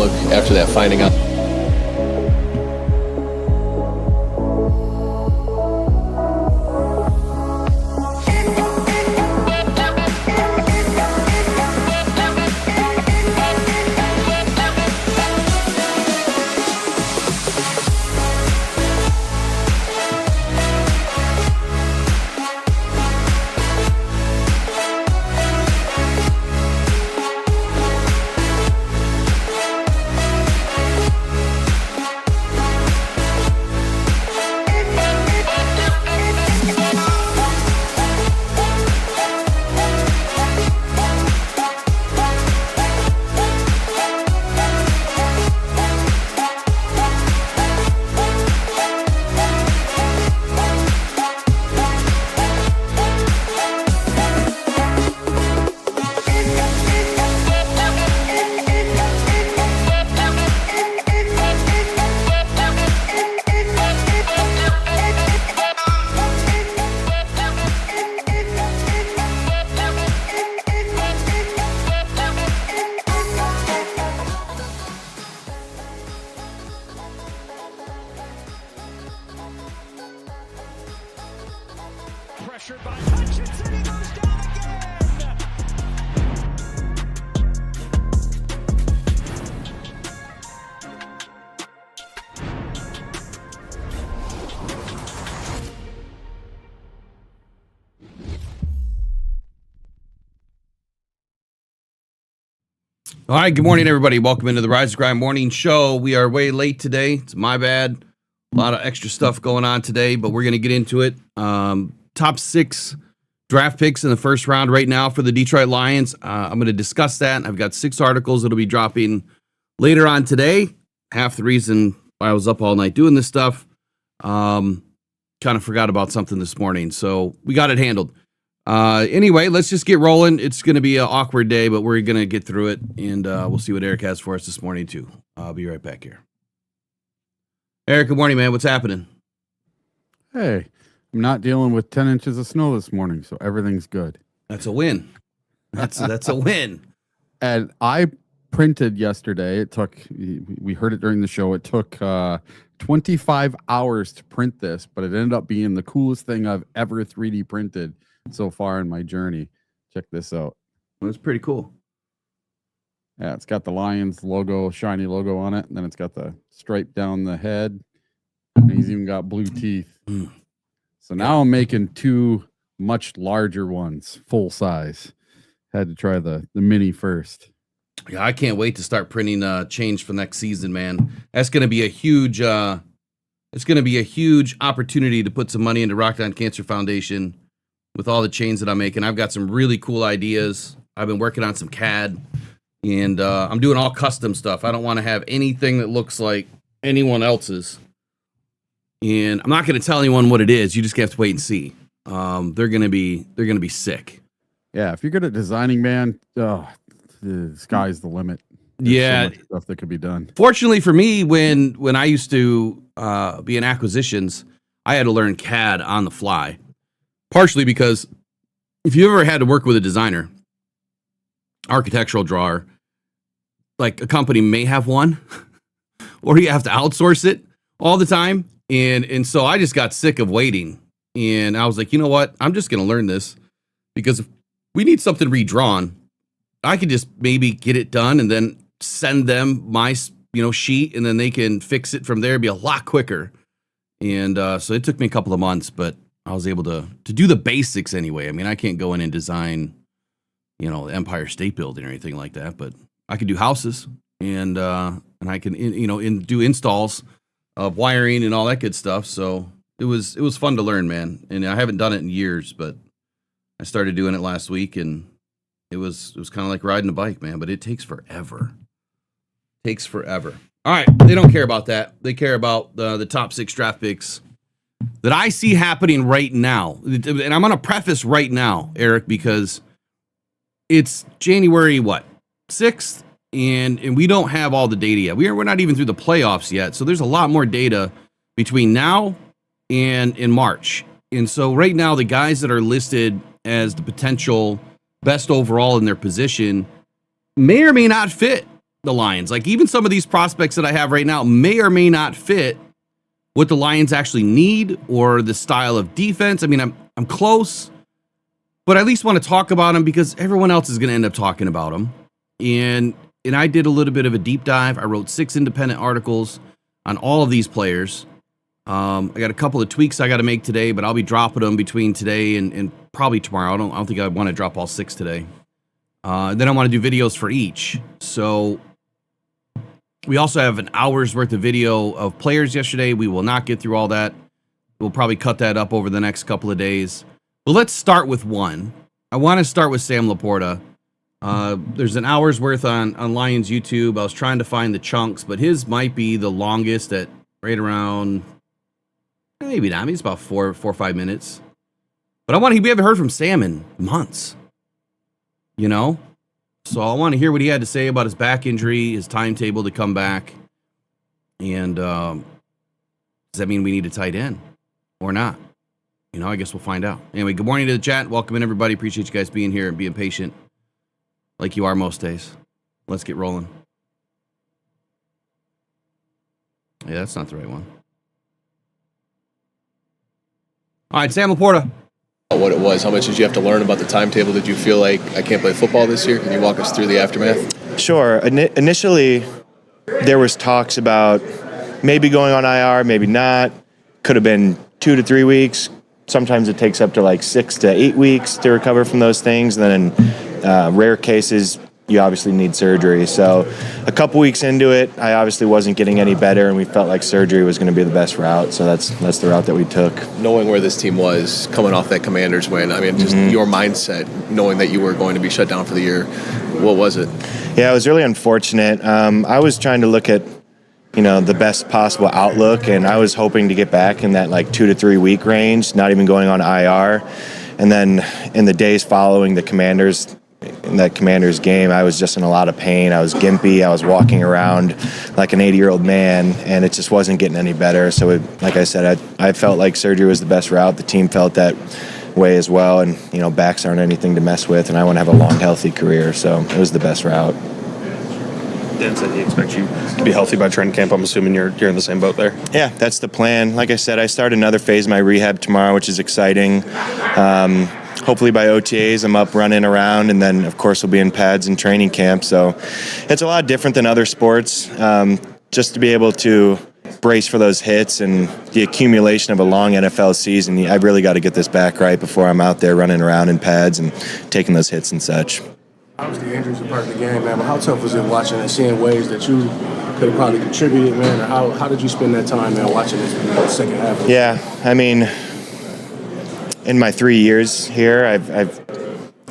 look after that, finding out. Pressured by Hutchinson, he goes down again. All right, good morning, everybody. Welcome into the Rise to Grind Morning Show. We are way late today. It's my bad. A lot of extra stuff going on today, but we're going to get into it. Top 6 draft picks in the first round right now for the Detroit Lions. I'm going to discuss that. I've got 6 articles that'll be dropping later on today. Half the reason why I was up all night doing this stuff. Kind of forgot about something this morning, so we got it handled. Anyway, let's just get rolling. It's going to be an awkward day, but we're going to get through it, and we'll see what Eric has for us this morning, too. I'll be right back here. Eric, good morning, man. What's happening? Hey, I'm not dealing with 10 inches of snow this morning, so everything's good. That's a win. That's a win. And I printed yesterday. It took, we heard it during the show, it took 25 hours to print this, but it ended up being the coolest thing I've ever 3D printed so far in my journey. Check this out. That's pretty cool. Yeah, it's got the Lions logo, shiny logo on it, and then it's got the stripe down the head, and he's even got blue teeth. So now I'm making 2 much larger ones, full size. Had to try the mini first. Yeah, I can't wait to start printing change for next season, man. That's going to be a huge it's going to be a huge opportunity to put some money into Rockhound Cancer Foundation with all the chains that I'm making. I've got some really cool ideas. I've been working on some CAD, and I'm doing all custom stuff. I don't want to have anything that looks like anyone else's. And I'm not going to tell anyone what it is. You just have to wait and see. They're going to be sick. Yeah, if you're good at designing, man, the sky's the limit. There's so much stuff that could be done. Fortunately for me, when I used to be in acquisitions, I had to learn CAD on the fly. Partially because if you ever had to work with a designer, architectural drawer, like a company may have one, or you have to outsource it all the time. And so I just got sick of waiting. And I was like, you know what? I'm just going to learn this, because if we need something redrawn, I could just maybe get it done and then send them my, sheet, and then they can fix it from there. It'd be a lot quicker. And so it took me a couple of months, but I was able to do the basics anyway. I mean, I can't go in and design, the Empire State Building or anything like that, but I can do houses, and I can, do installs of wiring and all that good stuff. So it was fun to learn, man. And I haven't done it in years, but I started doing it last week, and it was kind of like riding a bike, man, but it takes forever. All right. They don't care about that. They care about the top 6 draft picks that I see happening right now. And I'm going to preface right now, Eric, because it's January, 6th, and we don't have all the data yet. We're not even through the playoffs yet. So there's a lot more data between now and in March. And so right now, the guys that are listed as the potential best overall in their position may or may not fit the Lions. Like, even some of these prospects that I have right now may or may not fit what the Lions actually need or the style of defense. I mean, I'm close, but I at least want to talk about them because everyone else is going to end up talking about them. And I did a little bit of a deep dive. I wrote 6 independent articles on all of these players. I got a couple of tweaks I got to make today, but I'll be dropping them between today and probably tomorrow. I don't think I want to drop all 6 today. Then I want to do videos for each. So we also have an hour's worth of video of players yesterday. We will not get through all that. We'll probably cut that up over the next couple of days. But let's start with one. I want to start with Sam LaPorta. There's an hour's worth on Lions YouTube. I was trying to find the chunks, but his might be the longest at right around, maybe not. I mean, it's about 4 or 5 minutes. But we haven't heard from Sam in months. You know? So I want to hear what he had to say about his back injury, his timetable to come back. And does that mean we need a tight end or not? You know, I guess we'll find out. Anyway, good morning to the chat. Welcome in, everybody. Appreciate you guys being here and being patient like you are most days. Let's get rolling. Yeah, that's not the right one. All right, Sam LaPorta. What it was, how much did you have to learn about the timetable? Did you feel like I can't play football this year? Can you walk us through the aftermath? Sure. Initially, there was talks about maybe going on IR, maybe not. Could have been 2 to 3 weeks. Sometimes it takes up to like 6 to 8 weeks to recover from those things. And then in rare cases, you obviously need surgery. So a couple weeks into it, I obviously wasn't getting any better, and we felt like surgery was going to be the best route. So that's the route that we took. Knowing where this team was coming off that Commanders win, I mean, just your mindset, knowing that you were going to be shut down for the year, what was it? Yeah, it was really unfortunate. I was trying to look at, the best possible outlook, and I was hoping to get back in that like 2 to 3 week range, not even going on IR. And then in the days following in that Commanders game, I was just in a lot of pain. I was gimpy. I was walking around like an 80-year-old man, and it just wasn't getting any better. So, like I said, I felt like surgery was the best route. The team felt that way as well, and, backs aren't anything to mess with, and I want to have a long, healthy career, so it was the best route. Dan said he expects you to be healthy by training camp. I'm assuming you're in the same boat there. Yeah, that's the plan. Like I said, I start another phase of my rehab tomorrow, which is exciting. Hopefully by OTAs, I'm up running around, and then, of course, we'll be in pads and training camp. So it's a lot different than other sports. Just to be able to brace for those hits and the accumulation of a long NFL season, I've really got to get this back right before I'm out there running around in pads and taking those hits and such. Obviously, the injuries are part of the game, man, but how tough was it watching and seeing ways that you could have probably contributed, man? Or how did you spend that time, man, watching this second half? Yeah, I mean, in my 3 years here, I've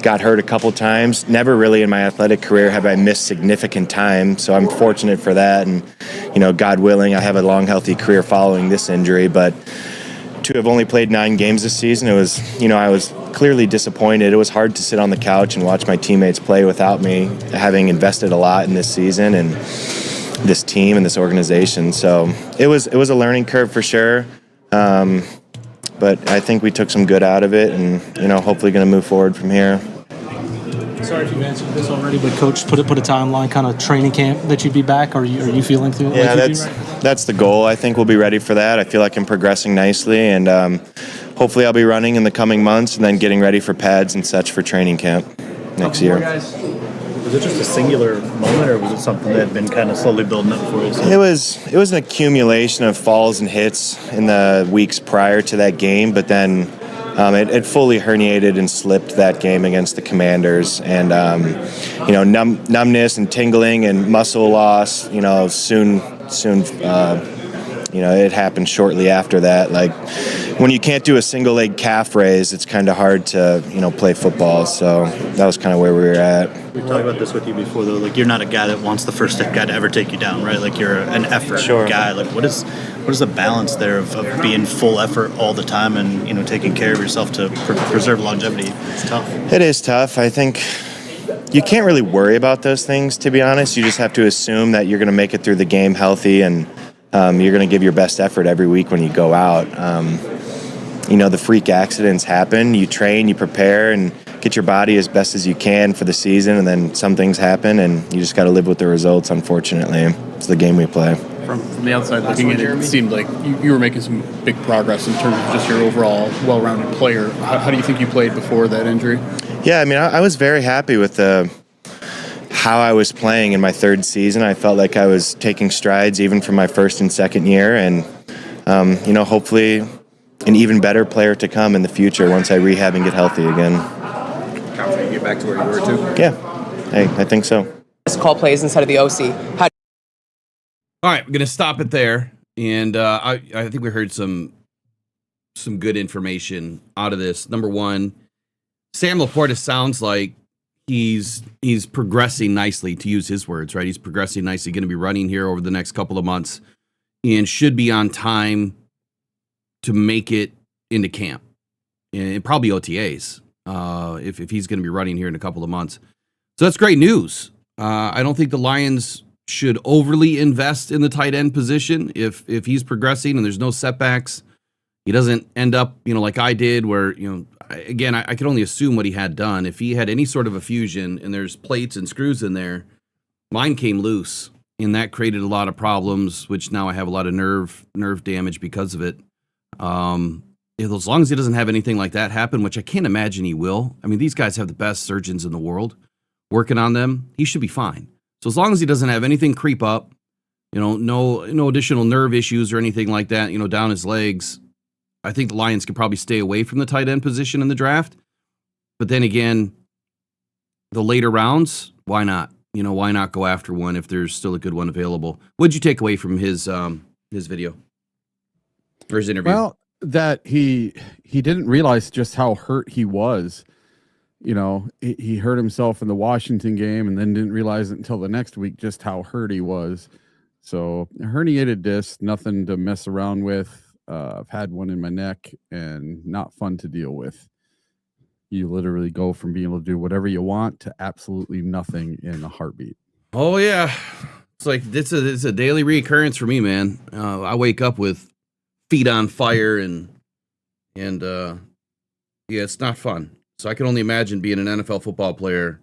got hurt a couple times. Never really in my athletic career have I missed significant time, so I'm fortunate for that. And, God willing, I have a long, healthy career following this injury. But to have only played 9 games this season, it was, I was clearly disappointed. It was hard to sit on the couch and watch my teammates play without me, having invested a lot in this season and this team and this organization. So it was a learning curve for sure. But I think we took some good out of it, and hopefully going to move forward from here. Sorry if you've answered this already, but Coach put a timeline, kind of training camp that you'd be back. Are you feeling through it? Yeah, that's the goal. I think we'll be ready for that. I feel like I'm progressing nicely, and hopefully I'll be running in the coming months, and then getting ready for pads and such for training camp next year. Was it just a singular moment, or was it something that had been kind of slowly building up for you? It was an accumulation of falls and hits in the weeks prior to that game, but then it fully herniated and slipped that game against the Commanders, and numbness and tingling and muscle loss. Soon. It happened shortly after that. Like, when you can't do a single leg calf raise, it's kind of hard to play football. So that was kind of where we were at. We talked about this with you before, though. Like, you're not a guy that wants the first guy to ever take you down, right? Like, you're an effort guy. Like, what is the balance there of being full effort all the time and taking care of yourself to preserve longevity? It's tough. It is tough. I think you can't really worry about those things, to be honest. You just have to assume that you're going to make it through the game healthy, and you're going to give your best effort every week when you go out. The freak accidents happen. You train, you prepare, and get your body as best as you can for the season, and then some things happen, and you just got to live with the results. Unfortunately, it's the game we play. From the outside looking in, it seemed like you were making some big progress in terms of just your overall well-rounded player. How do you think you played before that injury? Yeah, I mean, I was very happy with how I was playing in my third season. I felt like I was taking strides even from my first and second year, and hopefully an even better player to come in the future once I rehab and get healthy again. Confident you get back to where you were too? Yeah, I think so. Just call plays instead of the OC. All right, we're gonna stop it there, and I think we heard some good information out of this. Number one, Sam LaPorta sounds like he's progressing nicely, to use his words, right? He's progressing nicely, going to be running here over the next couple of months, and should be on time to make it into camp, and probably OTAs if he's going to be running here in a couple of months. So that's great news. I don't think the Lions should overly invest in the tight end position if he's progressing and there's no setbacks. He doesn't end up, like I did, where, again, I could only assume what he had done. If he had any sort of a fusion and there's plates and screws in there, mine came loose, and that created a lot of problems, which now I have a lot of nerve damage because of it. As long as he doesn't have anything like that happen, which I can't imagine he will. I mean, these guys have the best surgeons in the world working on them. He should be fine. So as long as he doesn't have anything creep up, no additional nerve issues or anything like that, down his legs, I think the Lions could probably stay away from the tight end position in the draft. But then again, the later rounds, why not? Why not go after one if there's still a good one available? What'd you take away from his video or his interview? Well, that he didn't realize just how hurt he was. He hurt himself in the Washington game and then didn't realize it until the next week just how hurt he was. So herniated disc, nothing to mess around with. I've had one in my neck and not fun to deal with. You literally go from being able to do whatever you want to absolutely nothing in a heartbeat. Oh yeah. It's like, it's a daily reoccurrence for me, man. I wake up with feet on fire and yeah, it's not fun. So I can only imagine being an NFL football player,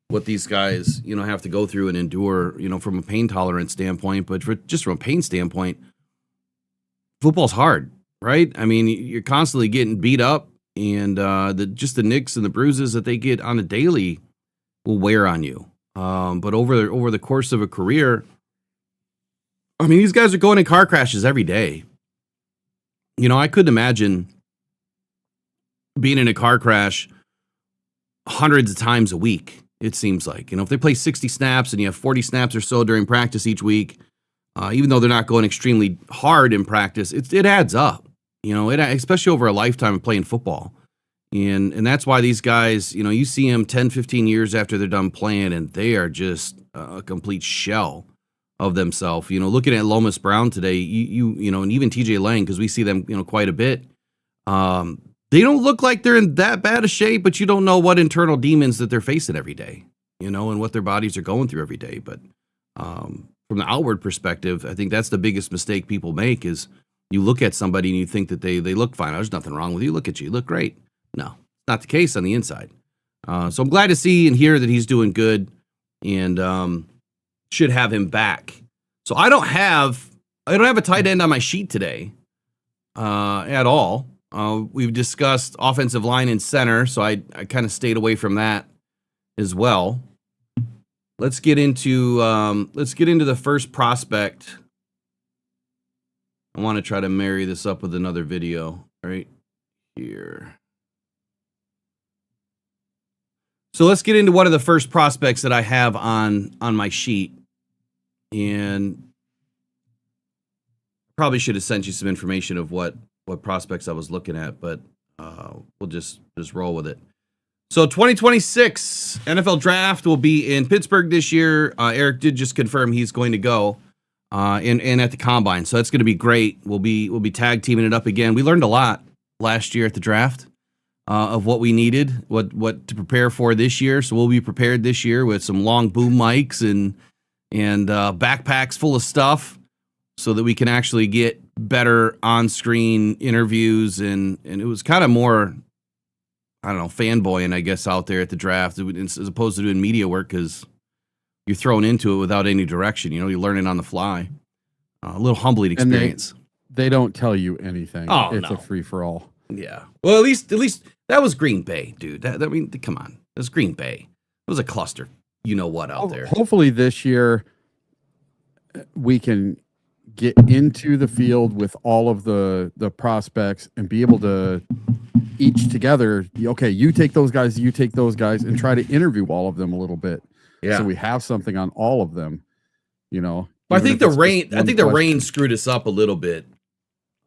what these guys, have to go through and endure, from a pain tolerance standpoint, but from a pain standpoint, football's hard, right? I mean, you're constantly getting beat up, and the nicks and the bruises that they get on a daily will wear on you. But over the course of a career, I mean, these guys are going in car crashes every day. I couldn't imagine being in a car crash hundreds of times a week, it seems like. If they play 60 snaps and you have 40 snaps or so during practice each week, even though they're not going extremely hard in practice, it adds up, especially over a lifetime of playing football. And that's why these guys, you see them 10, 15 years after they're done playing, and they are just a complete shell of themselves. Looking at Lomas Brown today, and even TJ Lang, because we see them, quite a bit. They don't look like they're in that bad a shape, but you don't know what internal demons that they're facing every day, and what their bodies are going through every day. But from the outward perspective, I think that's the biggest mistake people make is you look at somebody and you think that they look fine. There's nothing wrong with you. Look at you. You look great. No, not the case on the inside. So I'm glad to see and hear that he's doing good and should have him back. So I don't have a tight end on my sheet today at all. We've discussed offensive line and center, so I kind of stayed away from that as well. Let's get into the first prospect. I want to try to marry this up with another video right here. So let's get into one of the first prospects that I have on my sheet, and probably should have sent you some information of what prospects I was looking at, but we'll just roll with it. So 2026 NFL draft will be in Pittsburgh this year. Eric did just confirm he's going to go and at the combine, so that's going to be great. We'll be tag teaming it up again. We learned a lot last year at the draft of what we needed, what to prepare for this year. So we'll be prepared this year with some long boom mics and backpacks full of stuff, so that we can actually get better on-screen interviews. And it was kind of more I don't know, fanboying, I guess, out there at the draft as opposed to doing media work because you're thrown into it without any direction. You know, you're learning on the fly. A little humbling experience. They don't tell you anything. Oh, it's no. a free for all. Yeah. Well, at least that was Green Bay, dude. I mean, come on. It was Green Bay. It was a cluster. You know what out there. Hopefully this year we can get into the field with all of the prospects and be able to each together. Okay, you take those guys, and try to interview all of them a little bit. Yeah. So we have something on all of them. You know. Well, I think the rain screwed us up a little bit.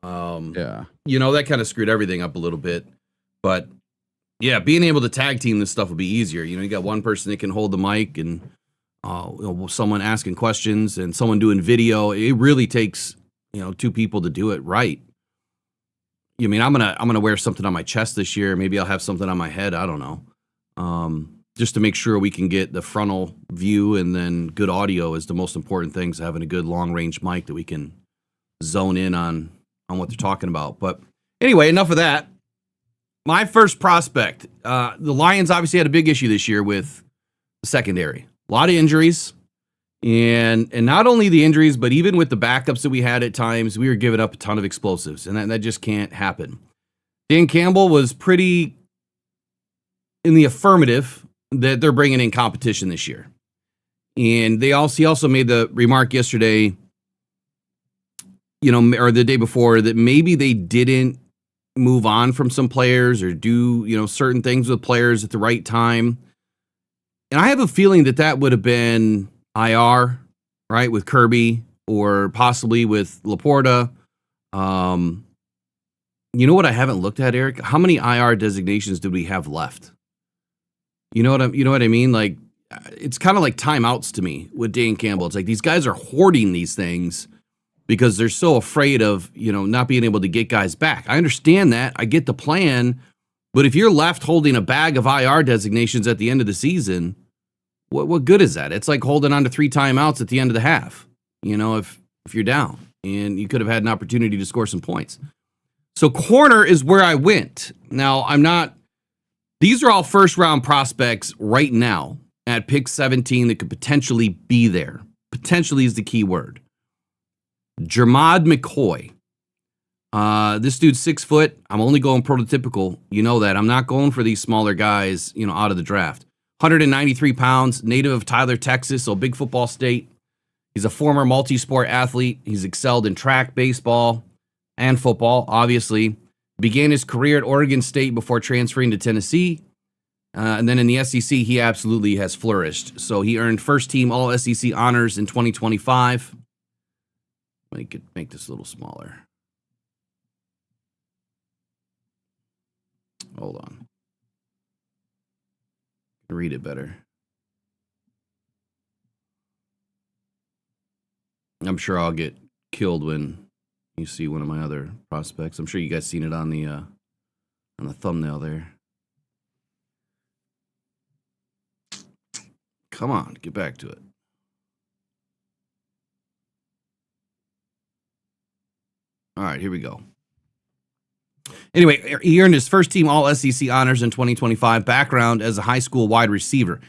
Yeah. You know, that kind of screwed everything up a little bit. But yeah, being able to tag team this stuff would be easier. You know, you got one person that can hold the mic and someone asking questions and someone doing video. It really takes, two people to do it right. I mean, I'm gonna wear something on my chest this year. Maybe I'll have something on my head. I don't know. Just to make sure we can get the frontal view and then good audio is the most important thing. So having a good long range mic that we can zone in on what they're talking about. But anyway, enough of that. My first prospect, the Lions obviously had a big issue this year with the secondary. A lot of injuries. And not only the injuries, but even with the backups that we had at times, we were giving up a ton of explosives. And that just can't happen. Dan Campbell was pretty in the affirmative that they're bringing in competition this year. And he also made the remark yesterday, or the day before, that maybe they didn't move on from some players or do, certain things with players at the right time. And I have a feeling that would have been IR, right, with Kirby or possibly with LaPorta. You know what I haven't looked at, Eric? How many IR designations did we have left? You know what I mean? Like, it's kind of like timeouts to me with Dan Campbell. It's like these guys are hoarding these things because they're so afraid of, not being able to get guys back. I understand that. I get the plan. But if you're left holding a bag of IR designations at the end of the season, what good is that? It's like holding on to 3 timeouts at the end of the half, if you're down. And you could have had an opportunity to score some points. So corner is where I went. Now, these are all first-round prospects right now at pick 17 that could potentially be there. Potentially is the key word. Jermod McCoy. This dude's 6 foot. I'm only going prototypical. You know that. I'm not going for these smaller guys, out of the draft. 193 pounds, native of Tyler, Texas, so big football state. He's a former multi-sport athlete. He's excelled in track, baseball, and football, obviously. Began his career at Oregon State before transferring to Tennessee. And then in the SEC, he absolutely has flourished. So he earned first-team All-SEC honors in 2025. I could make this a little smaller. Hold on. Read it better. I'm sure I'll get killed when you see one of my other prospects. I'm sure you guys seen it on the thumbnail there. Come on, get back to it. All right, here we go. Anyway, he earned his first team All-SEC honors in 2025, background as a high school wide receiver.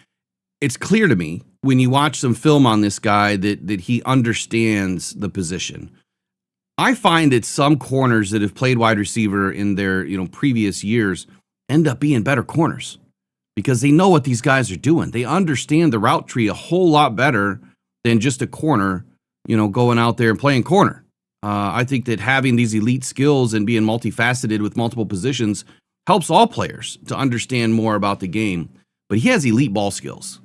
It's clear to me when you watch some film on this guy that he understands the position. I find that some corners that have played wide receiver in their previous years end up being better corners because they know what these guys are doing. They understand the route tree a whole lot better than just a corner, going out there and playing corner. I think that having these elite skills and being multifaceted with multiple positions helps all players to understand more about the game. But he has elite ball skills,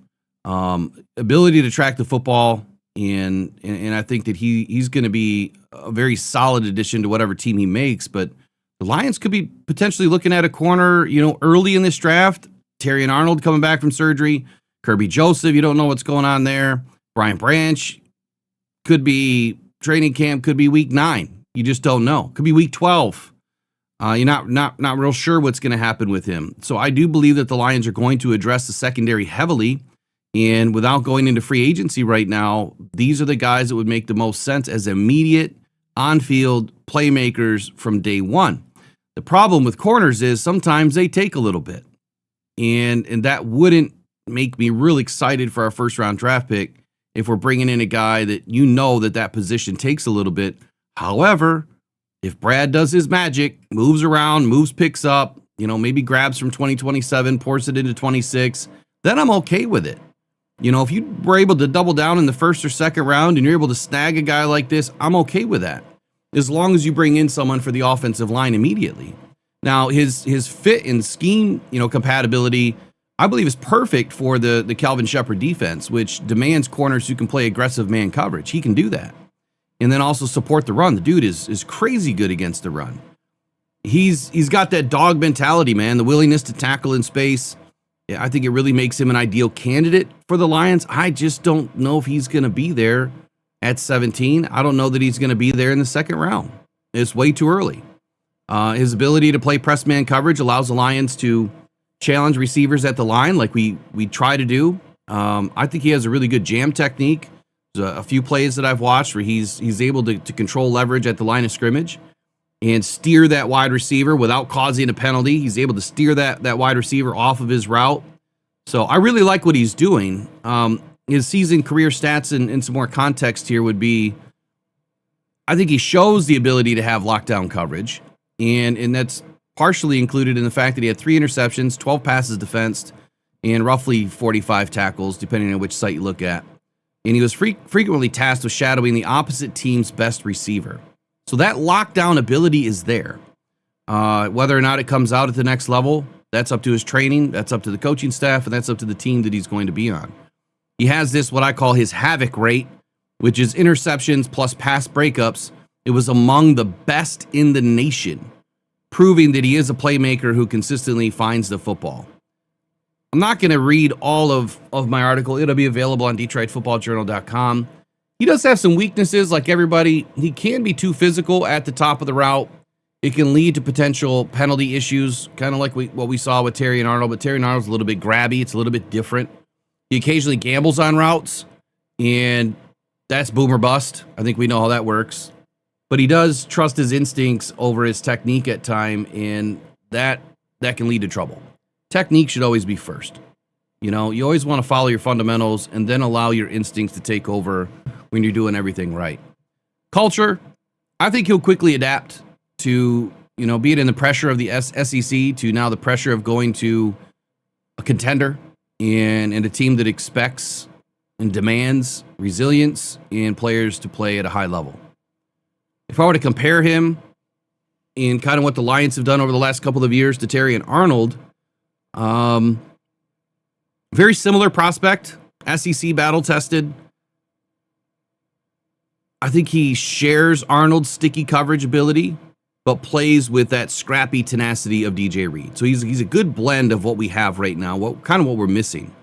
ability to track the football, and I think that he's going to be a very solid addition to whatever team he makes. But the Lions could be potentially looking at a corner, early in this draft. Terrion Arnold coming back from surgery, Kirby Joseph, you don't know what's going on there. Brian Branch could be. Training camp could be week 9. You just don't know. Could be week 12. You're not real sure what's going to happen with him. So I do believe that the Lions are going to address the secondary heavily. And without going into free agency right now, these are the guys that would make the most sense as immediate on-field playmakers from day one. The problem with corners is sometimes they take a little bit. And that wouldn't make me real excited for our first round draft pick if we're bringing in a guy that that position takes a little bit. However, if Brad does his magic, moves around, moves picks up, maybe grabs from 2027, pours it into 26, then I'm okay with it. If you were able to double down in the first or second round and you're able to snag a guy like this, I'm okay with that. As long as you bring in someone for the offensive line immediately. Now, his fit and scheme, compatibility, I believe is perfect for the Calvin Shepard defense, which demands corners who can play aggressive man coverage. He can do that. And then also support the run. The dude is crazy good against the run. He's got that dog mentality, man, the willingness to tackle in space. Yeah, I think it really makes him an ideal candidate for the Lions. I just don't know if he's going to be there at 17. I don't know that he's going to be there in the second round. It's way too early. His ability to play press man coverage allows the Lions to challenge receivers at the line like we try to do. I think he has a really good jam technique. There's a few plays that I've watched where he's able to control leverage at the line of scrimmage and steer that wide receiver without causing a penalty. He's able to steer that wide receiver off of his route. So I really like what he's doing. His season career stats and some more context here would be, I think he shows the ability to have lockdown coverage. And that's partially included in the fact that he had 3 interceptions, 12 passes defensed, and roughly 45 tackles, depending on which site you look at. And he was frequently tasked with shadowing the opposite team's best receiver. So that lockdown ability is there. Whether or not it comes out at the next level, that's up to his training, that's up to the coaching staff, and that's up to the team that he's going to be on. He has this, what I call his havoc rate, which is interceptions plus pass breakups. It was among the best in the nation, proving that he is a playmaker who consistently finds the football. I'm not going to read all of my article. It'll be available on DetroitFootballJournal.com. He does have some weaknesses like everybody. He can be too physical at the top of the route. It can lead to potential penalty issues, kind of like what we saw with Terry and Arnold. But Terry and Arnold's a little bit grabby. It's a little bit different. He occasionally gambles on routes, and that's boom or bust. I think we know how that works. But he does trust his instincts over his technique at time, and that can lead to trouble. Technique should always be first. You always want to follow your fundamentals and then allow your instincts to take over when you're doing everything right. Culture, I think he'll quickly adapt to, be it in the pressure of the SEC to now the pressure of going to a contender and a team that expects and demands resilience and players to play at a high level. If I were to compare him in kind of what the Lions have done over the last couple of years to Terry and Arnold, very similar prospect, SEC battle tested. I think he shares Arnold's sticky coverage ability, but plays with that scrappy tenacity of DJ Reed. So he's a good blend of what we have right now, what we're missing.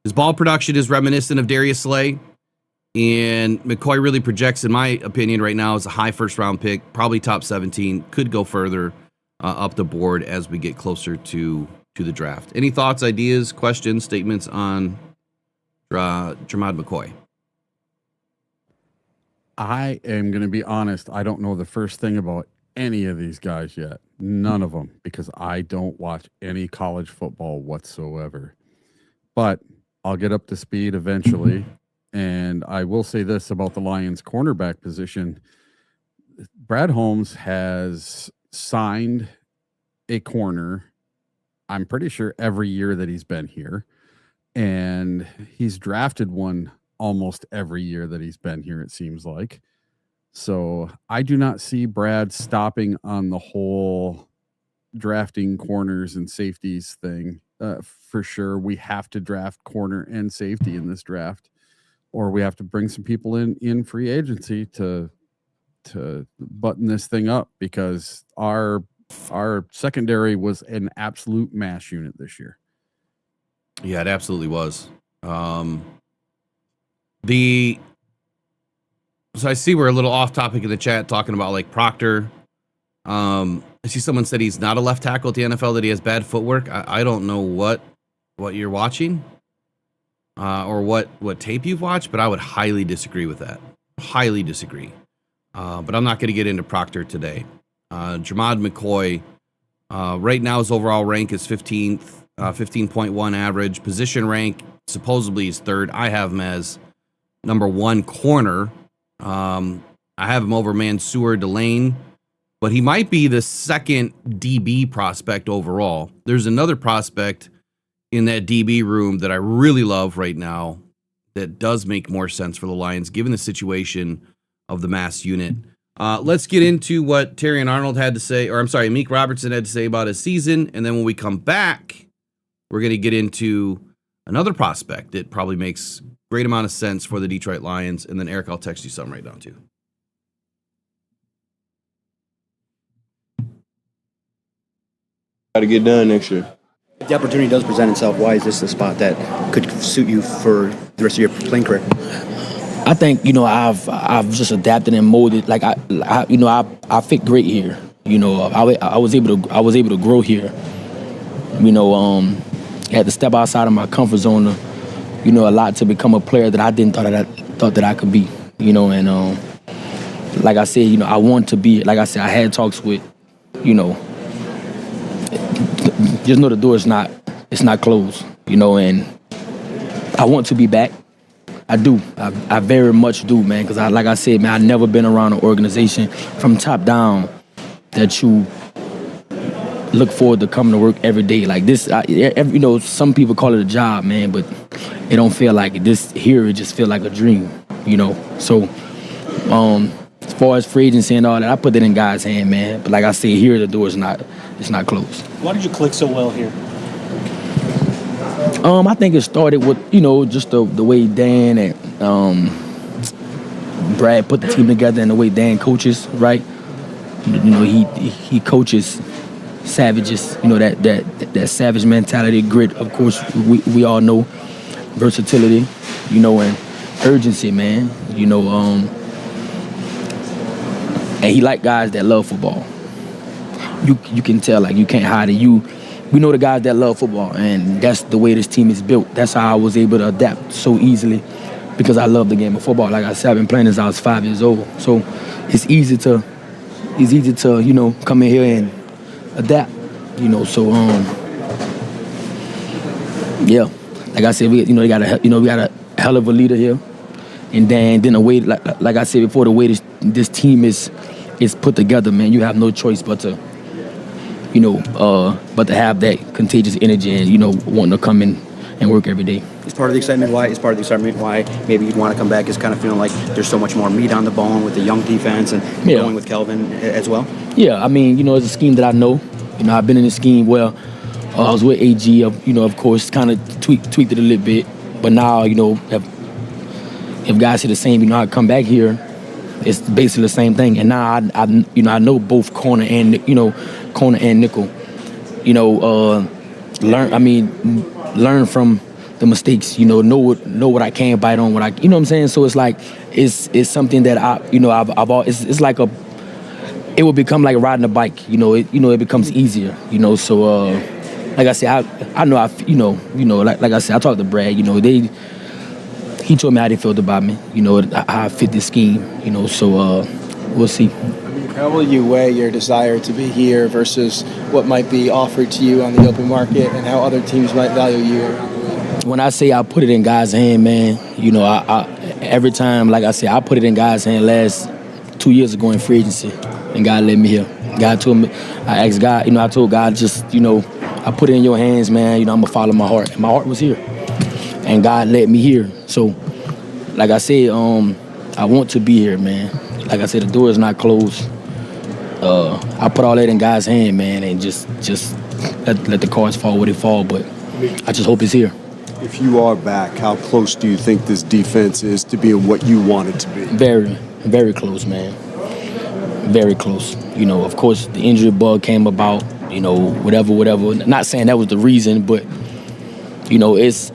His ball production is reminiscent of Darius Slay, and McCoy really projects, in my opinion, right now as a high first-round pick, probably top 17, could go further up the board as we get closer to the draft. Any thoughts, ideas, questions, statements on Jermod McCoy? I am going to be honest. I don't know the first thing about any of these guys yet. None of them, because I don't watch any college football whatsoever. But I'll get up to speed eventually. And I will say this about the Lions cornerback position. Brad Holmes has signed a corner, I'm pretty sure, every year that he's been here. And he's drafted one almost every year that he's been here, it seems like. So I do not see Brad stopping on the whole drafting corners and safeties thing. For sure, we have to draft corner and safety in this draft, or we have to bring some people in free agency to button this thing up, because our secondary was an absolute mash unit this year. Yeah, it absolutely was. So I see we're a little off topic in the chat talking about like Proctor. I see someone said he's not a left tackle at the NFL, that he has bad footwork. I don't know what you're watching or what tape you've watched, but I would highly disagree with that. Highly disagree. But I'm not going to get into Proctor today. Jermod McCoy, right now his overall rank is 15th. 15.1 average. Position rank, supposedly is third. I have him as number 1 corner. I have him over Mansour Delane, but he might be the second DB prospect overall. There's another prospect in that DB room that I really love right now that does make more sense for the Lions, given the situation of the mass unit. Let's get into what Terrion Arnold had to say, or I'm sorry, Amik Robertson had to say about his season, and then when we come back, we're going to get into another prospect that probably makes great amount of sense for the Detroit Lions, and then Eric, I'll text you something right now too. Got to get done next year. If the opportunity does present itself, why is this the spot that could suit you for the rest of your playing career? I think I've just adapted and molded. Like I fit great here. I was able to grow here. Had to step outside of my comfort zone. A lot to become a player that I didn't thought that I could be. And like I said, I want to be. Like I said, I had talks with, just know the door is not closed. And I want to be back. I do. I very much do, man. Because like I said, man, I've never been around an organization from top down that you look forward to coming to work every day. Like this, some people call it a job, man, but it don't feel like it. This here, it just feel like a dream, So, as far as free agency and all that, I put that in God's hand, man. But like I said, here the door is not closed. Why did you click so well here? I think it started with, just the way Dan and Brad put the team together and the way Dan coaches, right? He coaches savages, that savage mentality, grit, of course, we all know, versatility, and urgency, man, and he like guys that love football. You can tell, like, you can't hide it. We know the guys that love football, and that's the way this team is built. That's how I was able to adapt so easily, because I love the game of football. Like I said, I've been playing since I was 5 years old. So it's easy to come in here and adapt, So yeah, like I said, we got a hell of a leader here, and then the way, like I said before, the way this team is put together, man, you have no choice but to have that contagious energy and, wanting to come in and work every day. It's part of the excitement why maybe you'd want to come back, is kind of feeling like there's so much more meat on the bone with the young defense and going with Kelvin as well? Yeah, I mean, it's a scheme that I know. I've been in the scheme where I was with AG, of course, kind of tweaked it a little bit. But now, if guys see the same, I come back here, it's basically the same thing. And now I know both corner and nickel. Learn from the mistakes. Know what I can bite on. What I'm saying. So it's like it's something that I've always, it's like it will become like riding a bike. It becomes easier. So like I said, I know like I said, I talked to Brad. He told me how they felt about me, how I fit this scheme, so we'll see. How will you weigh your desire to be here versus what might be offered to you on the open market and how other teams might value you around the league? When I say I put it in God's hand, man, I every time, like I said, I put it in God's hand last 2 years ago in free agency, and God led me here. God told me, I asked God, I told God, just, I put it in your hands, man, I'm going to follow my heart. And my heart was here. And God led me here. So, like I said, I want to be here, man. Like I said, the door is not closed. I put all that in God's hand, man, and just let the cards fall where they fall. But I just hope it's here. If you are back, how close do you think this defense is to being what you want it to be? Very, very close, man. Very close. Of course, the injury bug came about. Whatever. Not saying that was the reason, but it's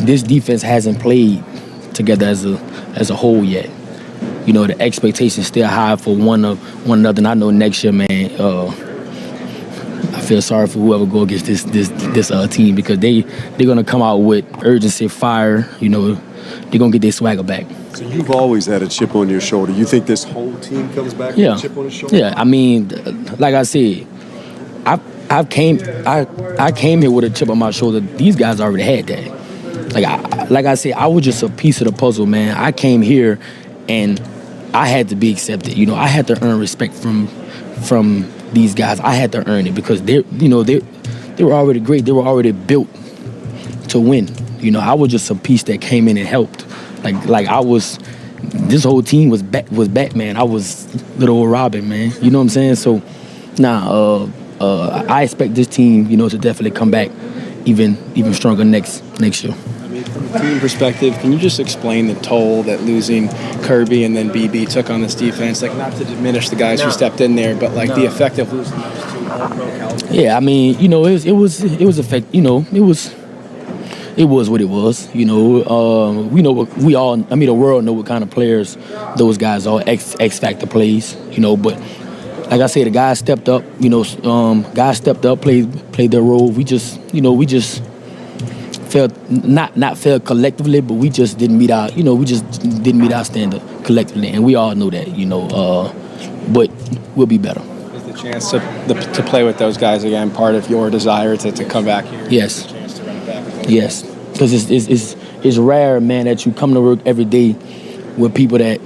this defense hasn't played together as a whole yet. The expectations still high for one another. And I know next year, man, I feel sorry for whoever go against this team, because they're gonna come out with urgency, fire. They're gonna get their swagger back. So you've always had a chip on your shoulder. You think this whole team comes back with a chip on his shoulder? Yeah, I mean, like I said, I came here with a chip on my shoulder. These guys already had that. Like I said, I was just a piece of the puzzle, man. I came here, and I had to be accepted. You know, I had to earn respect from these guys. I had to earn it because they were already great. They were already built to win. You know, I was just a piece that came in and helped. Like I was. This whole team was Batman. I was little old Robin, man. You know what I'm saying? So, I expect this team, you know, to definitely come back even stronger next year. I mean, from a team perspective, can you just explain the toll that losing Kirby and then BB took on this defense? Like, not to diminish the guys who stepped in there, but like the effect of losing those two all-pro caliber. Yeah, I mean, you know, it was effect. You know, it was what it was. You know, we know what we all. I mean, the world know what kind of players those guys are. X factor plays. You know, but like I said, the guys stepped up. You know, played their role. We just felt not felt collectively, but we just didn't meet our. You know, we just didn't meet our standard collectively, and we all know that. You know, but we'll be better. Is the chance to play with those guys again part of your desire to come back here? Yes. Yes, because it's rare, man, that you come to work every day with people that,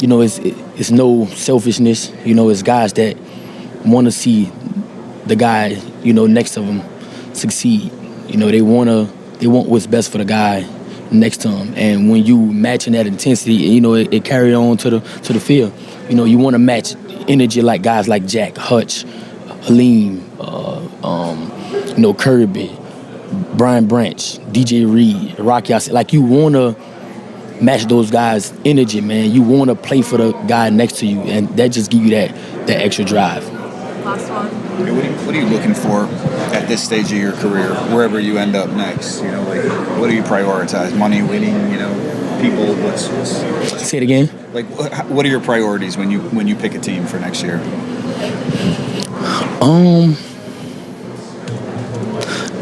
you know, it's no selfishness. You know, it's guys that want to see the guy, you know, next to them succeed. You know, they want what's best for the guy next to them. And when you matching that intensity, you know, it carry on to the field. You know, you want to match energy like guys like Jack, Hutch, Aleem, you know, Kirby, Brian Branch, DJ Reed, Rocky. Like, you want to match those guys' energy, man. You want to play for the guy next to you, and that just give you that extra drive. Last one. What are you looking for at this stage of your career, wherever you end up next? You know, like, what do you prioritize? Money, winning, you know, people? What's Say it again. Like, what are your priorities when you pick a team for next year?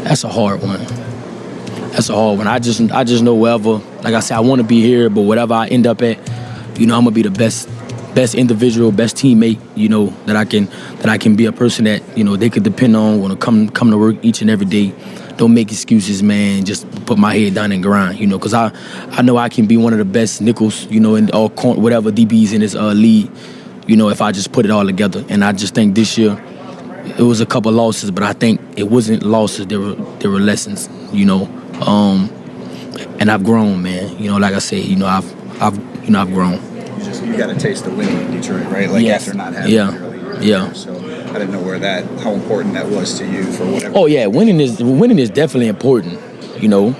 That's a hard one. I just know wherever, like I said, I want to be here, but whatever I end up at, you know, I'm gonna be the best individual, best teammate, you know, that I can be a person that, you know, they could depend on when I come to work each and every day. Don't make excuses, man. Just put my head down and grind, you know, because I know I can be one of the best nickels, you know, in all whatever DBs in this league, you know, if I just put it all together. And I just think this year, it was a couple losses, but I think it wasn't losses. There were lessons, you know. And I've grown, man. You know, like I said, you know, I've grown. You got a taste of winning in Detroit, right? Like, yes. After not having it early. Yeah. So I didn't know how important that was to you for whatever. Oh yeah, winning is definitely important, you know.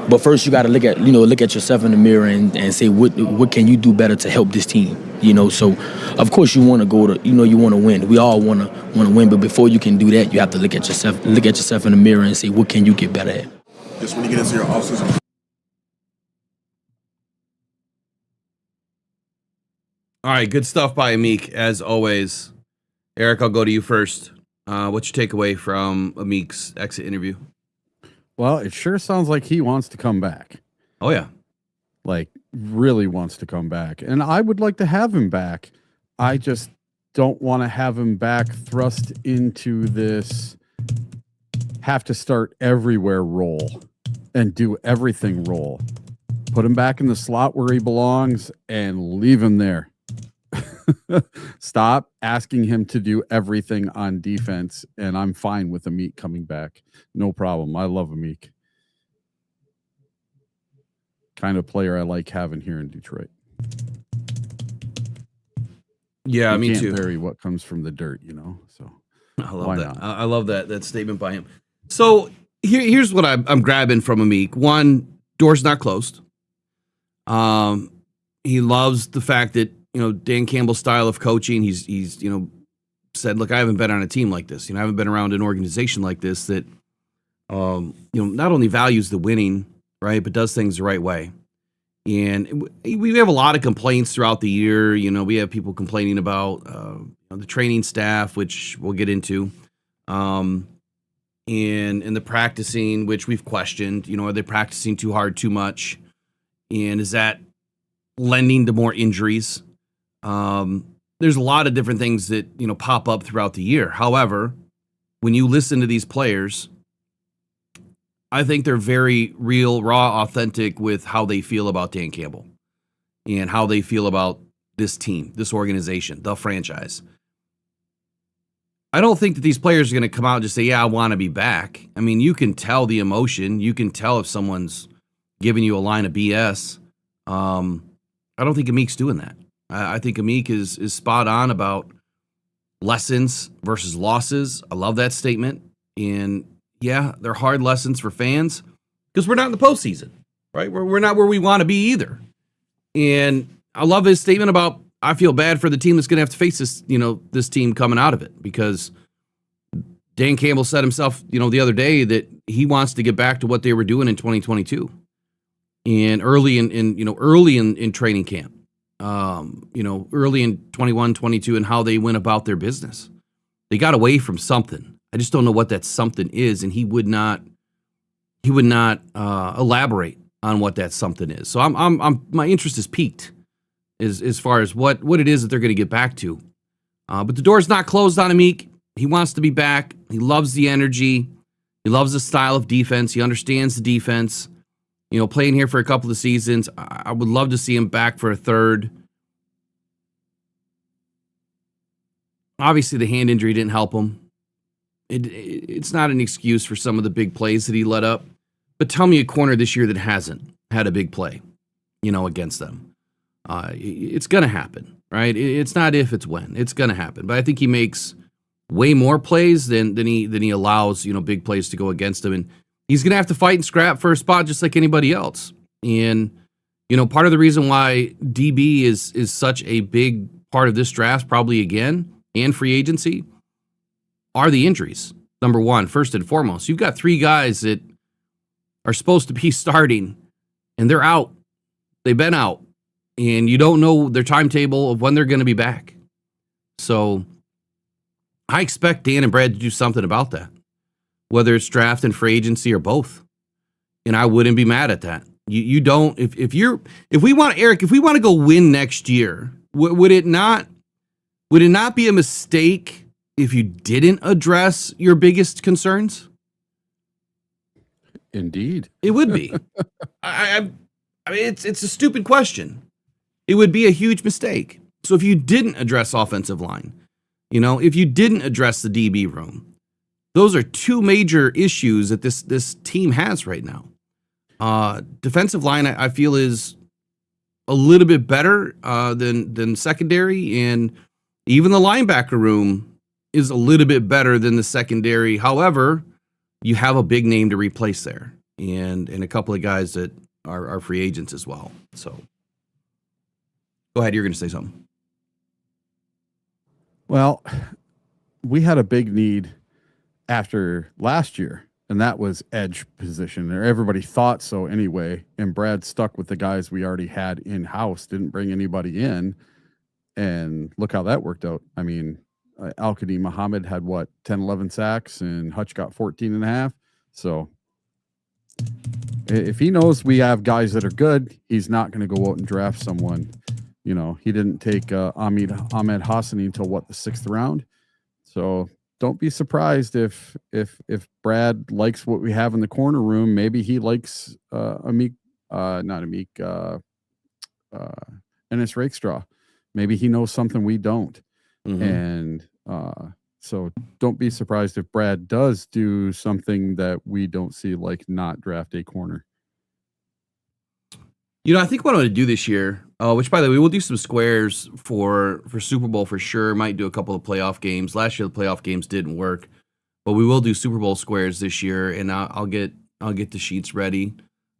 But first, you got to look at yourself in the mirror and say what can you do better to help this team, you know. So, of course, you want to you want to win. We all want to win, but before you can do that, you have to look at yourself in the mirror and say what can you get better at. Just when you get into your offseason. All right, good stuff by Amik, as always. Eric, I'll go to you first. What's your takeaway from Amik's exit interview? Well, it sure sounds like he wants to come back. Oh, yeah. Like, really wants to come back. And I would like to have him back. I just don't want to have him back thrust into this have to start everywhere role and do everything role. Put him back in the slot where he belongs and leave him there. Stop asking him to do everything on defense, and I'm fine with Amik coming back. No problem. I love Amik. Kind of player I like having here in Detroit. Yeah, you me can't too. Vary what comes from the dirt, you know. So I love that. I love that statement by him. So here's what I'm grabbing from Amik. One, door's not closed. He loves the fact that, you know, Dan Campbell's style of coaching. He's you know, said, look, I haven't been on a team like this. You know, I haven't been around an organization like this that, you know, not only values the winning, right, but does things the right way. And we have a lot of complaints throughout the year. You know, we have people complaining about the training staff, which we'll get into, and the practicing, which we've questioned. You know, are they practicing too hard, too much? And is that lending to more injuries? There's a lot of different things that, you know, pop up throughout the year. However, when you listen to these players, I think they're very real, raw, authentic with how they feel about Dan Campbell and how they feel about this team, this organization, the franchise. I don't think that these players are going to come out and just say, yeah, I want to be back. I mean, you can tell the emotion. You can tell if someone's giving you a line of BS. I don't think Amik's doing that. I think Amik is spot on about lessons versus losses. I love that statement. And yeah, they're hard lessons for fans because we're not in the postseason, right? We're not where we want to be either. And I love his statement about, I feel bad for the team that's going to have to face this, this team coming out of it, because Dan Campbell said himself, the other day that he wants to get back to what they were doing in 2022 and early in training camp, early in 21, 22, and how they went about their business. They got away from something. I just don't know what that something is, and he would not elaborate on what that something is. So my interest is piqued as far as what it is that they're going to get back to. But the door's not closed on Amik. He wants to be back. He loves the energy. He loves the style of defense. He understands the defense. Playing here for a couple of seasons, I would love to see him back for a third. Obviously, the hand injury didn't help him. It's not an excuse for some of the big plays that he let up. But tell me a corner this year that hasn't had a big play, against them. It's going to happen, right? It's not if, it's when. It's going to happen. But I think he makes way more plays than he allows, big plays to go against him. And he's going to have to fight and scrap for a spot just like anybody else. And, part of the reason why DB is such a big part of this draft, probably again, and free agency, are the injuries. Number one, first and foremost. You've got three guys that are supposed to be starting, and they're out. They've been out. And you don't know their timetable of when they're going to be back. So I expect Dan and Brad to do something about that, whether it's draft and free agency or both. And I wouldn't be mad at that. You don't, if we want to go win next year, would it not be a mistake if you didn't address your biggest concerns? Indeed. It would be. I mean, it's a stupid question. It would be a huge mistake. So if you didn't address offensive line, if you didn't address the DB room, those are two major issues that this team has right now. Defensive line, I feel, is a little bit better than secondary, and even the linebacker room is a little bit better than the secondary. However, you have a big name to replace there, and a couple of guys that are free agents as well. So go ahead, you're going to say something. Well, we had a big need after last year, and that was edge position. Everybody thought so anyway, and Brad stuck with the guys we already had in-house, didn't bring anybody in, and look how that worked out. I mean, Al-Qadim Muhammad had, 10, 11 sacks, and Hutch got 14 and a half. So if he knows we have guys that are good, he's not going to go out and draft someone. He didn't take Ahmed Hassani until the 6th round. So don't be surprised if Brad likes what we have in the corner room. Maybe he likes Ennis Rakestraw. Maybe he knows something we don't. Mm-hmm. And so don't be surprised if Brad does do something that we don't see, like not draft a corner. I think what I'm going to do this year, which, by the way, we'll do some squares for Super Bowl for sure. Might do a couple of playoff games. Last year, the playoff games didn't work, but we will do Super Bowl squares this year, and I'll get the sheets ready.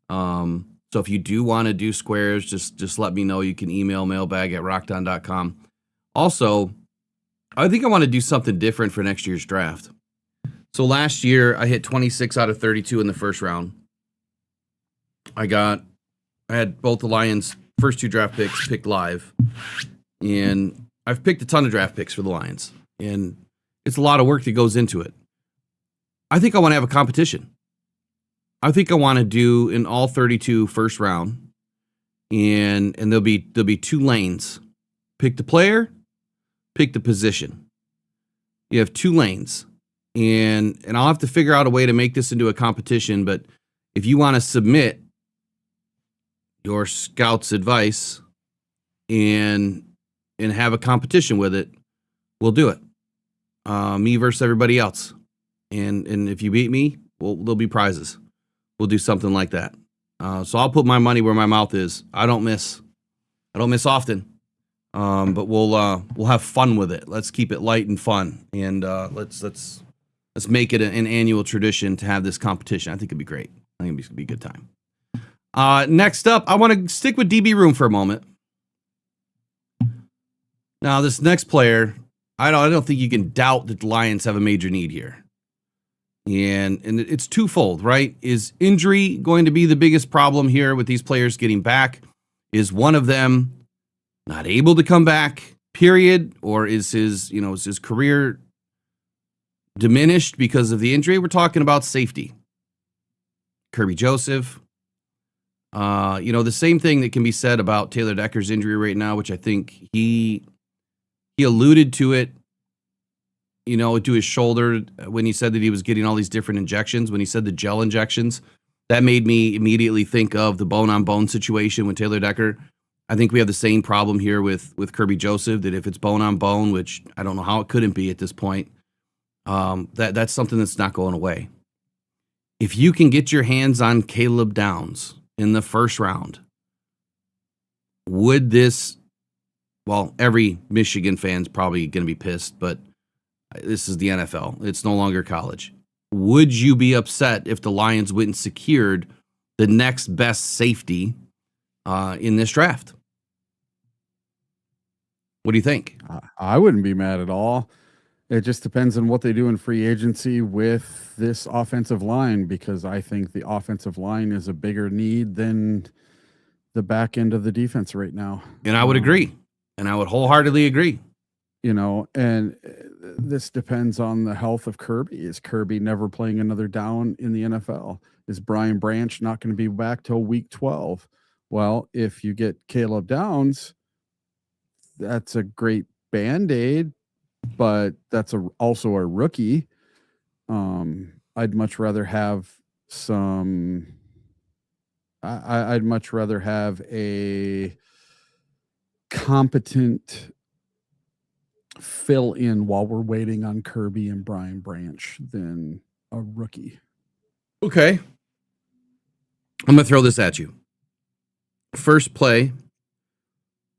So if you do want to do squares, just let me know. You can email mailbag@rockdown.com. Also, I think I want to do something different for next year's draft. So last year, I hit 26 out of 32 in the first round. I had both the Lions' first two draft picks picked live, and I've picked a ton of draft picks for the Lions, and it's a lot of work that goes into it. I think I want to have a competition. I think I want to do an all 32 first round, and there'll be two lanes. Pick the player, pick the position. You have two lanes. and I'll have to figure out a way to make this into a competition. But if you want to submit your scout's advice and have a competition with it, we'll do it. Me versus everybody else. And if you beat me, there'll be prizes. We'll do something like that. So I'll put my money where my mouth is. I don't miss often. But we'll have fun with it. Let's keep it light and fun. And let's make it an annual tradition to have this competition. I think it'd be great. I think it'd be a good time. Next up, I want to stick with DB room for a moment. Now, this next player, I don't think you can doubt that the Lions have a major need here. And it's twofold, right? Is injury going to be the biggest problem here with these players getting back? Is one of them not able to come back, period? Or is his career diminished because of the injury? We're talking about safety. Kirby Joseph. The same thing that can be said about Taylor Decker's injury right now, which I think he alluded to it, to his shoulder when he said that he was getting all these different injections. When he said the gel injections, that made me immediately think of the bone-on-bone situation with Taylor Decker. I think we have the same problem here with Kirby Joseph, that if it's bone-on-bone, which I don't know how it couldn't be at this point, that's something that's not going away. If you can get your hands on Caleb Downs in the first round, would this, every Michigan fan's probably going to be pissed, but this is the NFL. It's no longer college. Would you be upset if the Lions went and secured the next best safety in this draft? What do you think? I wouldn't be mad at all. It just depends on what they do in free agency with this offensive line, because I think the offensive line is a bigger need than the back end of the defense right now. And I would agree. And I would wholeheartedly agree. And this depends on the health of Kirby. Is Kirby never playing another down in the NFL? Is Brian Branch not going to be back till week 12? Well, if you get Caleb Downs, that's a great Band-Aid, but that's also a rookie. I'd much rather have I'd much rather have a competent fill in while we're waiting on Kirby and Brian Branch than a rookie. Okay. I'm going to throw this at you. First play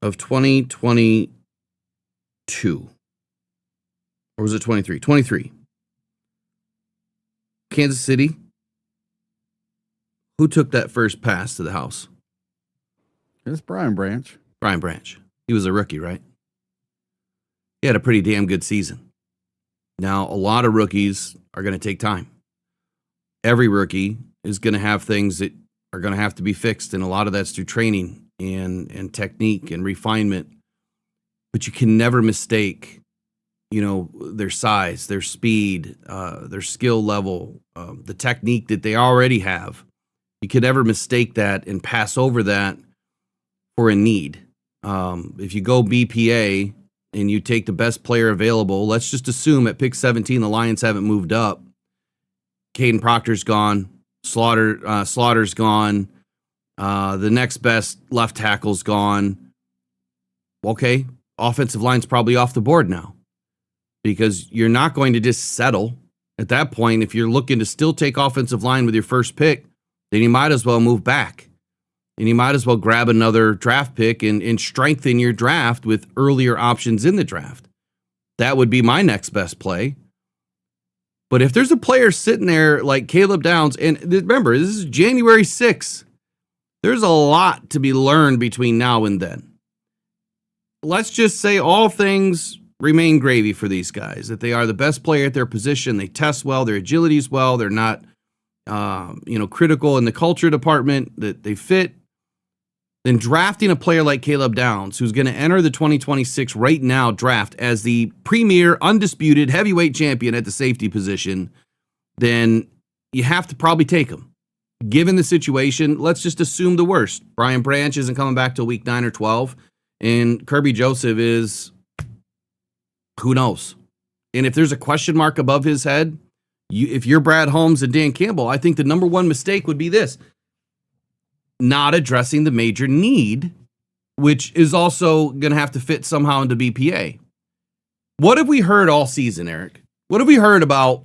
of 2022. Or was it 23? 23. Kansas City. Who took that first pass to the house? It's Brian Branch. Brian Branch. He was a rookie, right? He had a pretty damn good season. Now, a lot of rookies are going to take time. Every rookie is going to have things that are going to have to be fixed, and a lot of that's through training and technique and refinement. But you can never mistake, their size, their speed, their skill level, the technique that they already have. You can never mistake that and pass over that for a need. If you go BPA and you take the best player available, let's just assume at pick 17 the Lions haven't moved up. Caden Proctor's gone. Slaughter's gone. The next best left tackle's gone. Okay, offensive line's probably off the board now, because you're not going to just settle at that point. If you're looking to still take offensive line with your first pick, then you might as well move back. And you might as well grab another draft pick and strengthen your draft with earlier options in the draft. That would be my next best play. But if there's a player sitting there like Caleb Downs, and remember, this is January 6th, there's a lot to be learned between now and then. Let's just say all things remain gravy for these guys, that they are the best player at their position. They test well, their agility is well, they're not critical in the culture department, that they fit. Then drafting a player like Caleb Downs, who's going to enter the 2026 right now draft as the premier undisputed heavyweight champion at the safety position, then you have to probably take him. Given the situation, let's just assume the worst. Brian Branch isn't coming back till week 9 or 12, and Kirby Joseph is, who knows? And if there's a question mark above his head, if you're Brad Holmes and Dan Campbell, I think the number one mistake would be this: not addressing the major need, which is also going to have to fit somehow into BPA. What have we heard all season, Eric? What have we heard about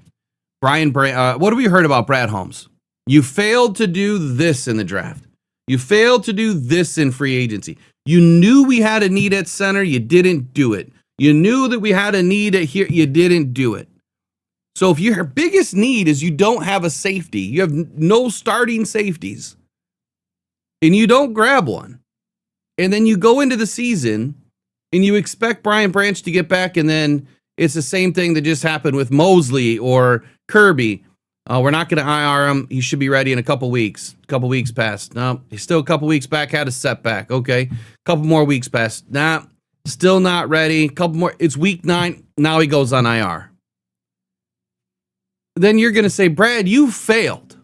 what have we heard about Brad Holmes? You failed to do this in the draft. You failed to do this in free agency. You knew we had a need at center. You didn't do it. You knew that we had a need at here. You didn't do it. So if your biggest need is you don't have a safety, you have no starting safeties, and you don't grab one, and then you go into the season and you expect Brian Branch to get back, and then it's the same thing that just happened with Mosley or Kirby. We're not going to IR him. He should be ready in a couple weeks. A couple weeks passed. No, he's still a couple weeks back, had a setback. Okay. A couple more weeks passed. Nah, still not ready. Couple more. It's week 9. Now he goes on IR. Then you're going to say, Brad, you failed.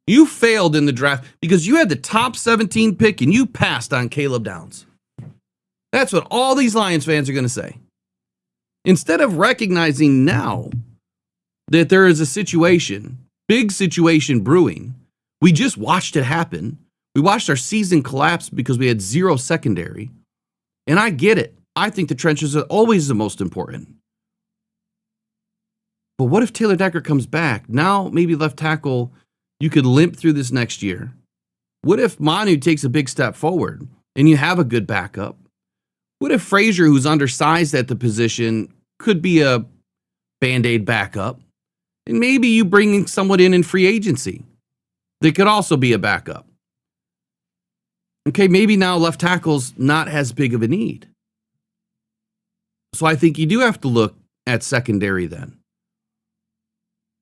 You failed in the draft because you had the top 17 pick and you passed on Caleb Downs. That's what all these Lions fans are going to say. Instead of recognizing now that there is a situation, big situation brewing, we just watched it happen. We watched our season collapse because we had 0 secondary. And I get it. I think the trenches are always the most important. But what if Taylor Decker comes back? Now maybe left tackle, you could limp through this next year. What if Manu takes a big step forward and you have a good backup? What if Frazier, who's undersized at the position, could be a Band-Aid backup? And maybe you bring someone in free agency that could also be a backup. Okay, maybe now left tackle's not as big of a need. So I think you do have to look at secondary then.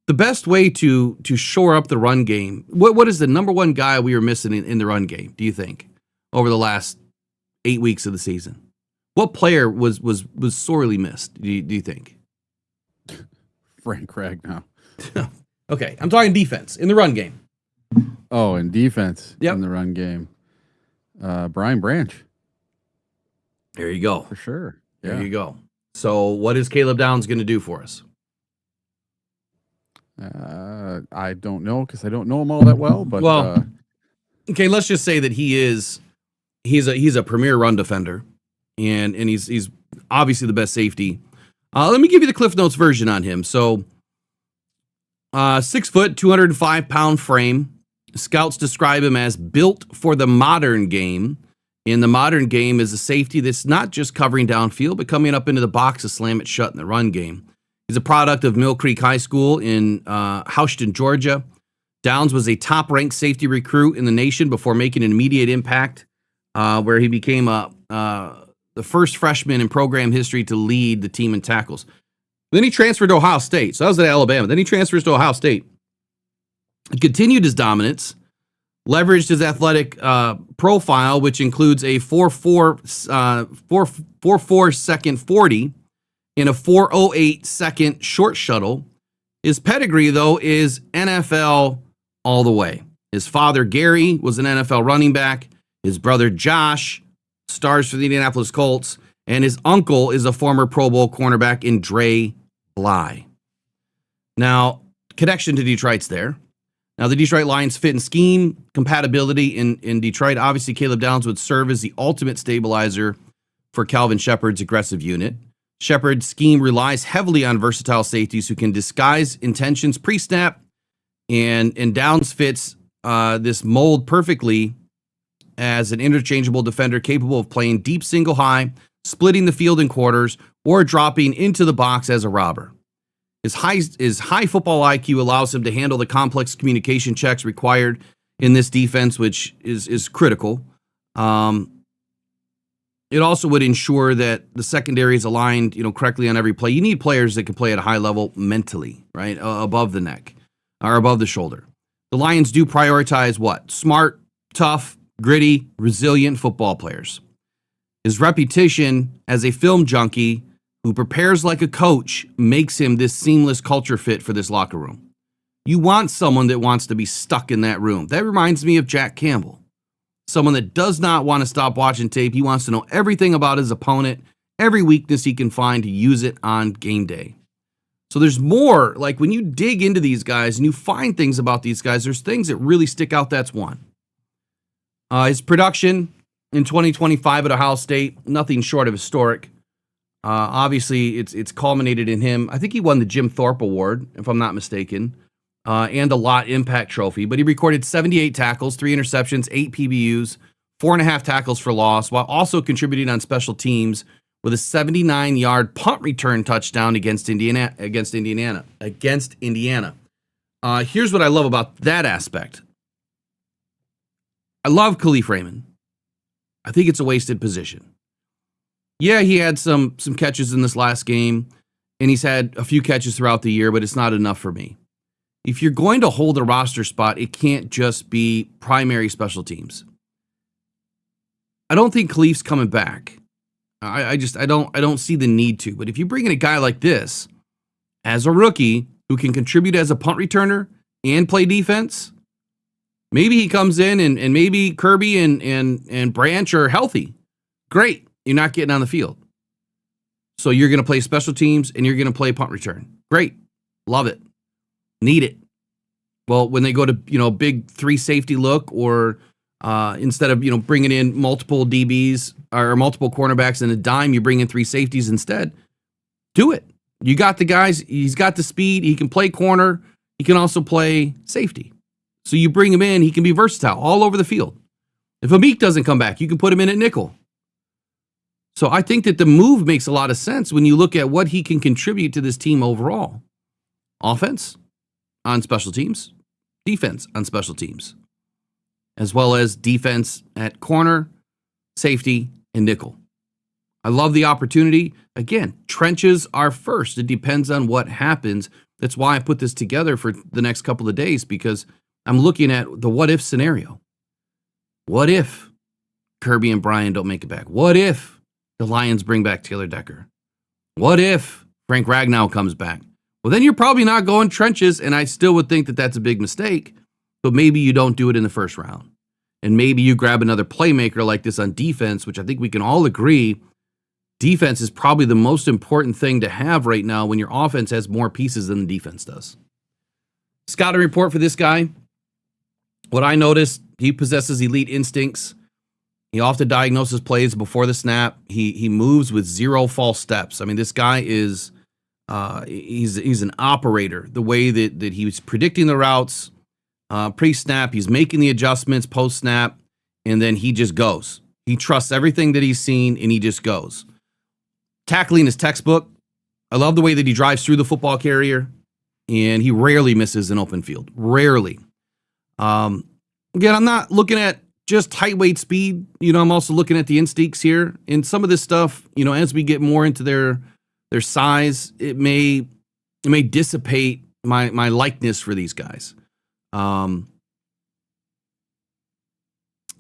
The best way to shore up the run game, what is the number one guy we were missing in the run game, do you think, over the last 8 weeks of the season? What player was sorely missed, do you think? Frank Ragnow. Okay, I'm talking defense, in the run game. Oh, in defense, in the run game. Brian Branch. There you go. For sure. There you go. So what is Caleb Downs going to do for us? I don't know because I don't know him all that well. But okay, let's just say that he's a premier run defender, and he's obviously the best safety. Let me give you the Cliff Notes version on him. So 6 foot, 205 pound frame. Scouts describe him as built for the modern game. In the modern game is a safety that's not just covering downfield, but coming up into the box to slam it shut in the run game. He's a product of Mill Creek High School in Houston, Georgia. Downs was a top-ranked safety recruit in the nation before making an immediate impact, where he became the first freshman in program history to lead the team in tackles. Then he transferred to Ohio State. So that was at Alabama. Then he transfers to Ohio State. He continued his dominance, leveraged his athletic profile, which includes a 4.4 second 40 and a 4.08 second short shuttle. His pedigree, though, is NFL all the way. His father, Gary, was an NFL running back. His brother, Josh, stars for the Indianapolis Colts. And his uncle is a former Pro Bowl cornerback in Dre Bly. Now, connection to Detroit's there. Now, the Detroit Lions fit in scheme, compatibility in Detroit. Obviously, Caleb Downs would serve as the ultimate stabilizer for Calvin Shepard's aggressive unit. Shepard's scheme relies heavily on versatile safeties who can disguise intentions pre-snap, and Downs fits this mold perfectly as an interchangeable defender capable of playing deep single high, splitting the field in quarters, or dropping into the box as a robber. His high football IQ allows him to handle the complex communication checks required in this defense, which is critical. It also would ensure that the secondary is aligned, correctly on every play. You need players that can play at a high level mentally, right, above the neck or above the shoulder. The Lions do prioritize what? Smart, tough, gritty, resilient football players. His reputation as a film junkie who prepares like a coach makes him this seamless culture fit for this locker room. You want someone that wants to be stuck in that room. That reminds me of Jack Campbell. Someone that does not want to stop watching tape. He wants to know everything about his opponent, every weakness he can find to use it on game day. So there's more, like when you dig into these guys and you find things about these guys, there's things that really stick out. That's one. His production in 2025 at Ohio State, nothing short of historic. Obviously, it's culminated in him. I think he won the Jim Thorpe Award, if I'm not mistaken, and the Lot Impact Trophy. But he recorded 78 tackles, 3 interceptions, 8 PBUs, 4.5 tackles for loss, while also contributing on special teams with a 79-yard punt return touchdown against Indiana. Here's what I love about that aspect. I love Khalif Raymond. I think it's a wasted position. Yeah, he had some catches in this last game, and he's had a few catches throughout the year, but it's not enough for me. If you're going to hold a roster spot, it can't just be primary special teams. I don't think Khalif's coming back. I don't see the need to. But if you bring in a guy like this as a rookie who can contribute as a punt returner and play defense, maybe he comes in and maybe Kirby and Branch are healthy. Great. You're not getting on the field. So you're going to play special teams and you're going to play punt return. Great. Love it. Need it. Well, when they go to, big 3 safety look, or instead of, bringing in multiple DBs or multiple cornerbacks and a dime, you bring in 3 safeties instead. Do it. You got the guys. He's got the speed. He can play corner. He can also play safety. So you bring him in. He can be versatile all over the field. If Amik doesn't come back, you can put him in at nickel. So I think that the move makes a lot of sense when you look at what he can contribute to this team overall. Offense on special teams, defense on special teams, as well as defense at corner, safety, and nickel. I love the opportunity. Again, trenches are first. It depends on what happens. That's why I put this together for the next couple of days, because I'm looking at the what-if scenario. What if Kirby and Brian don't make it back? What if the Lions bring back Taylor Decker? What if Frank Ragnow comes back? Well, then you're probably not going trenches, and I still would think that that's a big mistake, but maybe you don't do it in the first round. And maybe you grab another playmaker like this on defense, which I think we can all agree, defense is probably the most important thing to have right now when your offense has more pieces than the defense does. Scouting report for this guy. What I noticed, he possesses elite instincts. He often diagnoses plays before the snap. He moves with 0 false steps. I mean, this guy is he's an operator. The way that he's predicting the routes pre-snap, he's making the adjustments post-snap, and then he just goes. He trusts everything that he's seen, and he just goes. Tackling is textbook. I love the way that he drives through the football carrier, and he rarely misses an open field. Rarely. Again, I'm not looking at just height, weight, speed. I'm also looking at the instincts here. And some of this stuff, as we get more into their size, it may dissipate my likeness for these guys.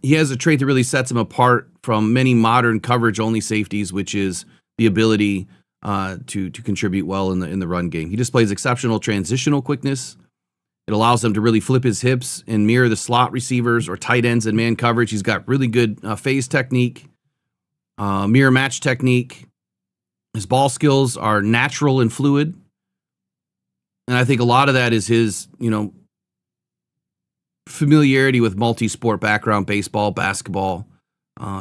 He has a trait that really sets him apart from many modern coverage-only safeties, which is the ability to contribute well in the run game. He displays exceptional transitional quickness. It allows him to really flip his hips and mirror the slot receivers or tight ends in man coverage. He's got really good phase technique, mirror match technique. His ball skills are natural and fluid. And I think a lot of that is his, familiarity with multi-sport background, baseball, basketball.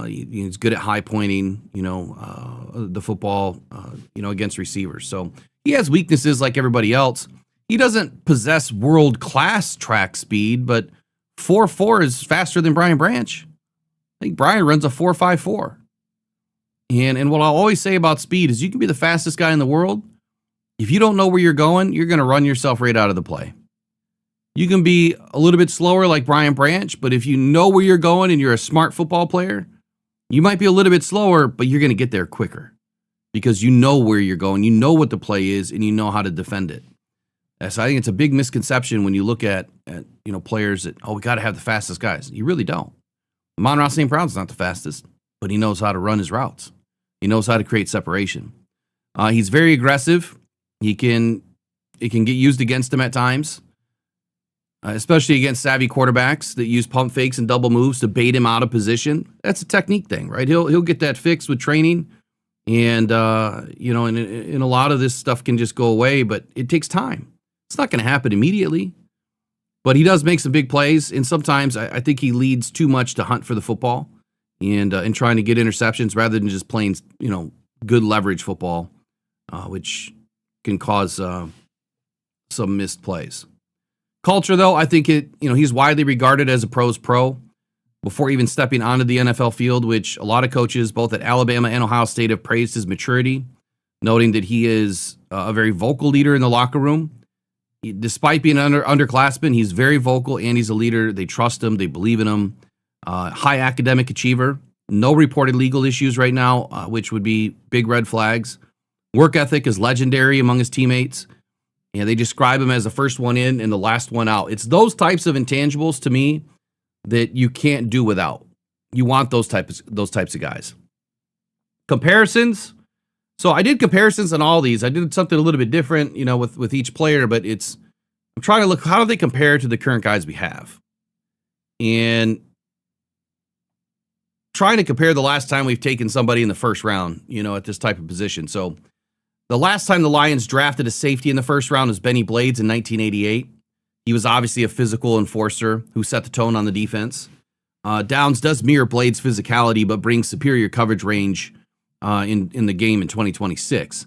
He's good at high pointing, the football, against receivers. So he has weaknesses like everybody else. He doesn't possess world-class track speed, but 4.4 is faster than Brian Branch. I think Brian runs a 4.54. And what I'll always say about speed is you can be the fastest guy in the world. If you don't know where you're going to run yourself right out of the play. You can be a little bit slower like Brian Branch, but if you know where you're going and you're a smart football player, you might be a little bit slower, but you're going to get there quicker because you know where you're going, you know what the play is, and you know how to defend it. So I think it's a big misconception when you look at players that, we got to have the fastest guys. You really don't. Amon-Ra St. Brown's not the fastest, but he knows how to run his routes. He knows how to create separation. He's very aggressive. It can get used against him at times, especially against savvy quarterbacks that use pump fakes and double moves to bait him out of position. That's a technique thing, right? He'll get that fixed with training, And, and a lot of this stuff can just go away, but it takes time. It's not going to happen immediately. But he does make some big plays, and sometimes I think he leads too much to hunt for the football and trying to get interceptions rather than just playing, good leverage football, which can cause some missed plays. Culture, though, I think he's widely regarded as a pro's pro before even stepping onto the NFL field, which a lot of coaches, both at Alabama and Ohio State, have praised his maturity, noting that he is a very vocal leader in the locker room. Despite being an underclassman, he's very vocal and he's a leader. They trust him. They believe in him. High academic achiever. No reported legal issues right now, which would be big red flags. Work ethic is legendary among his teammates. And they describe him as the first one in and the last one out. It's those types of intangibles to me that you can't do without. You want those types of guys. Comparisons. So I did comparisons on all these. I did something a little bit different, with each player, but I'm trying to look, how do they compare to the current guys we have? And trying to compare the last time we've taken somebody in the first round, at this type of position. So the last time the Lions drafted a safety in the first round was Benny Blades in 1988. He was obviously a physical enforcer who set the tone on the defense. Downs does mirror Blades' physicality, but brings superior coverage range in the game in 2026.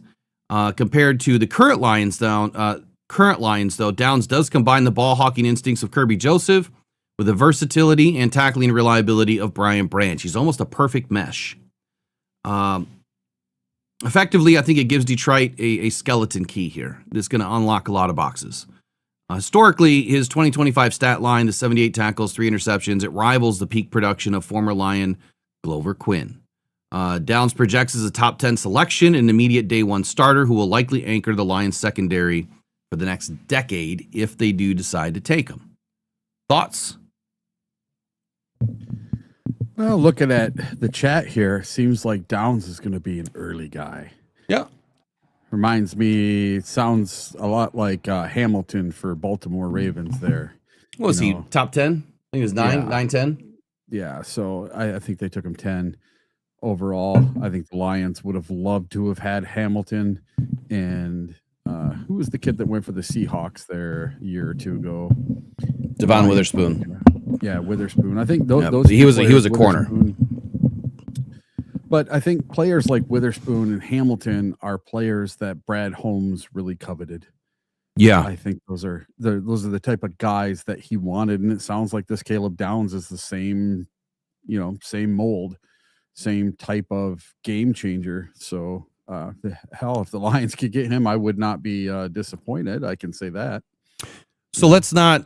Compared to the current Lions, though, Downs does combine the ball hawking instincts of Kirby Joseph with the versatility and tackling reliability of Brian Branch. He's almost a perfect mesh. Effectively, I think it gives Detroit a skeleton key here that's going to unlock a lot of boxes. Historically, his 2025 stat line, the 78 tackles, 3 interceptions, it rivals the peak production of former Lion Glover Quinn. Downs projects as a top 10 selection, an immediate day one starter who will likely anchor the Lions secondary for the next decade if they do decide to take him. Thoughts? Well, looking at the chat here, seems like Downs is going to be an early guy. Yeah. Sounds a lot like Hamilton for Baltimore Ravens there. What was he, top 10? I think it was 9, 10? Yeah, so I think they took him 10 overall. I think the Lions would have loved to have had Hamilton. And who was the kid that went for the Seahawks there a year or two ago? Devon Witherspoon. Yeah, Witherspoon. I think those he was a corner. But I think players like Witherspoon and Hamilton are players that Brad Holmes really coveted. Yeah, I think those are the type of guys that he wanted, and it sounds like this Caleb Downs is the same, same mold, same type of game changer. So, if the Lions could get him, I would not be disappointed. I can say that. So let's not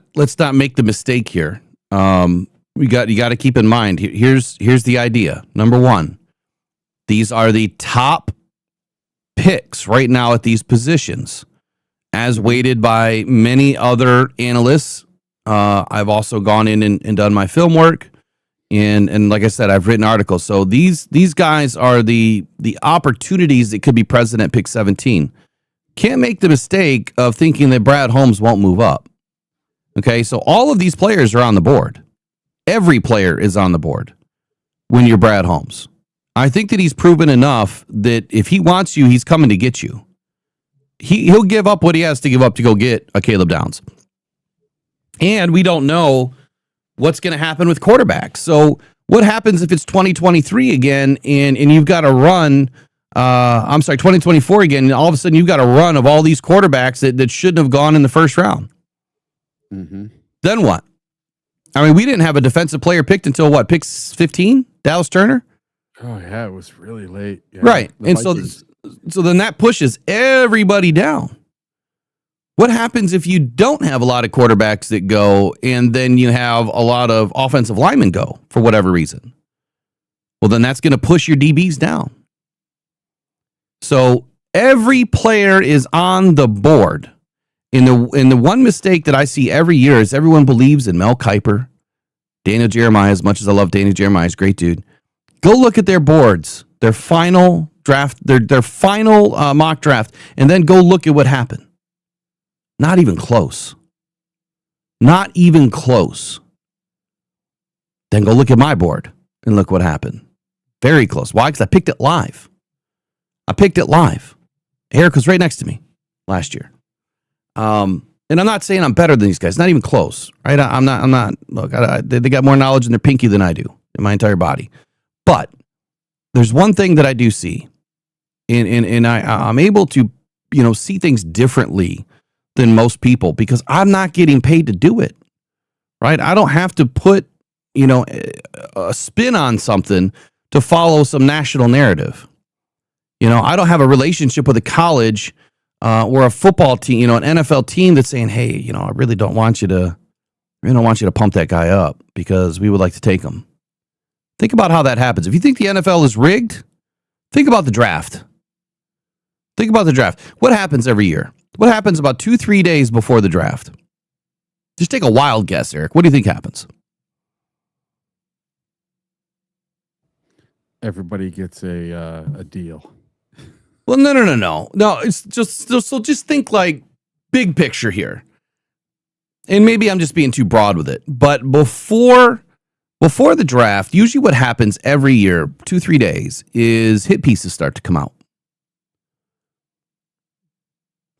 make the mistake here. You got to keep in mind. Here's the idea. Number one, these are the top picks right now at these positions, as weighted by many other analysts. I've also gone in and done my film work, and like I said, I've written articles. So these guys are the opportunities that could be present at pick 17. Can't make the mistake of thinking that Brad Holmes won't move up. Okay, so all of these players are on the board. Every player is on the board when you're Brad Holmes. I think that he's proven enough that if he wants you, he's coming to get you. He'll give up what he has to give up to go get a Caleb Downs. And we don't know what's going to happen with quarterbacks. So what happens if it's 2023 again and you've got a run, 2024 again, and all of a sudden you've got a run of all these quarterbacks that shouldn't have gone in the first round? Mm-hmm. Then what? I mean, we didn't have a defensive player picked until what, pick 15? Dallas Turner? Oh, yeah, it was really late. Yeah, right. And so then that pushes everybody down. What happens if you don't have a lot of quarterbacks that go and then you have a lot of offensive linemen go for whatever reason? Well, then that's going to push your DBs down. So every player is on the board. And the one mistake that I see every year is everyone believes in Mel Kiper, Daniel Jeremiah. As much as I love Daniel Jeremiah, he's a great dude. Go look at their boards, their final draft, their final mock draft, and then go look at what happened. Not even close. Not even close. Then go look at my board and look what happened. Very close. Why? Because I picked it live. I picked it live. Eric was right next to me last year. And I'm not saying I'm better than these guys. Not even close, right? I'm not. Look, they got more knowledge in their pinky than I do in my entire body. But there's one thing that I do see, and I'm able to, see things differently than most people because I'm not getting paid to do it, right? I don't have to put, a spin on something to follow some national narrative. I don't have a relationship with a college or a football team, an NFL team that's saying, hey, I really don't want you to pump that guy up because we would like to take him. Think about how that happens. If you think the NFL is rigged, think about the draft. Think about the draft. What happens every year? What happens about 2-3 days before the draft? Just take a wild guess, Eric. What do you think happens? Everybody gets a deal. Well, no. It's just think like big picture here. And maybe I'm just being too broad with it. But before the draft, usually what happens every year, 2-3 days, is hit pieces start to come out.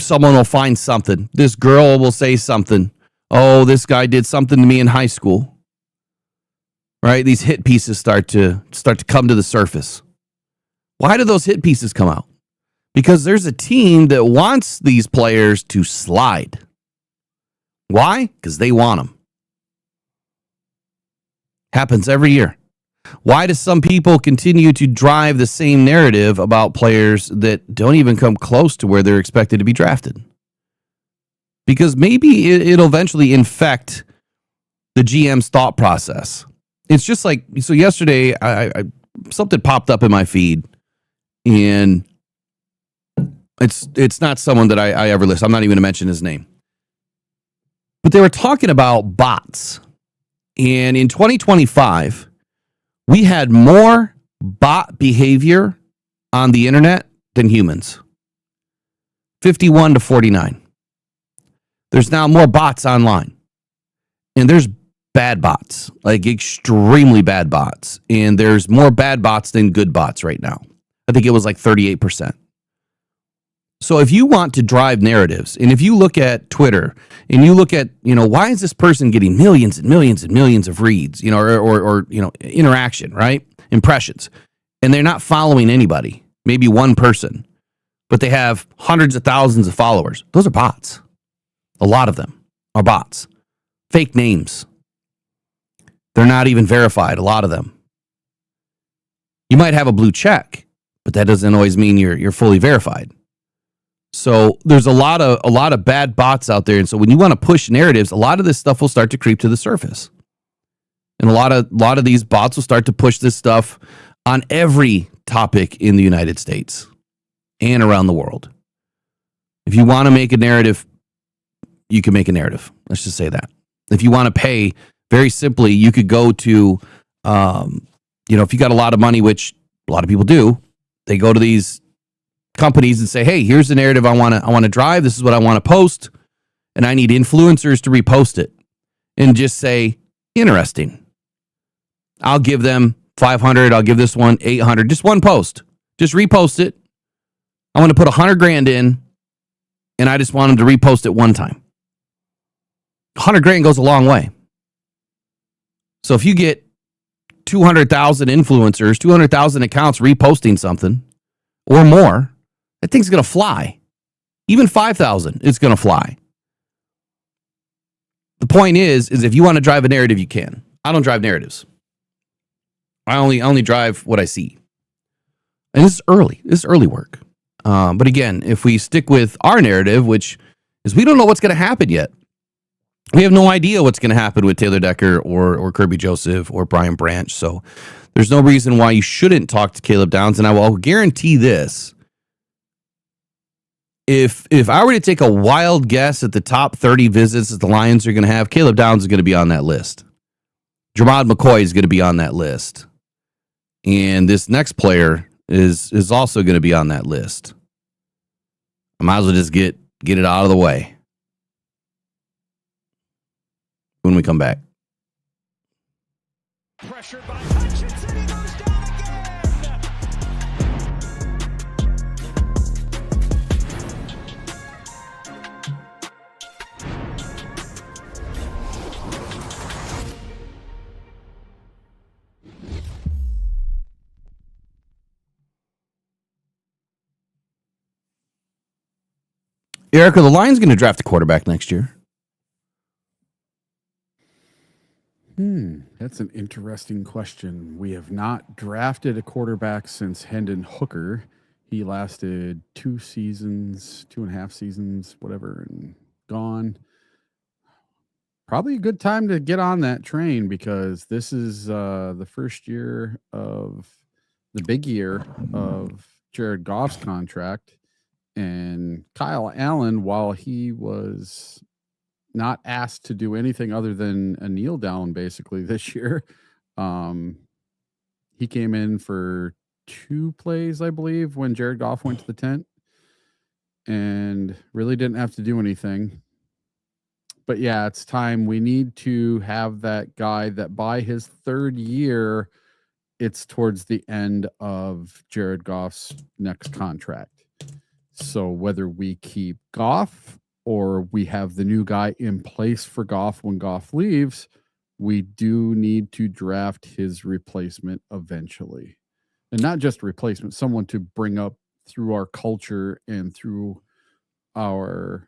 Someone will find something. This girl will say something. Oh, this guy did something to me in high school. Right? These hit pieces start to come to the surface. Why do those hit pieces come out? Because there's a team that wants these players to slide. Why? Because they want them. Happens every year. Why do some people continue to drive the same narrative about players that don't even come close to where they're expected to be drafted? Because maybe it'll eventually infect the GM's thought process. It's just like, so yesterday, I something popped up in my feed, and it's not someone that I ever list. I'm not even going to mention his name. But they were talking about bots. And in 2025, we had more bot behavior on the internet than humans. 51-49. There's now more bots online. And there's bad bots, like extremely bad bots. And there's more bad bots than good bots right now. I think it was like 38%. So if you want to drive narratives, and if you look at Twitter and you look at, why is this person getting millions and millions and millions of reads, or interaction, right? Impressions. And they're not following anybody, maybe one person, but they have hundreds of thousands of followers. Those are bots. A lot of them are bots. Fake names. They're not even verified, a lot of them. You might have a blue check, but that doesn't always mean you're fully verified. So there's a lot of bad bots out there, and so when you want to push narratives, a lot of this stuff will start to creep to the surface, and a lot of these bots will start to push this stuff on every topic in the United States and around the world. If you want to make a narrative, you can make a narrative. Let's just say that. If you want to pay, very simply, you could go to, if you got a lot of money, which a lot of people do, they go to these companies and say, hey, here's the narrative I want to drive. This is what I want to post. And I need influencers to repost it. And just say, interesting. I'll give them 500. I'll give this one 800. Just one post. Just repost it. I want to put $100,000 in, and I just want them to repost it one time. $100,000 goes a long way. So if you get 200,000 influencers, 200,000 accounts reposting something or more, that thing's going to fly. Even 5,000, it's going to fly. The point is if you want to drive a narrative, you can. I don't drive narratives. I only drive what I see. And this is early. This is early work. But again, if we stick with our narrative, which is we don't know what's going to happen yet. We have no idea what's going to happen with Taylor Decker or Kirby Joseph or Brian Branch. So there's no reason why you shouldn't talk to Caleb Downs. And I will guarantee this. If I were to take a wild guess at the top 30 visits that the Lions are going to have, Caleb Downs is going to be on that list. Jermod McCoy is going to be on that list. And this next player is also going to be on that list. I might as well just get it out of the way when we come back. Eric, are the Lions going to draft a quarterback next year? That's an interesting question. We have not drafted a quarterback since Hendon Hooker. He lasted 2.5 seasons, whatever, and gone. Probably a good time to get on that train because this is the first year of the big year of Jared Goff's contract. And Kyle Allen, while he was not asked to do anything other than a kneel down basically this year, he came in for 2 plays, I believe, when Jared Goff went to the tent and really didn't have to do anything. But yeah, it's time. We need to have that guy that by his 3rd year, it's towards the end of Jared Goff's next contract. So whether we keep Goff or we have the new guy in place for Goff when Goff leaves, we do need to draft his replacement eventually. And not just a replacement, someone to bring up through our culture and through our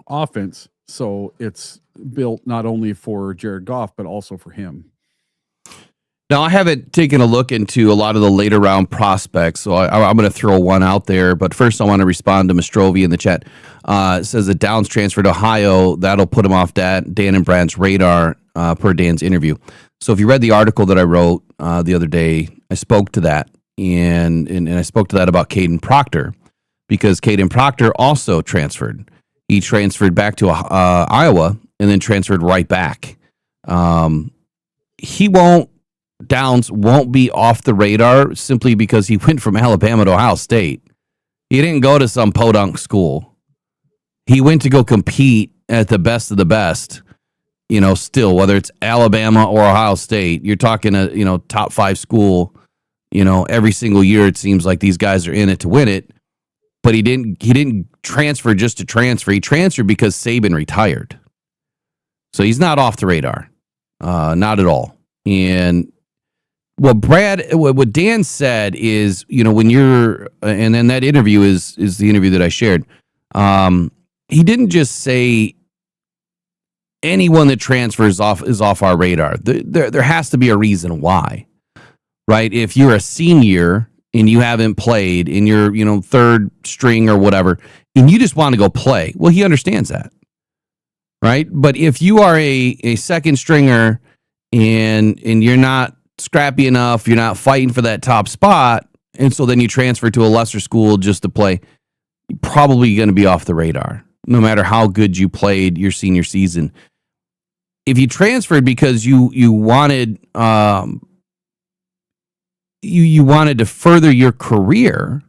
offense. So it's built not only for Jared Goff, but also for him. Now, I haven't taken a look into a lot of the later round prospects, so I'm going to throw one out there. But first, I want to respond to Mastrovi in the chat. It says that Downs transferred to Ohio. That'll put him off Dan and Brand's radar per Dan's interview. So if you read the article that I wrote the other day, I spoke to that. And I spoke to that about Caden Proctor because Caden Proctor also transferred. He transferred back to Iowa and then transferred right back. Downs won't be off the radar simply because he went from Alabama to Ohio State. He didn't go to some podunk school. He went to go compete at the best of the best. Still, whether it's Alabama or Ohio State, you're talking a top 5 school. Every single year it seems like these guys are in it to win it. But he didn't transfer just to transfer. He transferred because Saban retired. So he's not off the radar, not at all. And what Dan said is, when you're, and then that interview is the interview that I shared. He didn't just say anyone that transfers is off our radar. There has to be a reason why, right? If you're a senior and you haven't played and you're, 3rd string or whatever, and you just want to go play, well, he understands that, right? But if you are a 2nd stringer and you're not scrappy enough, you're not fighting for that top spot, and so then you transfer to a lesser school just to play, you're probably going to be off the radar, no matter how good you played your senior season. If you transferred because you wanted you wanted to further your career,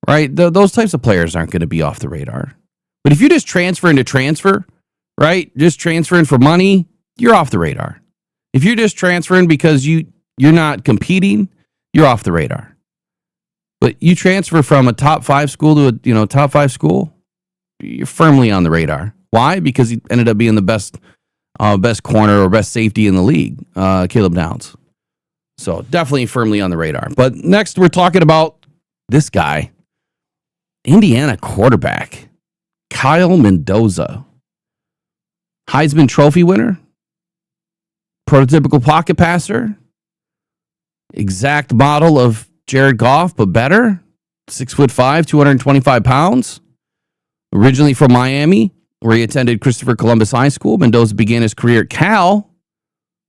right? Those types of players aren't going to be off the radar. But if you're just transferring to transfer, right? Just transferring for money, you're off the radar. If you're just transferring because you're not competing, you're off the radar. But you transfer from a top 5 school to a top 5 school, you're firmly on the radar. Why? Because he ended up being the best corner or best safety in the league, Caleb Downs. So definitely firmly on the radar. But next we're talking about this guy, Indiana quarterback, Kyle Mendoza. Heisman Trophy winner, prototypical pocket passer, exact model of Jared Goff, but better. 6'5", 225 pounds. Originally from Miami, where he attended Christopher Columbus High School. Mendoza began his career at Cal,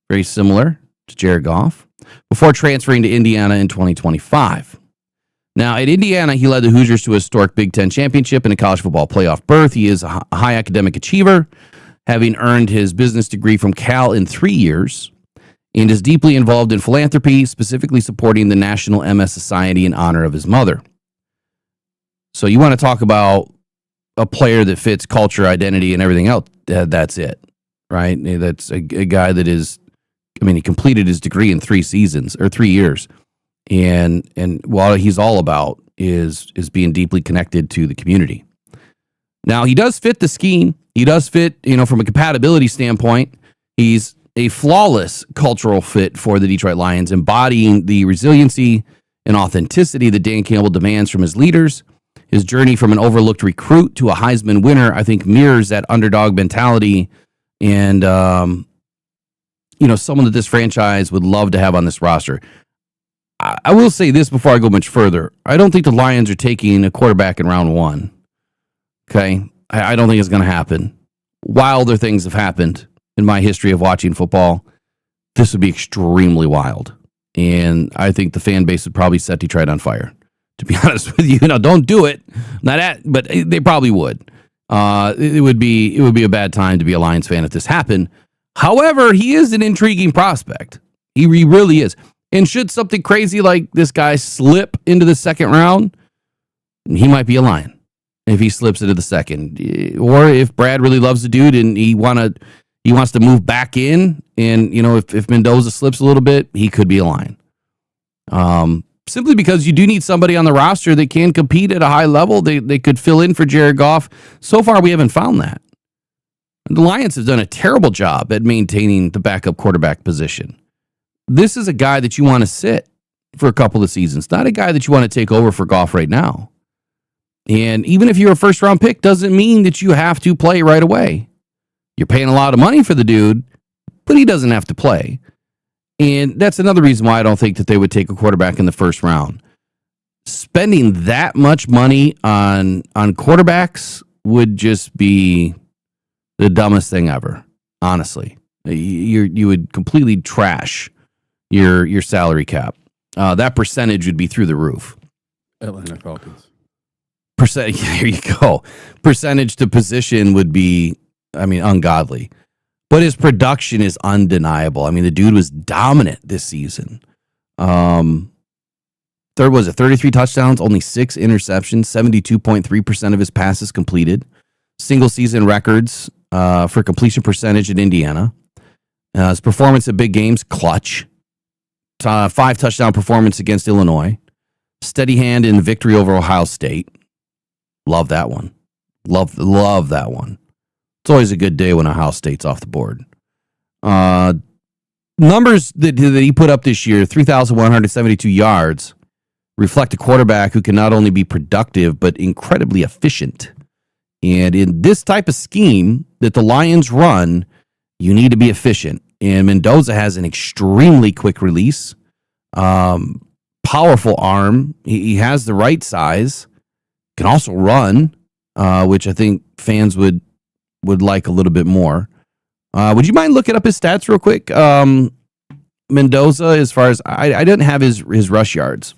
very similar to Jared Goff, before transferring to Indiana in 2025. Now, at Indiana, he led the Hoosiers to a historic Big Ten championship and a college football playoff berth. He is a high academic achiever, having earned his business degree from Cal in 3 years, and is deeply involved in philanthropy, specifically supporting the National MS Society in honor of his mother. So you want to talk about a player that fits culture, identity, and everything else, that's it, right? That's a guy that is, he completed his degree in 3 seasons or 3 years. And what he's all about is being deeply connected to the community. Now, he does fit the scheme. He does fit, from a compatibility standpoint. He's a flawless cultural fit for the Detroit Lions, embodying the resiliency and authenticity that Dan Campbell demands from his leaders. His journey from an overlooked recruit to a Heisman winner, I think, mirrors that underdog mentality and, someone that this franchise would love to have on this roster. I will say this before I go much further. I don't think the Lions are taking a quarterback in round 1. Okay? I don't think it's going to happen. Wilder things have happened in my history of watching football. This would be extremely wild. And I think the fan base would probably set Detroit on fire, to be honest with you. Now, don't do it. But they probably would. It would be a bad time to be a Lions fan if this happened. However, he is an intriguing prospect. He really is. And should something crazy like this guy slip into the second round, he might be a Lion if he slips into the second. Or if Brad really loves the dude and he wants to move back in, and if Mendoza slips a little bit, he could be a Lion. Simply because you do need somebody on the roster that can compete at a high level. They could fill in for Jared Goff. So far, we haven't found that. The Lions have done a terrible job at maintaining the backup quarterback position. This is a guy that you want to sit for a couple of seasons, not a guy that you want to take over for Goff right now. And even if you're a first-round pick, doesn't mean that you have to play right away. You're paying a lot of money for the dude, but he doesn't have to play. And that's another reason why I don't think that they would take a quarterback in the first round. Spending that much money on quarterbacks would just be the dumbest thing ever, honestly. You would completely trash your salary cap. That percentage would be through the roof. Atlanta Falcons. Here you go. Percentage to position would be, ungodly. But his production is undeniable. The dude was dominant this season. 33 touchdowns, only 6 interceptions, 72.3% of his passes completed. Single season records for completion percentage at Indiana. His performance at big games, clutch. 5 touchdown performance against Illinois. Steady hand in victory over Ohio State. Love that one. Love that one. It's always a good day when Ohio State's off the board. Numbers that he put up this year, 3,172 yards, reflect a quarterback who can not only be productive, but incredibly efficient. And in this type of scheme that the Lions run, you need to be efficient. And Mendoza has an extremely quick release, powerful arm. He has the right size, can also run, which I think fans would like a little bit more. Would you mind looking up his stats real quick? Mendoza, as far as I didn't have his rush yards.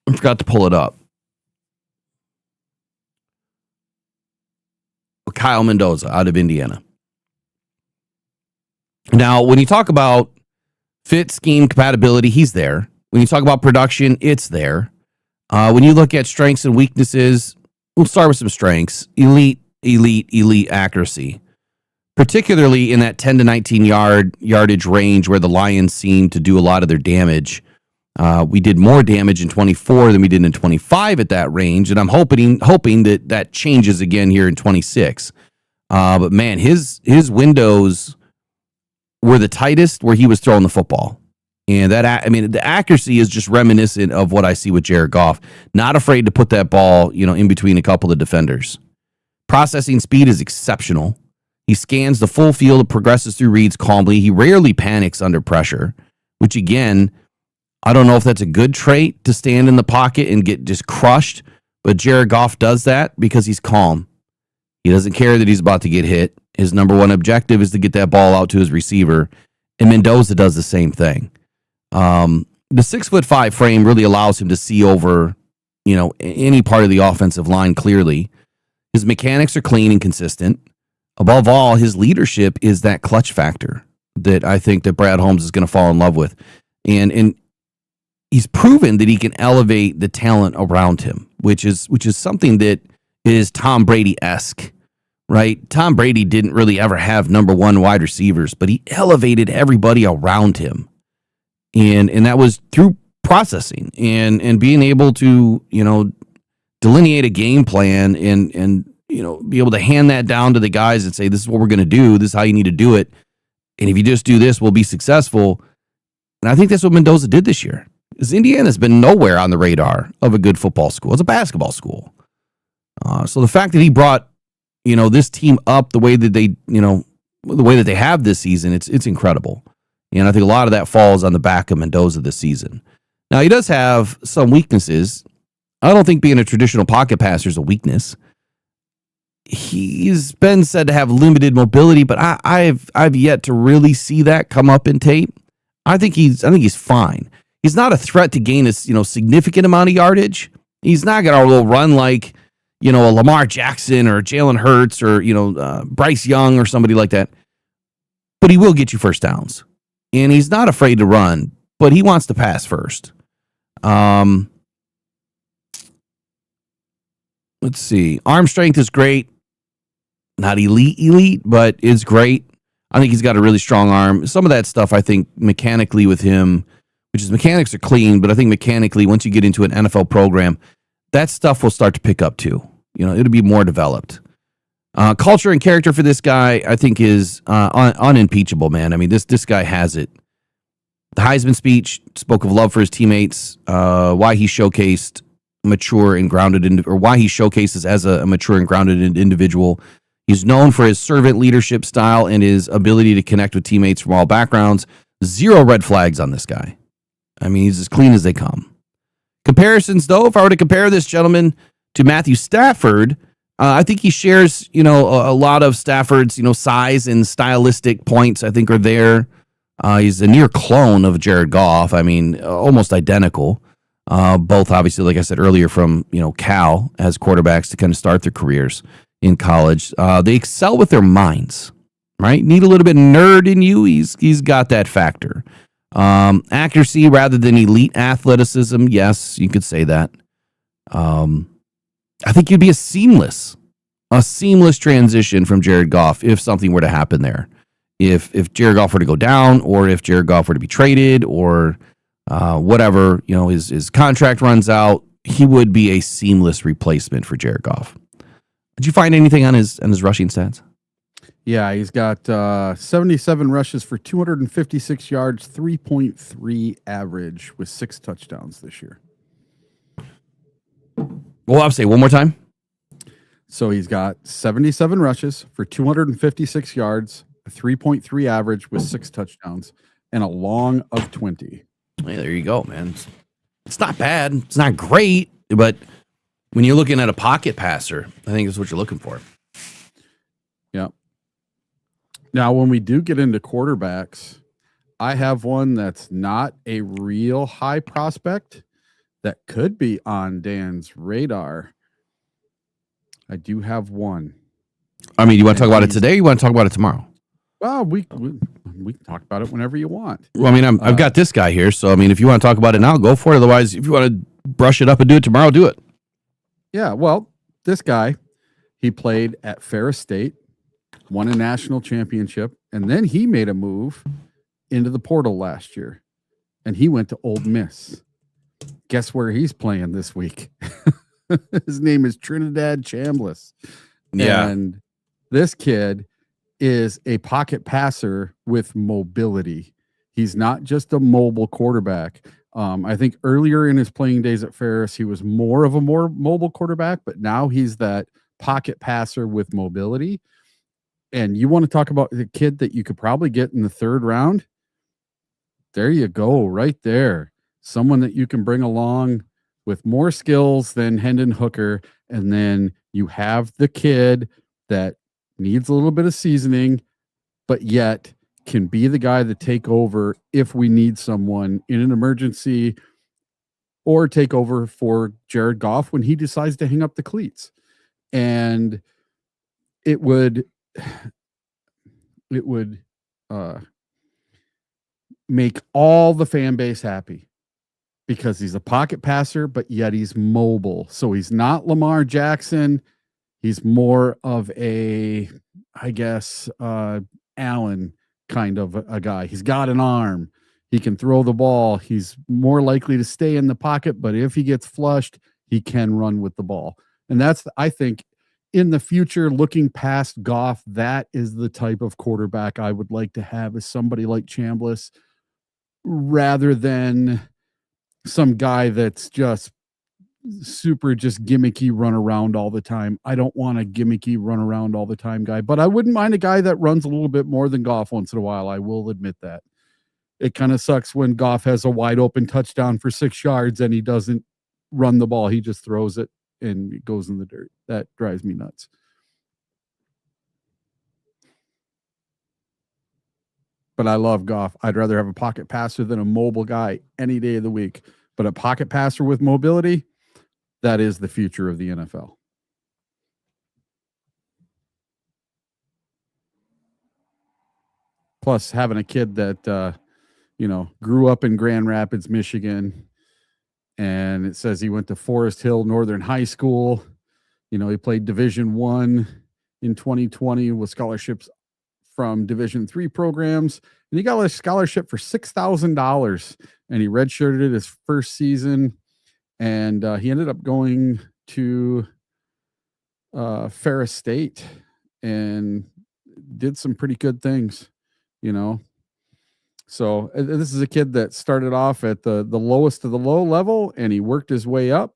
I forgot to pull it up. Kyle Mendoza out of Indiana. Now, when you talk about fit, scheme, compatibility, he's there. When you talk about production, it's there. When you look at strengths and weaknesses, we'll start with some strengths. Elite accuracy. Particularly in that 10 to 19 yardage range where the Lions seem to do a lot of their damage. We did more damage in 24 than we did in 25 at that range, and I'm hoping that changes again here in 26. But man, his windows were the tightest where he was throwing the football, and the accuracy is just reminiscent of what I see with Jared Goff. Not afraid to put that ball, in between a couple of defenders. Processing speed is exceptional. He scans the full field and progresses through reads calmly. He rarely panics under pressure, which again, I don't know if that's a good trait to stand in the pocket and get just crushed, but Jared Goff does that because he's calm. He doesn't care that he's about to get hit. His number one objective is to get that ball out to his receiver, and Mendoza does the same thing. The 6'5" frame really allows him to see over, any part of the offensive line clearly. His mechanics are clean and consistent. Above all, his leadership is that clutch factor that I think that Brad Holmes is going to fall in love with. And he's proven that he can elevate the talent around him, which is something that is Tom Brady-esque, right? Tom Brady didn't really ever have number one wide receivers, but he elevated everybody around him. And that was through processing and being able to, delineate a game plan and be able to hand that down to the guys and say, this is what we're going to do. This is how you need to do it. And if you just do this, we'll be successful. And I think that's what Mendoza did this year. is Indiana's been nowhere on the radar of a good football school. It's a basketball school. So the fact that he brought, this team up the way that they have this season, it's incredible. And I think a lot of that falls on the back of Mendoza this season. Now, he does have some weaknesses. I don't think being a traditional pocket passer is a weakness. He's been said to have limited mobility, but I've yet to really see that come up in tape. I think he's fine. He's not a threat to gain a significant amount of yardage. He's not going to run like a Lamar Jackson or Jalen Hurts or Bryce Young or somebody like that. But he will get you first downs, and he's not afraid to run. But he wants to pass first. Let's see. Arm strength is great. Not elite, but is great. I think he's got a really strong arm. Some of that stuff, I think, mechanically with him, which is mechanics are clean, but I think mechanically, once you get into an NFL program, that stuff will start to pick up too. It'll be more developed. Culture and character for this guy, I think, is unimpeachable, man. I mean, this guy has it. The Heisman speech spoke of love for his teammates, why he showcased mature and grounded, or why he showcases as a mature and grounded individual. He's known for his servant leadership style and his ability to connect with teammates from all backgrounds. Zero red flags on this guy. I mean, he's as clean as they come. Comparisons, though, if I were to compare this gentleman to Matthew Stafford, I think he shares, a lot of Stafford's, size and stylistic points, I think, are there. He's a near clone of Jared Goff. I mean, almost identical. Both, obviously, like I said earlier, from, Cal as quarterbacks to kind of start their careers in college. They excel with their minds, right? Need a little bit of nerd in you. He's got that factor. Accuracy rather than elite athleticism. Yes, you could say that. I think you'd be a seamless transition from Jared Goff if something were to happen there. If Jared Goff were to go down, or if Jared Goff were to be traded, or whatever, his contract runs out, he would be a seamless replacement for Jared Goff. Did you find anything on his rushing stats? Yeah, he's got 77 rushes for 256 yards, 3.3 average with 6 touchdowns this year. Well, I'll say one more time. So he's got 77 rushes for 256 yards, a 3.3 average with 6 touchdowns, and a long of 20. Hey, there you go, man. It's not bad. It's not great, but when you're looking at a pocket passer, I think that's what you're looking for. Yeah. Now, when we do get into quarterbacks, I have one that's not a real high prospect that could be on Dan's radar. I do have one. I mean, you want to talk about it today, or you want to talk about it tomorrow? Well, we can talk about it whenever you want. Well, I mean, I've got this guy here, so I mean, if you want to talk about it now, go for it. Otherwise, if you want to brush it up and do it tomorrow, do it. Yeah, well, this guy, he played at Ferris State, won a national championship, and then he made a move into the portal last year, and he went to Ole Miss. Guess where he's playing this week? His name is Trinidad Chambliss. Yeah. And this kid is a pocket passer with mobility. He's not just a mobile quarterback. I think earlier in his playing days at Ferris, he was more mobile quarterback, but now he's that pocket passer with mobility. And you want to talk about the kid that you could probably get in the 3rd round? There you go, right there. Someone that you can bring along with more skills than Hendon Hooker, and then you have the kid that needs a little bit of seasoning, but yet can be the guy to take over if we need someone in an emergency, or take over for Jared Goff when he decides to hang up the cleats. And it would make all the fan base happy, because he's a pocket passer, but yet he's mobile. So he's not Lamar Jackson. He's more of a, I guess, Allen kind of a guy. He's got an arm. He can throw the ball. He's more likely to stay in the pocket, but if he gets flushed, he can run with the ball. And that's, I think, in the future, looking past Goff, that is the type of quarterback I would like to have, is somebody like Chambliss, rather than some guy that's just super just gimmicky run around all the time. I don't want a gimmicky run around all the time guy, but I wouldn't mind a guy that runs a little bit more than Goff once in a while. I will admit that. It kind of sucks when Goff has a wide open touchdown for 6 yards and he doesn't run the ball. He just throws it and it goes in the dirt. That drives me nuts. But I love Goff. I'd rather have a pocket passer than a mobile guy any day of the week. But a pocket passer with mobility, that is the future of the NFL. Plus, having a kid that, grew up in Grand Rapids, Michigan, and it says he went to Forest Hill Northern High School. He played Division I in 2020 with scholarships from Division III programs, and he got a scholarship for $6,000, and he redshirted his first season, and he ended up going to Ferris State and did some pretty good things, So this is a kid that started off at the lowest of the low level, and he worked his way up.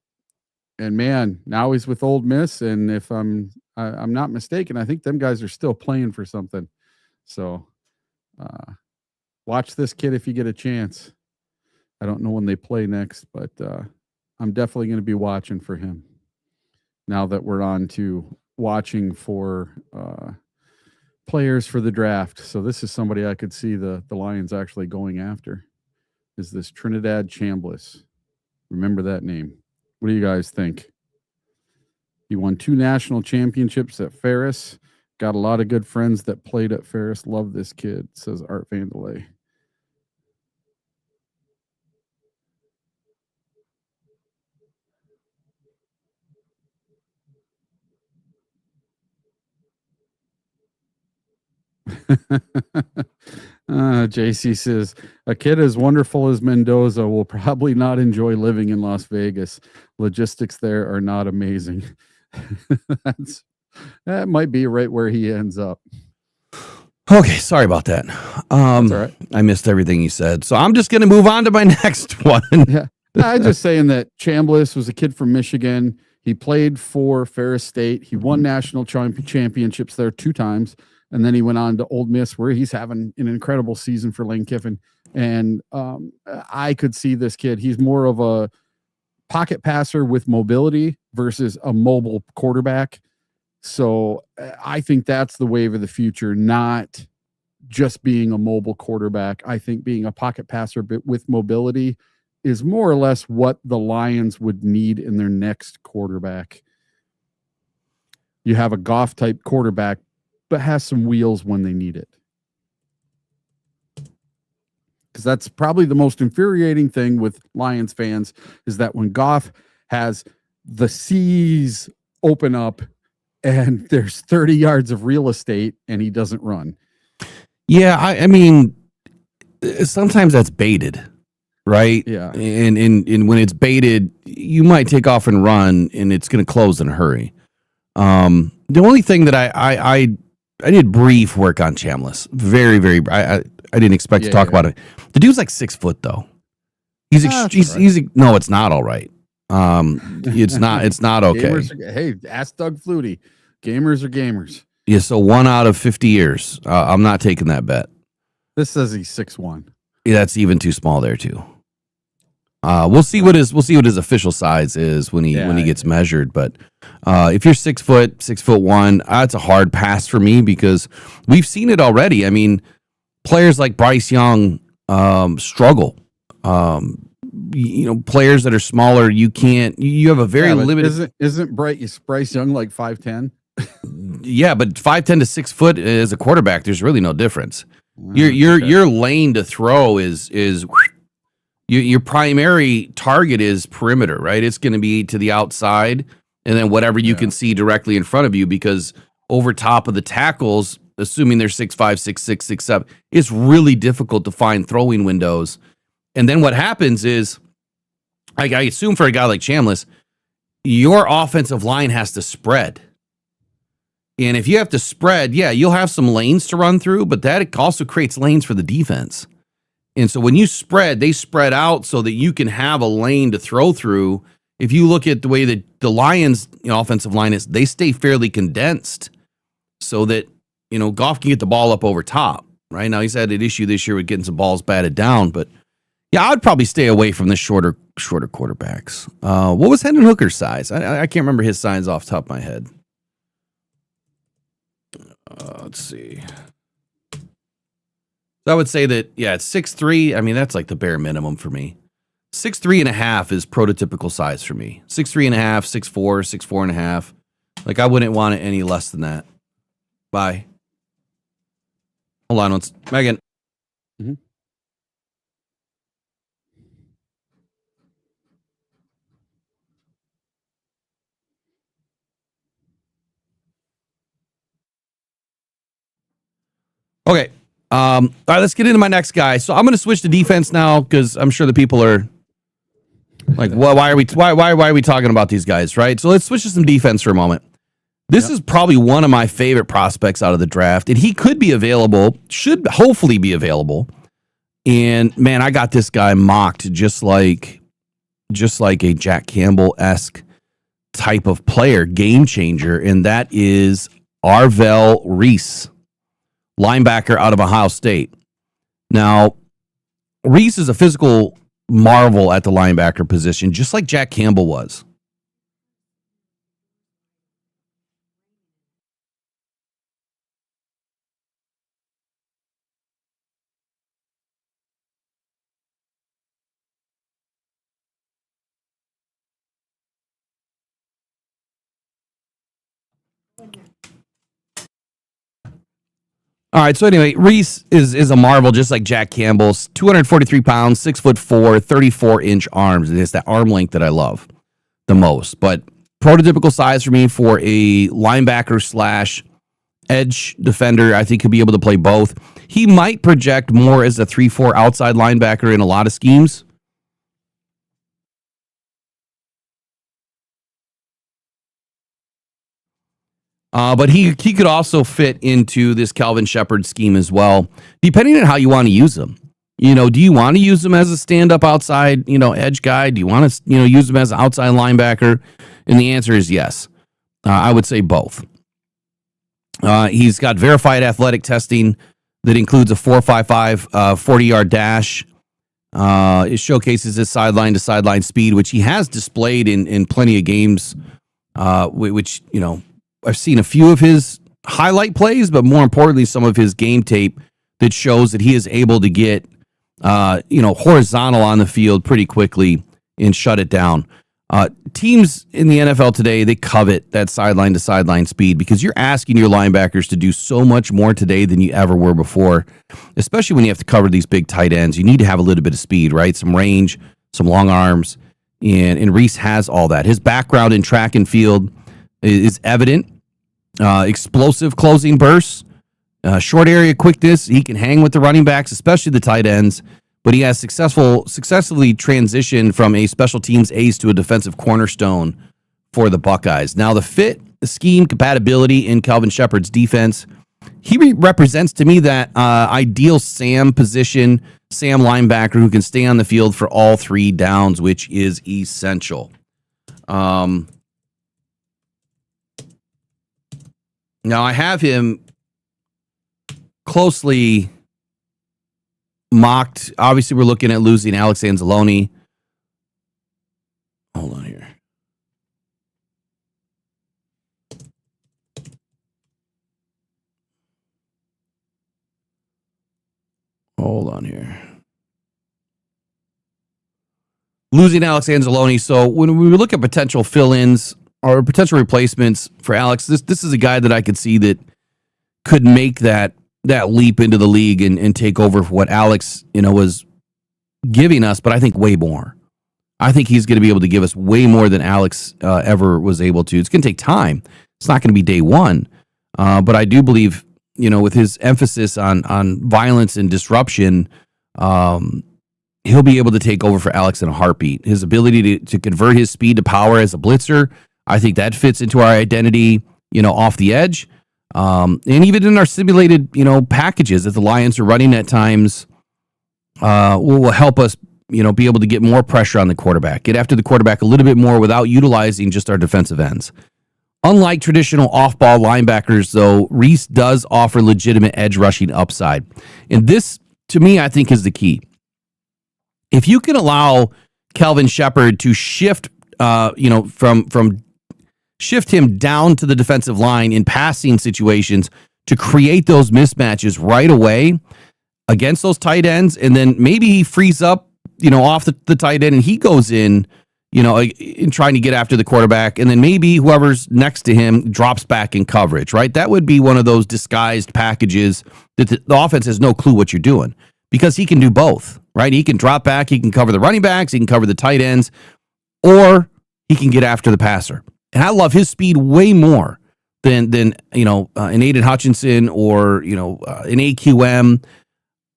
And man, now he's with Ole Miss, and if I'm not mistaken, I think them guys are still playing for something. So watch this kid if you get a chance. I don't know when they play next, but I'm definitely going to be watching for him. Now that we're on to watching for players for the draft. So this is somebody I could see the Lions actually going after, is this Trinidad Chambliss. Remember that name. What do you guys think? He won 2 national championships at Ferris. Got a lot of good friends that played at Ferris. Love this kid, says Art Vandelay. JC says, a kid as wonderful as Mendoza will probably not enjoy living in Las Vegas. Logistics there are not amazing. That might be right where he ends up. Okay, sorry about that. That's all right. I missed everything you said, so I'm just going to move on to my next one. Yeah, I'm just saying that Chambliss was a kid from Michigan. He played for Ferris State. He won national championships there 2 times. And then he went on to Ole Miss, where he's having an incredible season for Lane Kiffin. And I could see this kid. He's more of a pocket passer with mobility versus a mobile quarterback. So I think that's the wave of the future, not just being a mobile quarterback. I think being a pocket passer but with mobility is more or less what the Lions would need in their next quarterback. You have a Goff type quarterback, but has some wheels when they need it. Because that's probably the most infuriating thing with Lions fans, is that when Goff has the seas open up and there's 30 yards of real estate and he doesn't run. Yeah, I mean, sometimes that's baited, right? Yeah. And when it's baited, you might take off and run, and it's going to close in a hurry. The only thing that I did brief work on Chambliss. Very, very. I didn't expect to talk about it. The dude's like 6 foot though. He's no, it's not all right. It's not okay. Hey, ask Doug Flutie. Gamers are gamers. Yeah. So 1 out of 50 years. I'm not taking that bet. This says he's 6'1". Yeah, that's even too small there too. We'll see what his official size is when he gets measured. But if you're 6 foot, 6'1", that's a hard pass for me, because we've seen it already. I mean, players like Bryce Young struggle. Players that are smaller, you have a very limited. Isn't Bryce Young like 5'10"? Yeah, but 5'10" to 6 foot as a quarterback, there's really no difference. Your lane to throw is. Your primary target is perimeter, right? It's going to be to the outside, and then whatever you can see directly in front of you, because over top of the tackles, assuming they're 6'5", 6'6", 6'7", it's really difficult to find throwing windows. And then what happens is, I assume for a guy like Chambliss, your offensive line has to spread. And if you have to spread, you'll have some lanes to run through, but that also creates lanes for the defense. And so when you spread, they spread out so that you can have a lane to throw through. If you look at the way that the Lions, offensive line is, they stay fairly condensed so that, Goff can get the ball up over top. Right now, he's had an issue this year with getting some balls batted down, but yeah, I'd probably stay away from the shorter quarterbacks. What was Hendon Hooker's size? I can't remember his size off the top of my head. Let's see. So I would say that, it's 6'3". I mean, that's like the bare minimum for me. 6'3.5" is prototypical size for me. 6'3.5", 6'4", 6'4.5". Like, I wouldn't want it any less than that. Bye. Hold on once. Megan. Mm-hmm. Okay. All right, let's get into my next guy. So I'm going to switch to defense now because I'm sure the people are like, well, why are we talking about these guys, right? So let's switch to some defense for a moment. This is probably one of my favorite prospects out of the draft, and he could be available, should hopefully be available. And man, I got this guy mocked just like a Jack Campbell-esque type of player, game changer, and that is Arvell Reese, linebacker out of Ohio State. Now, Reese is a physical marvel at the linebacker position, just like Jack Campbell was. All right, so anyway, Reese is a marvel just like Jack Campbell's. 243 pounds, 6'4", 34-inch arms. And it's that arm length that I love the most. But prototypical size for me for a linebacker / edge defender. I think he'll be able to play both. He might project more as a 3-4 outside linebacker in a lot of schemes. But he could also fit into this Calvin Shepard scheme as well, depending on how you want to use him. Do you want to use him as a stand-up outside, edge guy? Do you want to, use him as an outside linebacker? And the answer is yes. I would say both. He's got verified athletic testing that includes a 4.55 40-yard dash. It showcases his sideline-to-sideline speed, which he has displayed in plenty of games, which, I've seen a few of his highlight plays, but more importantly, some of his game tape that shows that he is able to get, horizontal on the field pretty quickly and shut it down. Teams in the NFL today, they covet that sideline-to-sideline speed because you're asking your linebackers to do so much more today than you ever were before, especially when you have to cover these big tight ends. You need to have a little bit of speed, right? Some range, some long arms, and Reese has all that. His background in track and field is evident. Explosive closing bursts, short area quickness. He can hang with the running backs, especially the tight ends, but he has successfully transitioned from a special teams ace to a defensive cornerstone for the Buckeyes. Now, the fit, the scheme, compatibility in Calvin Shepard's defense, he represents to me that ideal Sam position, Sam linebacker who can stay on the field for all three downs, which is essential. Now, I have him closely mocked. Obviously, we're looking at losing Alex Anzalone. Hold on here. Losing Alex Anzalone. So when we look at potential fill-ins or potential replacements for Alex, this is a guy that I could see that could make that leap into the league and take over for what Alex, was giving us, but I think way more. I think he's going to be able to give us way more than Alex ever was able to. It's going to take time. It's not going to be day one. But I do believe, with his emphasis on violence and disruption, he'll be able to take over for Alex in a heartbeat. His ability to convert his speed to power as a blitzer, I think that fits into our identity, off the edge. And even in our simulated, packages that the Lions are running at times, will help us, be able to get more pressure on the quarterback, get after the quarterback a little bit more without utilizing just our defensive ends. Unlike traditional off-ball linebackers, though, Reese does offer legitimate edge rushing upside. And this, to me, I think is the key. If you can allow Kelvin Shepherd to shift, from shift him down to the defensive line in passing situations to create those mismatches right away against those tight ends, and then maybe he frees up, off the tight end and he goes in, in trying to get after the quarterback, and then maybe whoever's next to him drops back in coverage, right? That would be one of those disguised packages that the offense has no clue what you're doing, because he can do both, right? He can drop back, he can cover the running backs, he can cover the tight ends, or he can get after the passer. And I love his speed way more than an Aiden Hutchinson or, an AQM.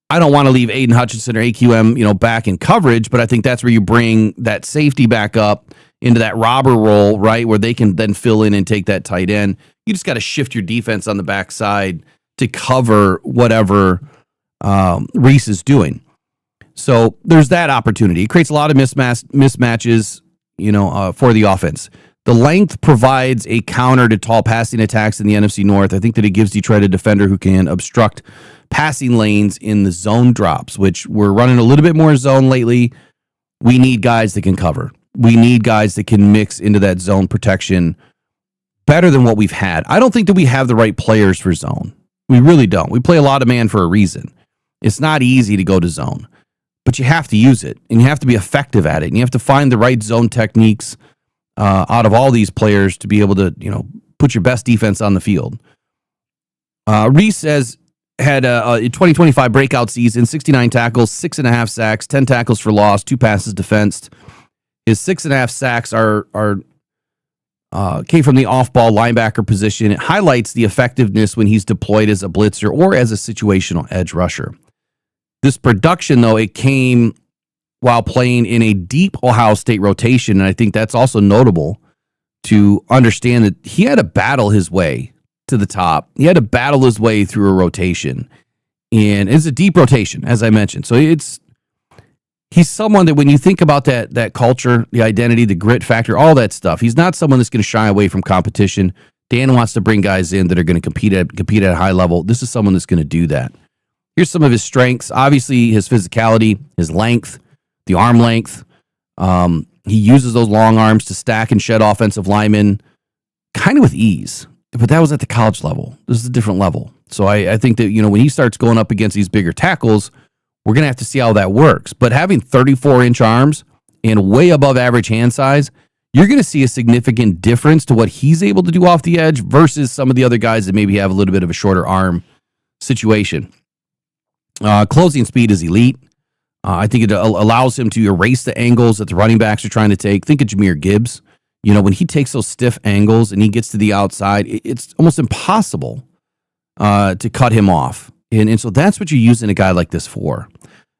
I don't want to leave Aiden Hutchinson or AQM, back in coverage, but I think that's where you bring that safety back up into that robber role, right, where they can then fill in and take that tight end. You just got to shift your defense on the backside to cover whatever Reese is doing. So there's that opportunity. It creates a lot of mismatches, for the offense. The length provides a counter to tall passing attacks in the NFC North. I think that it gives Detroit a defender who can obstruct passing lanes in the zone drops, which we're running a little bit more zone lately. We need guys that can cover. We need guys that can mix into that zone protection better than what we've had. I don't think that we have the right players for zone. We really don't. We play a lot of man for a reason. It's not easy to go to zone, but you have to use it, and you have to be effective at it, and you have to find the right zone techniques out of all these players to be able to, put your best defense on the field. Reese had a 2025 breakout season, 69 tackles, 6.5 sacks, 10 tackles for loss, 2 passes defensed. His 6.5 sacks came from the off-ball linebacker position. It highlights the effectiveness when he's deployed as a blitzer or as a situational edge rusher. This production, though, it came while playing in a deep Ohio State rotation, and I think that's also notable to understand that he had to battle his way to the top. He had to battle his way through a rotation, and it's a deep rotation, as I mentioned. So he's someone that when you think about that culture, the identity, the grit factor, all that stuff, he's not someone that's going to shy away from competition. Dan wants to bring guys in that are going to compete at a high level. This is someone that's going to do that. Here's some of his strengths. Obviously, his physicality, his length, the arm length. He uses those long arms to stack and shed offensive linemen kind of with ease. But that was at the college level. This is a different level. So I think that, when he starts going up against these bigger tackles, we're going to have to see how that works. But having 34-inch arms and way above average hand size, you're going to see a significant difference to what he's able to do off the edge versus some of the other guys that maybe have a little bit of a shorter arm situation. Closing speed is elite. I think it allows him to erase the angles that the running backs are trying to take. Think of Jahmyr Gibbs. When he takes those stiff angles and he gets to the outside, it's almost impossible to cut him off. And so that's what you're using a guy like this for.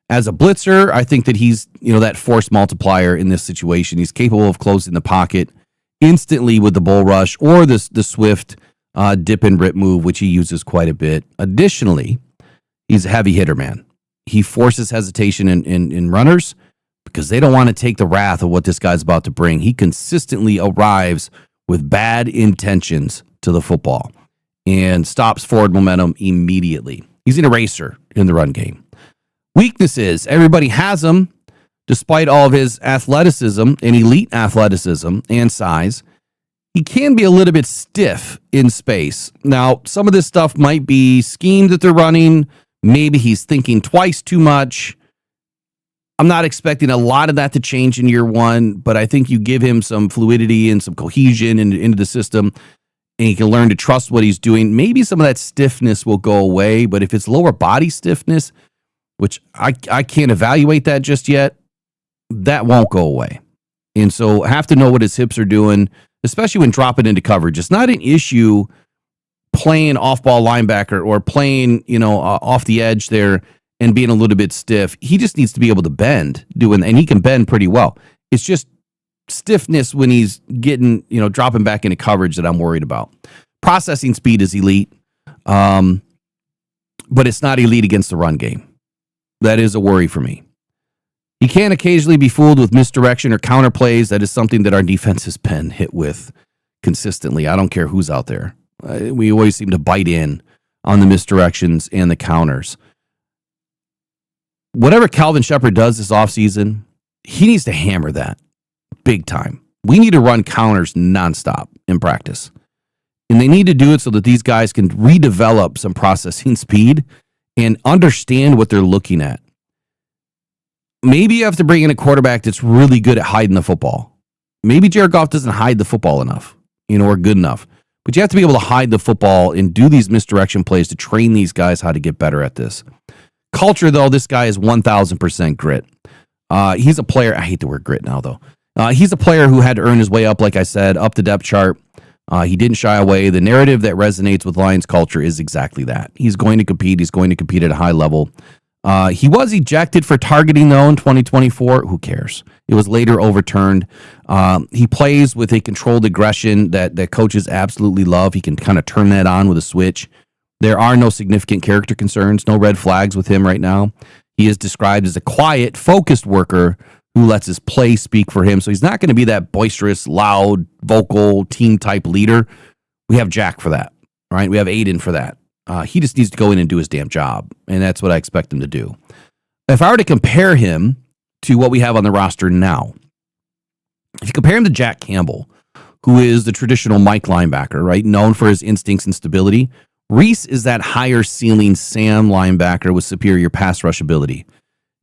As a blitzer, I think that he's, that force multiplier in this situation. He's capable of closing the pocket instantly with the bull rush or the swift dip and rip move, which he uses quite a bit. Additionally, he's a heavy hitter, man. He forces hesitation in runners because they don't want to take the wrath of what this guy's about to bring. He consistently arrives with bad intentions to the football and stops forward momentum immediately. He's an eraser in the run game. Weaknesses, everybody has them. Despite all of his athleticism and elite athleticism and size, he can be a little bit stiff in space. Now, some of this stuff might be scheme that they're running. Maybe he's thinking twice too much. I'm not expecting a lot of that to change in year one, but I think you give him some fluidity and some cohesion into the system, and he can learn to trust what he's doing. Maybe some of that stiffness will go away, but if it's lower body stiffness, which I can't evaluate that just yet, that won't go away. And so I have to know what his hips are doing, especially when dropping into coverage. It's not an issue playing off-ball linebacker or playing, off the edge there and being a little bit stiff. He just needs to be able to bend, and he can bend pretty well. It's just stiffness when he's getting, dropping back into coverage that I'm worried about. Processing speed is elite, but it's not elite against the run game. That is a worry for me. He can occasionally be fooled with misdirection or counter plays. That is something that our defense has been hit with consistently. I don't care who's out there. We always seem to bite in on the misdirections and the counters. Whatever Calvin Shepard does this offseason, he needs to hammer that big time. We need to run counters nonstop in practice. And they need to do it so that these guys can redevelop some processing speed and understand what they're looking at. Maybe you have to bring in a quarterback that's really good at hiding the football. Maybe Jared Goff doesn't hide the football enough, or good enough. But you have to be able to hide the football and do these misdirection plays to train these guys how to get better at this. Culture, though, this guy is 1,000% grit. He's a player. I hate the word grit now, though. He's a player who had to earn his way up, like I said, up the depth chart. He didn't shy away. The narrative that resonates with Lions culture is exactly that. He's going to compete. He's going to compete at a high level. He was ejected for targeting, though, in 2024. Who cares? It was later overturned. He plays with a controlled aggression that coaches absolutely love. He can kind of turn that on with a switch. There are no significant character concerns, no red flags with him right now. He is described as a quiet, focused worker who lets his play speak for him. So he's not going to be that boisterous, loud, vocal, team-type leader. We have Jack for that, right? We have Aiden for that. He just needs to go in and do his damn job, and that's what I expect him to do. If I were to compare him to what we have on the roster now, if you compare him to Jack Campbell, who is the traditional Mike linebacker, right, known for his instincts and stability, Reese is that higher ceiling Sam linebacker with superior pass rush ability.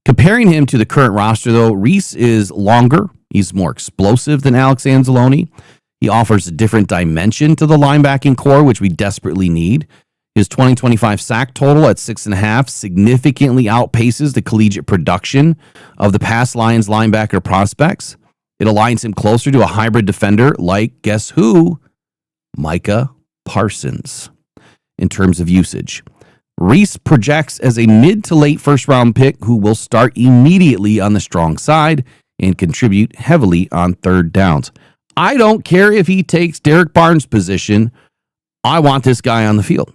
Comparing him to the current roster, though, Reese is longer. He's more explosive than Alex Anzalone. He offers a different dimension to the linebacking core, which we desperately need. His 2025 sack total at 6.5 significantly outpaces the collegiate production of the past Lions linebacker prospects. It aligns him closer to a hybrid defender like, guess who? Micah Parsons in terms of usage. Reese projects as a mid to late first round pick who will start immediately on the strong side and contribute heavily on third downs. I don't care if he takes Derek Barnes' position. I want this guy on the field.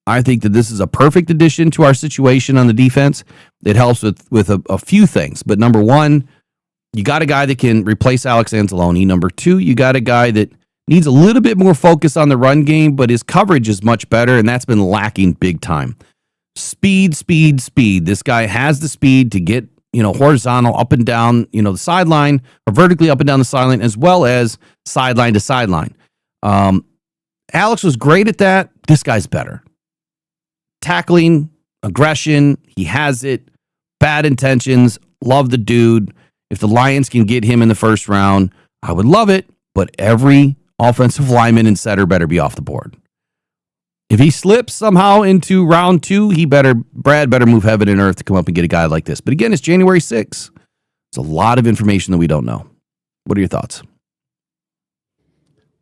I think that this is a perfect addition to our situation on the defense. It helps with a few things. But number one, you got a guy that can replace Alex Anzalone. Number two, you got a guy that needs a little bit more focus on the run game, but his coverage is much better, and that's been lacking big time. Speed. This guy has the speed to get, horizontal up and down, the sideline, or vertically up and down the sideline, as well as sideline to sideline. Alex was great at that. This guy's better. Tackling, aggression, he has it. Bad intentions, love the dude. If the Lions can get him in the first round, I would love it, but every offensive lineman and setter better be off the board. If he slips somehow into round 2, Brad better move heaven and earth to come up and get a guy like this. But again, it's January 6th. It's a lot of information that we don't know. What are your thoughts?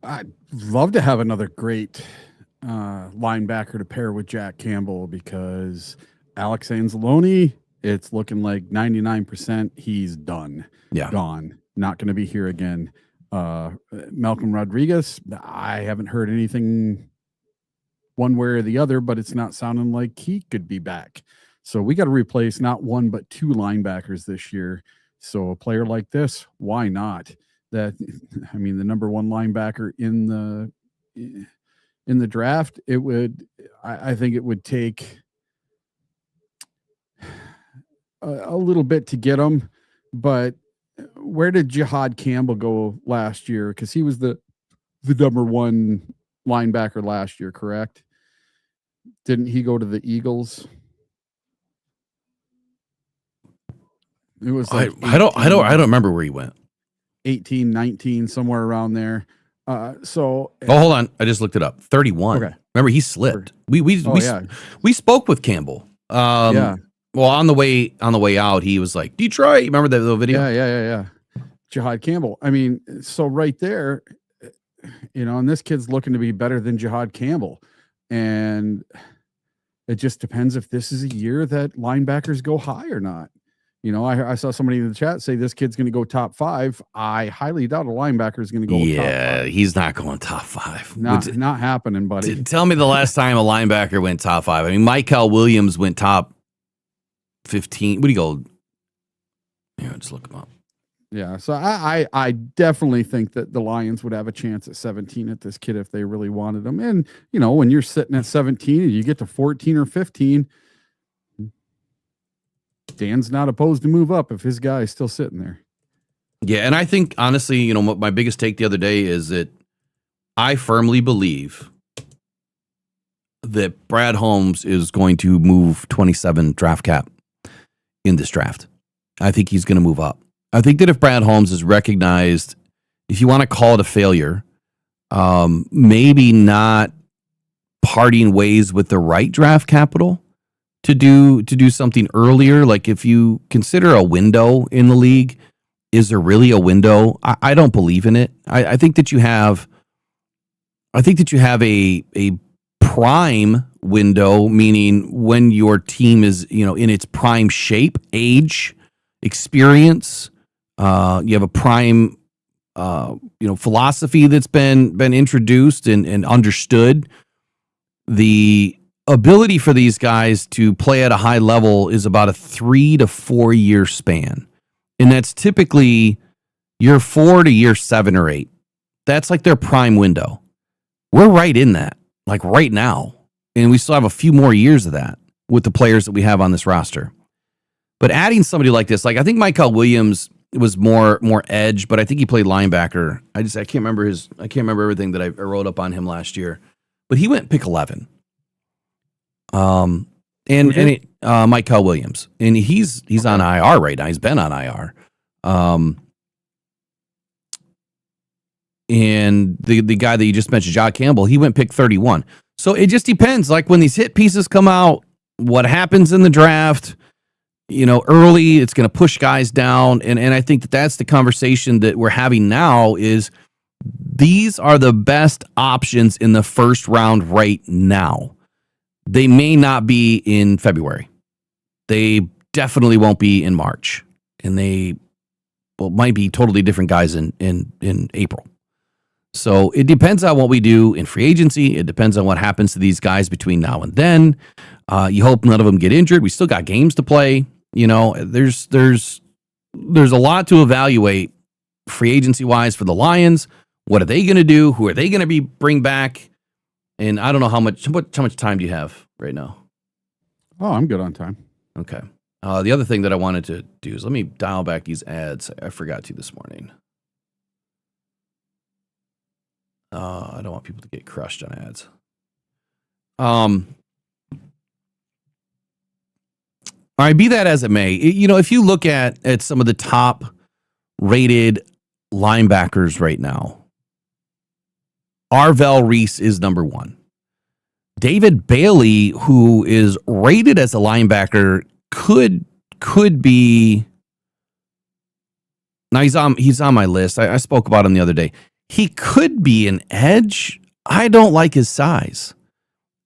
I'd love to have another great linebacker to pair with Jack Campbell, because Alex Anzalone, it's looking like 99% he's done. Yeah. Gone. Not going to be here again. Malcolm Rodriguez, I haven't heard anything one way or the other, but it's not sounding like he could be back. So we got to replace not one, but 2 linebackers this year. So a player like this, why not? The number 1 linebacker in the draft, I think it would take a little bit to get him, but where did Jahad Campbell go last year? Because he was the number 1 linebacker last year, correct? Didn't he go to the Eagles? It was like I don't remember where he went. 18, 19, somewhere around there. Hold on. I just looked it up. 31. Okay. Remember, he slipped. We spoke with Campbell. Yeah. Well, on the way out, he was like, Detroit. Remember that little video? Yeah. Jahad Campbell. So right there, and this kid's looking to be better than Jahad Campbell. And it just depends if this is a year that linebackers go high or not. I saw somebody in the chat say this kid's going to go top 5. I highly doubt a linebacker is going to go top 5. Yeah, he's not going top 5. Not happening, buddy. Tell me the last time a linebacker went top 5. Michael Williams went top 15. What do you go? Yeah, just look him up. Yeah, so I definitely think that the Lions would have a chance at 17 at this kid if they really wanted him. And, you know, when you're sitting at 17 and you get to 14 or 15, Dan's not opposed to move up if his guy is still sitting there. Yeah, and I think, honestly, you know, my biggest take the other day is that I firmly believe that Brad Holmes is going to move 27 draft cap in this draft. I think he's going to move up. I think that if Brad Holmes is recognized, if you want to call it a failure, maybe not parting ways with the right draft capital to do something earlier. Like if you consider a window in the league, is there really a window? I don't believe in it. I think that you have a prime window, meaning when your team is, you know, in its prime shape, age, experience. You have a prime, philosophy that's been introduced and understood. The ability for these guys to play at a high level is about a 3 to 4 year span. And that's typically year 4 to year 7 or 8. That's like their prime window. We're right in that, like right now. And we still have a few more years of that with the players that we have on this roster. But adding somebody like this, like I think Michael Williams was more edge, but I think he played linebacker. I can't remember everything that I wrote up on him last year. But he went pick 11. Michael Williams, and he's on IR right now. He's been on IR. And the guy that you just mentioned, John Campbell, he went pick 31. So it just depends. Like when these hit pieces come out, what happens in the draft, you know, early, it's going to push guys down. And I think that that's the conversation that we're having now is these are the best options in the first round right now. They may not be in February. They definitely won't be in March. And they might be totally different guys in April. So it depends on what we do in free agency. It depends on what happens to these guys between now and then. You hope none of them get injured. We still got games to play. You know, there's a lot to evaluate free agency wise for the Lions. What are they going to do? Who are they going to bring back? And I don't know how much time do you have right now? Oh, I'm good on time. Okay. The other thing that I wanted to do is let me dial back these ads. I forgot to this morning. I don't want people to get crushed on ads. All right, be that as it may, you know, if you look at some of the top rated linebackers right now, Arvell Reese is number 1. David Bailey, who is rated as a linebacker, could be. Now he's on my list. I spoke about him the other day. He could be an edge. I don't like his size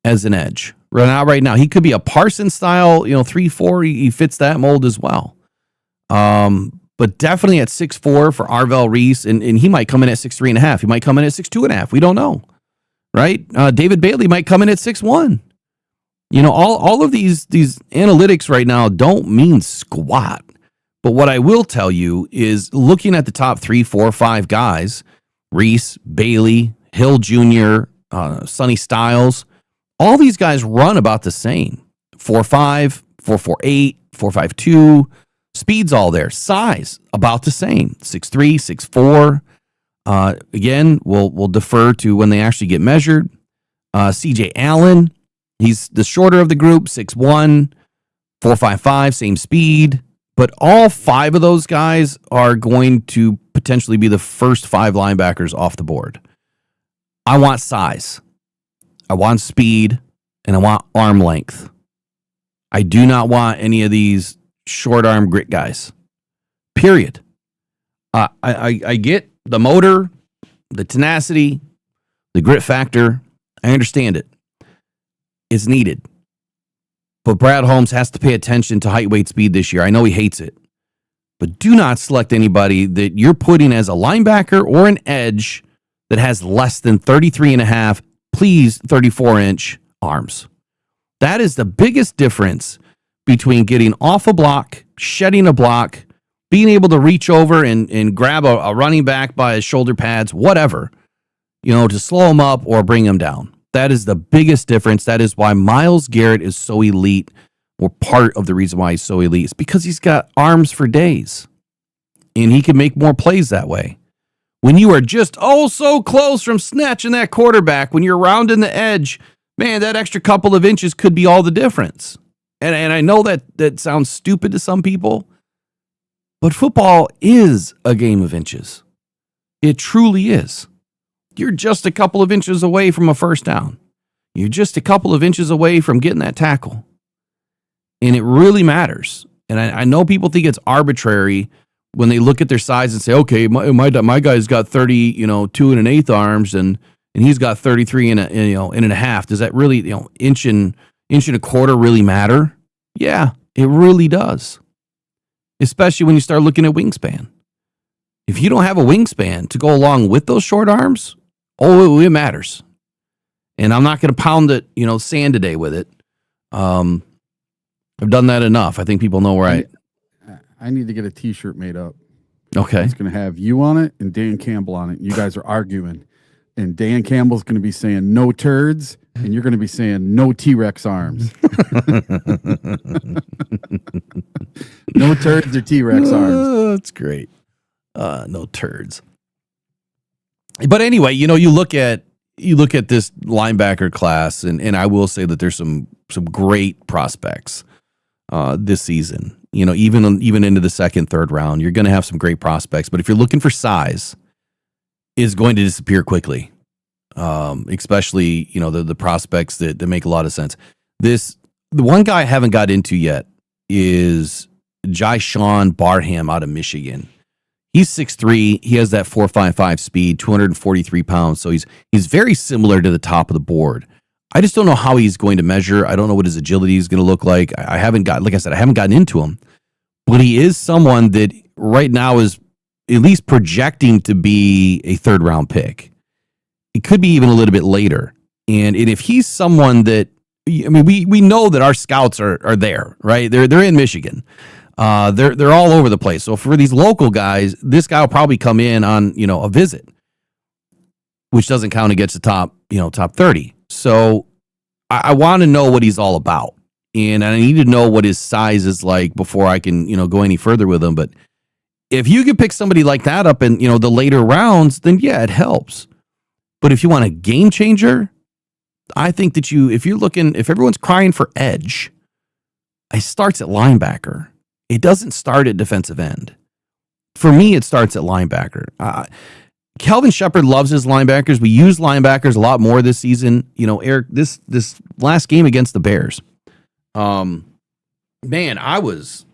as an edge. Right now, he could be a Parsons style, 3-4. He fits that mold as well. But definitely at 6'4" for Arvell Reese, and he might come in at 6'3.5. He might come in at 6'2.5. We don't know, right? David Bailey might come in at 6'1". All of these analytics right now don't mean squat. But what I will tell you is looking at the top 3, 4, 5 guys, Reese, Bailey, Hill Jr., Sonny Styles, all these guys run about the same. 4.5, 4.48, 4.52. Speed's all there. Size, about the same. 6'3", 6'4". Again, we'll defer to when they actually get measured. CJ Allen, he's the shorter of the group, 6'1", 4.55, same speed. But all 5 of those guys are going to potentially be the first 5 linebackers off the board. I want size. I want speed, and I want arm length. I do not want any of these short arm grit guys. Period. I get the motor, the tenacity, the grit factor. I understand it. It's needed. But Brad Holmes has to pay attention to height, weight, speed this year. I know he hates it. But do not select anybody that you're putting as a linebacker or an edge that has less than 33.5, please 34-inch arms. That is the biggest difference between getting off a block, shedding a block, being able to reach over and grab a running back by his shoulder pads, whatever, to slow him up or bring him down. That is the biggest difference. That is why Myles Garrett is so elite, or part of the reason why he's so elite, is because he's got arms for days, and he can make more plays that way. When you are just so close from snatching that quarterback, when you're rounding the edge, man, that extra couple of inches could be all the difference. And I know that sounds stupid to some people, but football is a game of inches. It truly is. You're just a couple of inches away from a first down. You're just a couple of inches away from getting that tackle. And it really matters. And I know people think it's arbitrary when they look at their size and say, okay, my guy's got 30, 2 1/8 arms, and he's got 33 and a half. Does that really, inch and a quarter really matter? Yeah, it really does. Especially when you start looking at wingspan. If you don't have a wingspan to go along with those short arms, it matters. And I'm not going to pound it, sand today with it. I've done that enough. I think people know where I need to get a T-shirt made up. Okay. It's going to have you on it and Dan Campbell on it. You guys are arguing. And Dan Campbell's going to be saying no turds, and you're going to be saying no T-Rex arms. No turds or T-Rex arms. That's great. No turds. But anyway, you look at this linebacker class, and I will say that there's some great prospects this season. Even into the second, third round, you're going to have some great prospects. But if you're looking for size, is going to disappear quickly. Especially, the prospects that make a lot of sense. The one guy I haven't got into yet is Jyshawn Barham out of Michigan. He's 6'3". He has that 4.55 speed, 243 pounds. So he's very similar to the top of the board. I just don't know how he's going to measure. I don't know what his agility is going to look like. I haven't gotten into him. But he is someone that right now is at least projecting to be a third round pick. It could be even a little bit later. And if he's someone that, we know that our scouts are there, right? They're in Michigan. They're all over the place. So for these local guys, this guy will probably come in on, a visit, which doesn't count against the top 30. So I want to know what he's all about. And I need to know what his size is like before I can, go any further with him. But if you could pick somebody like that up in, the later rounds, then yeah, it helps. But if you want a game changer, I think that if everyone's crying for edge, it starts at linebacker. It doesn't start at defensive end. For me, it starts at linebacker. Kelvin Shepard loves his linebackers. We use linebackers a lot more this season. Eric, this last game against the Bears, man, I was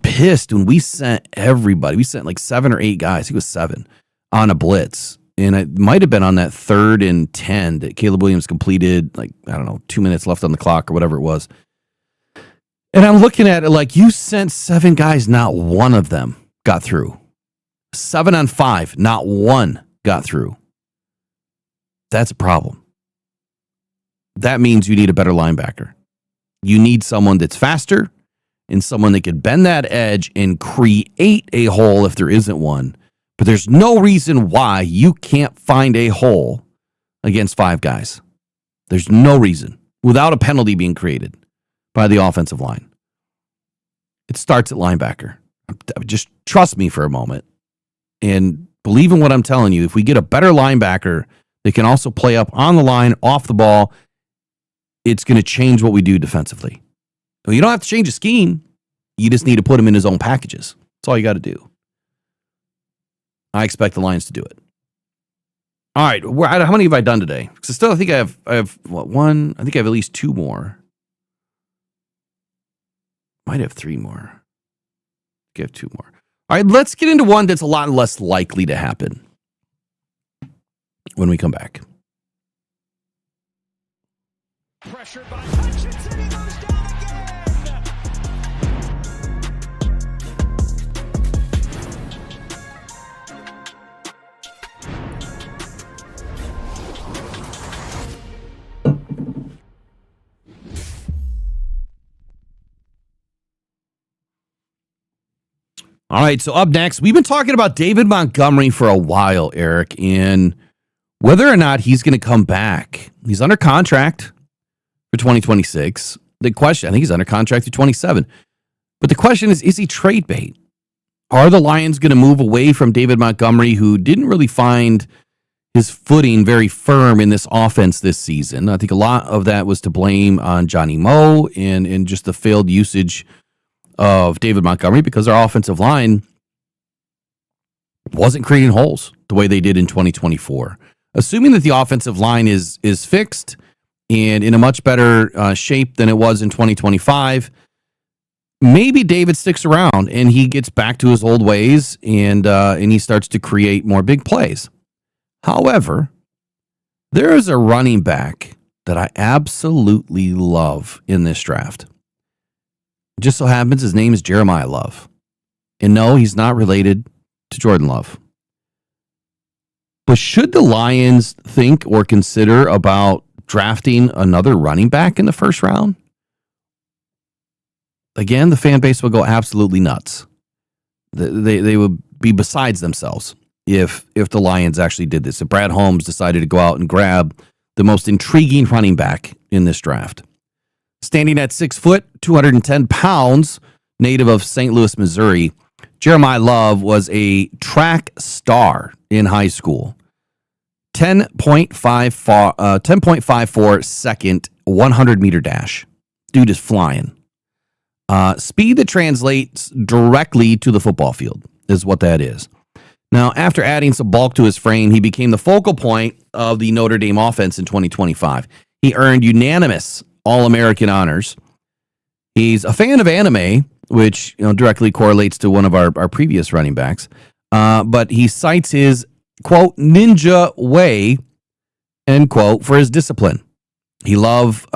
pissed when we sent everybody. We sent like 7 or 8 guys. He was 7 on a blitz. And it might have been on that 3rd and 10 that Caleb Williams completed, 2 minutes left on the clock or whatever it was. And I'm looking at it like, you sent 7 guys, not one of them got through. 7 on 5, not one got through. That's a problem. That means you need a better linebacker. You need someone that's faster and someone that can bend that edge and create a hole if there isn't one. But there's no reason why you can't find a hole against 5 guys. There's no reason without a penalty being created by the offensive line. It starts at linebacker. Just trust me for a moment and believe in what I'm telling you. If we get a better linebacker that can also play up on the line, off the ball, it's going to change what we do defensively. Well, you don't have to change a scheme. You just need to put him in his own packages. That's all you got to do. I expect the Lions to do it. All right, how many have I done today? Because still, I think I have one. I think I have at least 2 more. Might have 3 more. I think I have 2 more. All right, let's get into one that's a lot less likely to happen when we come back. Pressured by Hutchinson, he goes down again. All right, so up next, we've been talking about David Montgomery for a while, Eric, and whether or not he's going to come back. He's under contract for 2026. The question, I think he's under contract through 27. But the question is he trade bait? Are the Lions going to move away from David Montgomery, who didn't really find his footing very firm in this offense this season? I think a lot of that was to blame on Johnny Moe and just the failed usage of David Montgomery, because our offensive line wasn't creating holes the way they did in 2024. Assuming that the offensive line is fixed and in a much better shape than it was in 2025, maybe David sticks around and he gets back to his old ways and he starts to create more big plays. However, there is a running back that I absolutely love in this draft. It just so happens his name is Jeremiah Love. And no, he's not related to Jordan Love. But should the Lions think or consider about drafting another running back in the first round? Again, the fan base will go absolutely nuts. They would be besides themselves if the Lions actually did this. If Brad Holmes decided to go out and grab the most intriguing running back in this draft. Standing at 6 foot, 210 pounds, native of St. Louis, Missouri, Jeremiah Love was a track star in high school. 10.54 second 100-meter dash. Dude is flying. Speed that translates directly to the football field is what that is. Now, after adding some bulk to his frame, he became the focal point of the Notre Dame offense in 2025. He earned unanimous All-American honors. He's a fan of anime, which directly correlates to one of our previous running backs. But he cites his, quote, ninja way, end quote, for his discipline. Love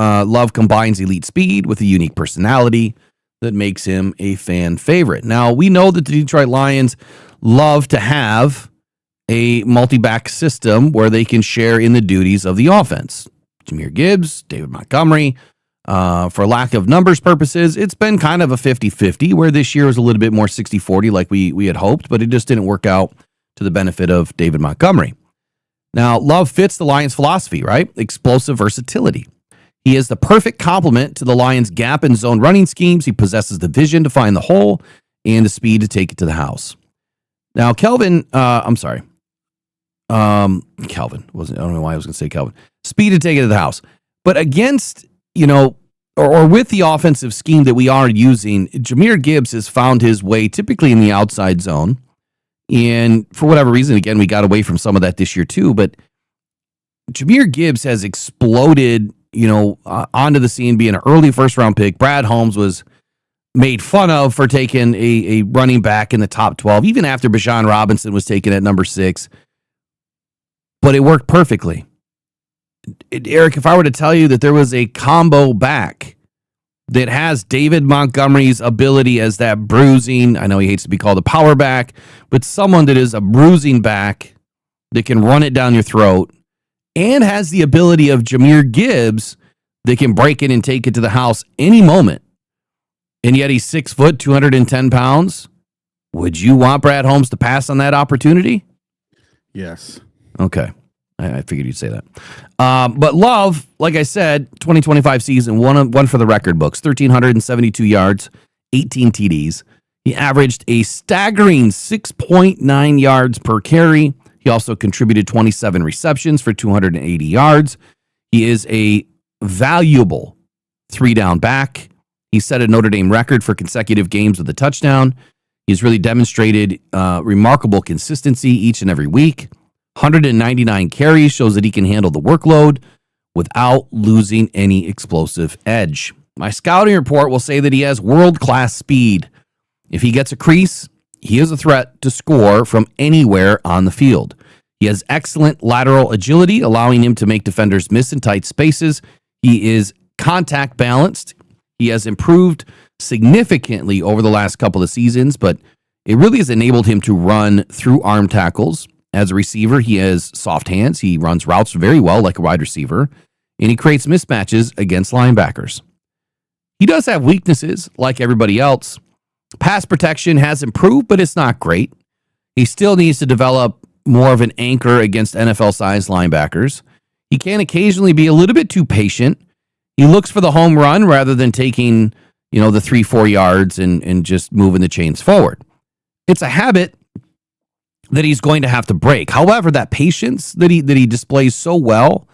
combines elite speed with a unique personality that makes him a fan favorite. Now, we know that the Detroit Lions love to have a multi-back system where they can share in the duties of the offense. Jahmyr Gibbs, David Montgomery. For lack of numbers purposes, it's been kind of a 50-50, where this year was a little bit more 60-40 like we had hoped, but it just didn't work out to the benefit of David Montgomery. Now, Love fits the Lions' philosophy, right? Explosive versatility. He is the perfect complement to the Lions' gap and zone running schemes. He possesses the vision to find the hole and the speed to take it to the house. Now, Kelvin, Kelvin. I don't know why I was going to say Kelvin. Speed to take it to the house. But against, or with the offensive scheme that we are using, Jahmyr Gibbs has found his way typically in the outside zone. And for whatever reason, again, we got away from some of that this year too. But Jahmyr Gibbs has exploded, onto the scene, being an early first-round pick. Brad Holmes was made fun of for taking a running back in the top 12, even after Bijan Robinson was taken at number 6. But it worked perfectly. Eric, if I were to tell you that there was a combo back that has David Montgomery's ability as that bruising, I know he hates to be called a power back, but someone that is a bruising back that can run it down your throat, and has the ability of Jahmyr Gibbs that can break it and take it to the house any moment, and yet he's 6 foot, 210 pounds, would you want Brad Holmes to pass on that opportunity? Yes. Okay. I figured you'd say that. But Love, like I said, 2025 season, one for the record books, 1,372 yards, 18 TDs. He averaged a staggering 6.9 yards per carry. He also contributed 27 receptions for 280 yards. He is a valuable 3-down back. He set a Notre Dame record for consecutive games with a touchdown. He's really demonstrated remarkable consistency each and every week. 199 carries shows that he can handle the workload without losing any explosive edge. My scouting report will say that he has world-class speed. If he gets a crease, he is a threat to score from anywhere on the field. He has excellent lateral agility, allowing him to make defenders miss in tight spaces. He is contact balanced. He has improved significantly over the last couple of seasons, but it really has enabled him to run through arm tackles. As a receiver, he has soft hands. He runs routes very well like a wide receiver, and he creates mismatches against linebackers. He does have weaknesses like everybody else. Pass protection has improved, but it's not great. He still needs to develop more of an anchor against NFL-sized linebackers. He can occasionally be a little bit too patient. He looks for the home run rather than taking, the 3-4 yards and just moving the chains forward. It's a habit that he's going to have to break. However, that patience that he displays so well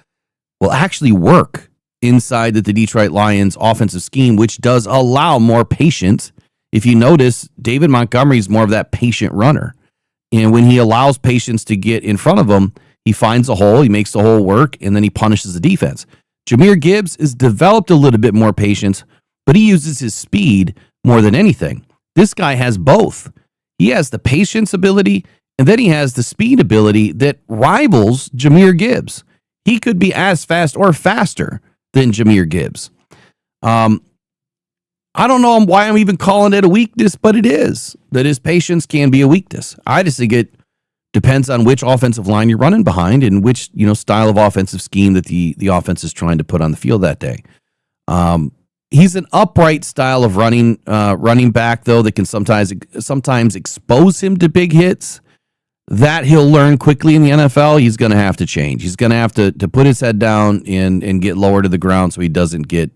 will actually work inside the Detroit Lions offensive scheme, which does allow more patience. If you notice, David Montgomery's more of that patient runner. And when he allows patience to get in front of him, he finds a hole, he makes the hole work, and then he punishes the defense. Jahmyr Gibbs has developed a little bit more patience, but he uses his speed more than anything. This guy has both. He has the patience ability, and then he has the speed ability that rivals Jahmyr Gibbs. He could be as fast or faster than Jahmyr Gibbs. I don't know why I'm even calling it a weakness, but it is. That his patience can be a weakness. I just think it depends on which offensive line you're running behind and which style of offensive scheme that the offense is trying to put on the field that day. He's an upright style of running back, though, that can sometimes expose him to big hits. That he'll learn quickly in the NFL. He's going to have to change. He's going to have to put his head down and get lower to the ground so he doesn't get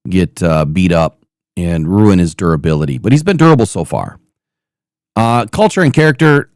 beat up and ruin his durability. But he's been durable so far. Culture and character,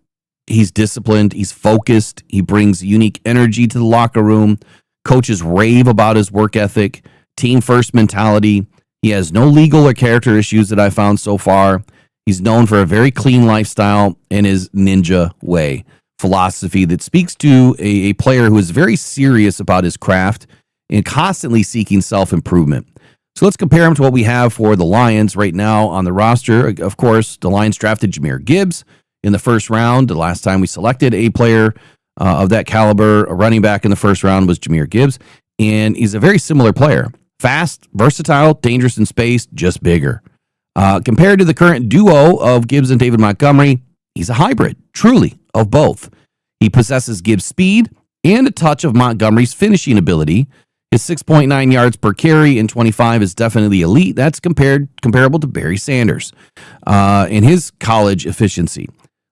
he's disciplined. He's focused. He brings unique energy to the locker room. Coaches rave about his work ethic, team first mentality. He has no legal or character issues that I found so far. He's known for a very clean lifestyle and his ninja way philosophy that speaks to a player who is very serious about his craft and constantly seeking self-improvement. So let's compare him to what we have for the Lions right now on the roster. Of course, the Lions drafted Jahmyr Gibbs in the first round. The last time we selected a player of that caliber, a running back in the first round, was Jahmyr Gibbs. And he's a very similar player. Fast, versatile, dangerous in space, just bigger. Compared to the current duo of Gibbs and David Montgomery, he's a hybrid, truly, of both. He possesses Gibbs' speed and a touch of Montgomery's finishing ability. His 6.9 yards per carry in 25 is definitely elite. That's comparable to Barry Sanders in his college efficiency.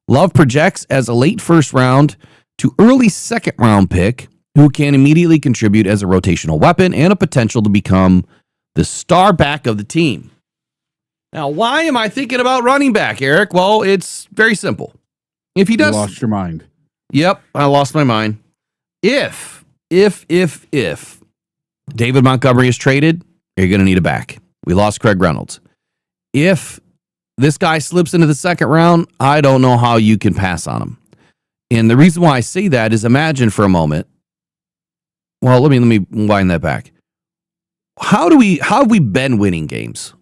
Love projects as a late first round to early second round pick who can immediately contribute as a rotational weapon and a potential to become the star back of the team. Now, why am I thinking about running back, Eric? Well, it's very simple. If he does, you lost your mind. Yep, I lost my mind. If David Montgomery is traded, you're going to need a back. We lost Craig Reynolds. If this guy slips into the second round, I don't know how you can pass on him. And the reason why I say that is imagine for a moment. Well, let me wind that back. How have we been winning games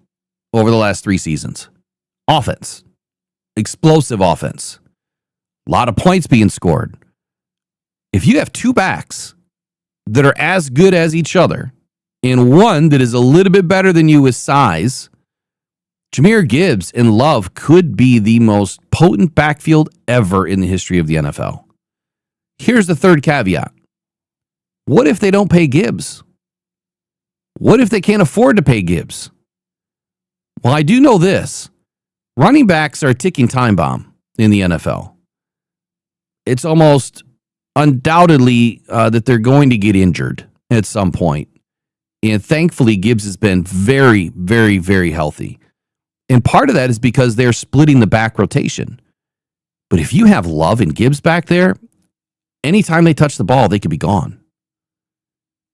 over the last 3 seasons? Offense. Explosive offense. A lot of points being scored. If you have 2 backs that are as good as each other and one that is a little bit better than you with size, Jahmyr Gibbs and Love could be the most potent backfield ever in the history of the NFL. Here's the third caveat. What if they don't pay Gibbs? What if they can't afford to pay Gibbs? Well, I do know this. Running backs are a ticking time bomb in the NFL. It's almost undoubtedly that they're going to get injured at some point. And thankfully, Gibbs has been very, very, very healthy. And part of that is because they're splitting the back rotation. But if you have Love and Gibbs back there, anytime they touch the ball, they could be gone.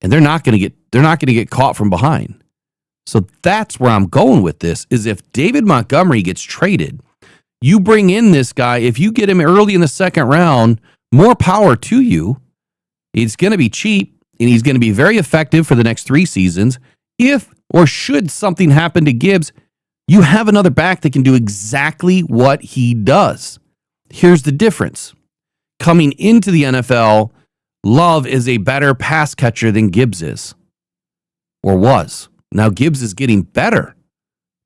And they're not going to get caught from behind. So that's where I'm going with this, is if David Montgomery gets traded, you bring in this guy, if you get him early in the second round, more power to you. It's going to be cheap, and he's going to be very effective for the next 3 seasons. If or should something happen to Gibbs, you have another back that can do exactly what he does. Here's the difference. Coming into the NFL, Love is a better pass catcher than Gibbs is, or was. Now Gibbs is getting better.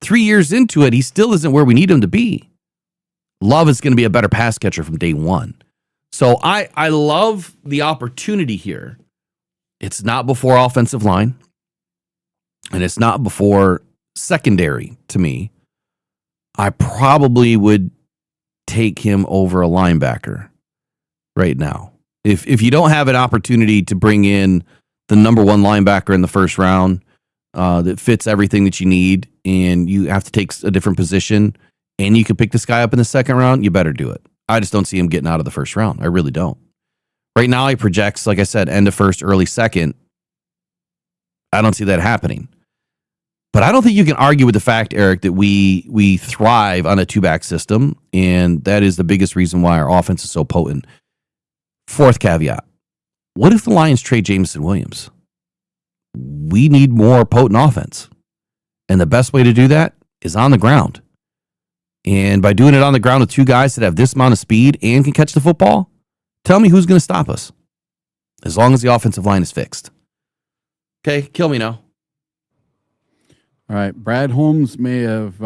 3 years into it, he still isn't where we need him to be. Love is going to be a better pass catcher from day one. So I love the opportunity here. It's not before offensive line, and it's not before secondary to me. I probably would take him over a linebacker right now. If you don't have an opportunity to bring in the number one linebacker in the first round that fits everything that you need, and you have to take a different position, and you can pick this guy up in the second round, you better do it. I just don't see him getting out of the first round. I really don't. Right now, he projects, like I said, end of first, early second. I don't see that happening. But I don't think you can argue with the fact, Eric, that we thrive on a two-back system, and that is the biggest reason why our offense is so potent. Fourth caveat. What if the Lions trade Jameson Williams? We need more potent offense. And the best way to do that is on the ground. And by doing it on the ground with two guys that have this amount of speed and can catch the football, tell me who's going to stop us. As long as the offensive line is fixed. Okay, kill me now. All right, Brad Holmes may have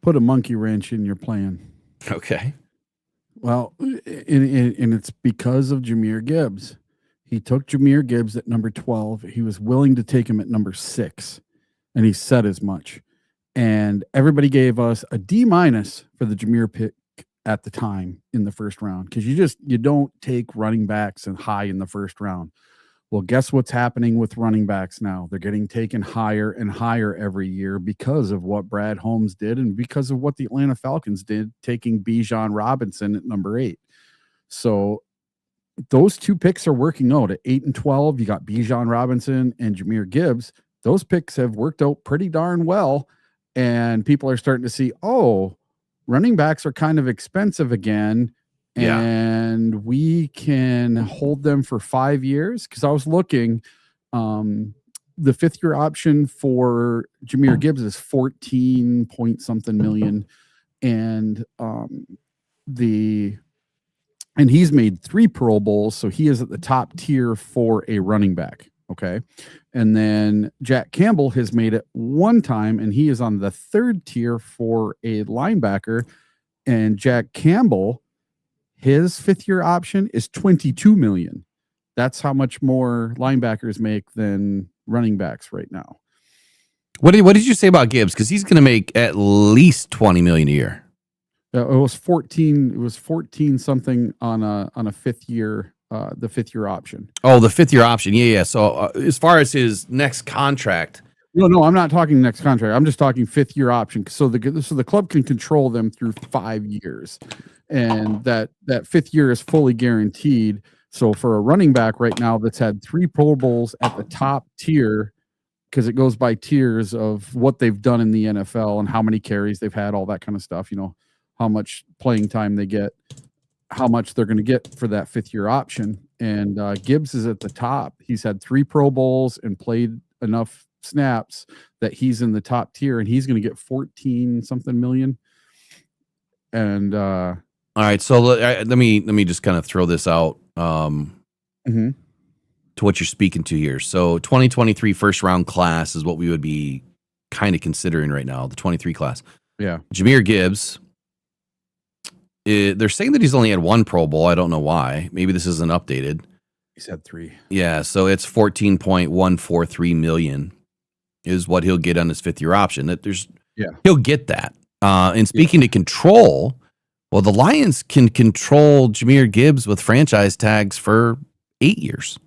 put a monkey wrench in your plan. Okay. Well, and it's because of Jahmyr Gibbs. He took Jahmyr Gibbs at number 12. He was willing to take him at number 6, and he said as much. And everybody gave us a D- for the Jahmyr pick at the time in the first round, because you don't take running backs and high in the first round. Well, guess what's happening with running backs now? They're getting taken higher and higher every year because of what Brad Holmes did and because of what the Atlanta Falcons did, taking Bijan Robinson at number 8. So those two picks are working out. At 8 and 12, you got Bijan Robinson and Jahmyr Gibbs. Those picks have worked out pretty darn well, and people are starting to see, oh, running backs are kind of expensive again. Yeah. And we can hold them for 5 years. Because I was looking, the 5th-year option for Jahmyr Gibbs is 14 point something million, and he's made 3 Pro Bowls, so he is at the top tier for a running back. Okay, and then Jack Campbell has made it 1 time, and he is on the 3rd tier for a linebacker. And Jack Campbell, his 5th-year option is 22 million. That's how much more linebackers make than running backs right now. What did you say about Gibbs? Because he's going to make at least 20 million a year. It was 14. It was 14 something on a 5th year. The 5th-year option. Oh, the 5th-year option. Yeah. So as far as his next contract. No, I'm not talking next contract. I'm just talking 5th-year option. So the club can control them through 5 years. And that 5th year is fully guaranteed. So for a running back right now that's had 3 Pro Bowls at the top tier, because it goes by tiers of what they've done in the NFL and how many carries they've had, all that kind of stuff, how much playing time they get, how much they're going to get for that 5th-year option. And Gibbs is at the top. He's had 3 Pro Bowls and played enough snaps that he's in the top tier, and he's going to get 14 something million. And all right, so let me just kind of throw this out to what you're speaking to here. So 2023 first round class is what we would be kind of considering right now, the 23 class. Yeah. Jahmyr Gibbs, they're saying that he's only had 1 Pro Bowl. I don't know why. Maybe this isn't updated. He's had 3. Yeah, so it's 14.143 million is what he'll get on his 5th-year option. He'll get that. And speaking to control, well, the Lions can control Jahmyr Gibbs with franchise tags for 8 years.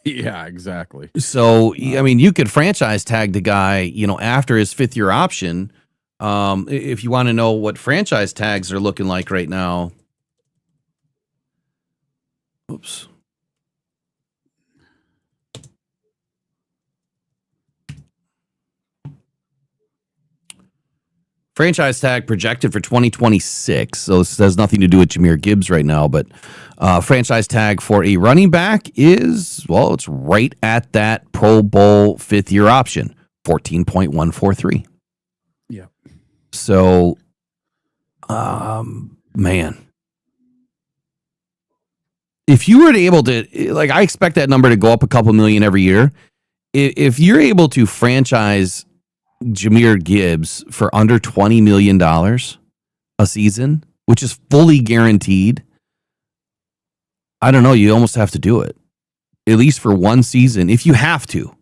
Yeah, exactly. So, I mean, you could franchise tag the guy, after his 5th-year option. If you want to know what franchise tags are looking like right now. Oops. Franchise tag projected for 2026. So this has nothing to do with Jahmyr Gibbs right now, but franchise tag for a running back is, well, it's right at that Pro Bowl 5th-year option, 14.143. Yeah. So, man, if you were to able to, I expect that number to go up a couple million every year. If you're able to franchise Jahmyr Gibbs for under $20 million a season, which is fully guaranteed, I don't know, you almost have to do it. At least for 1 season, if you have to.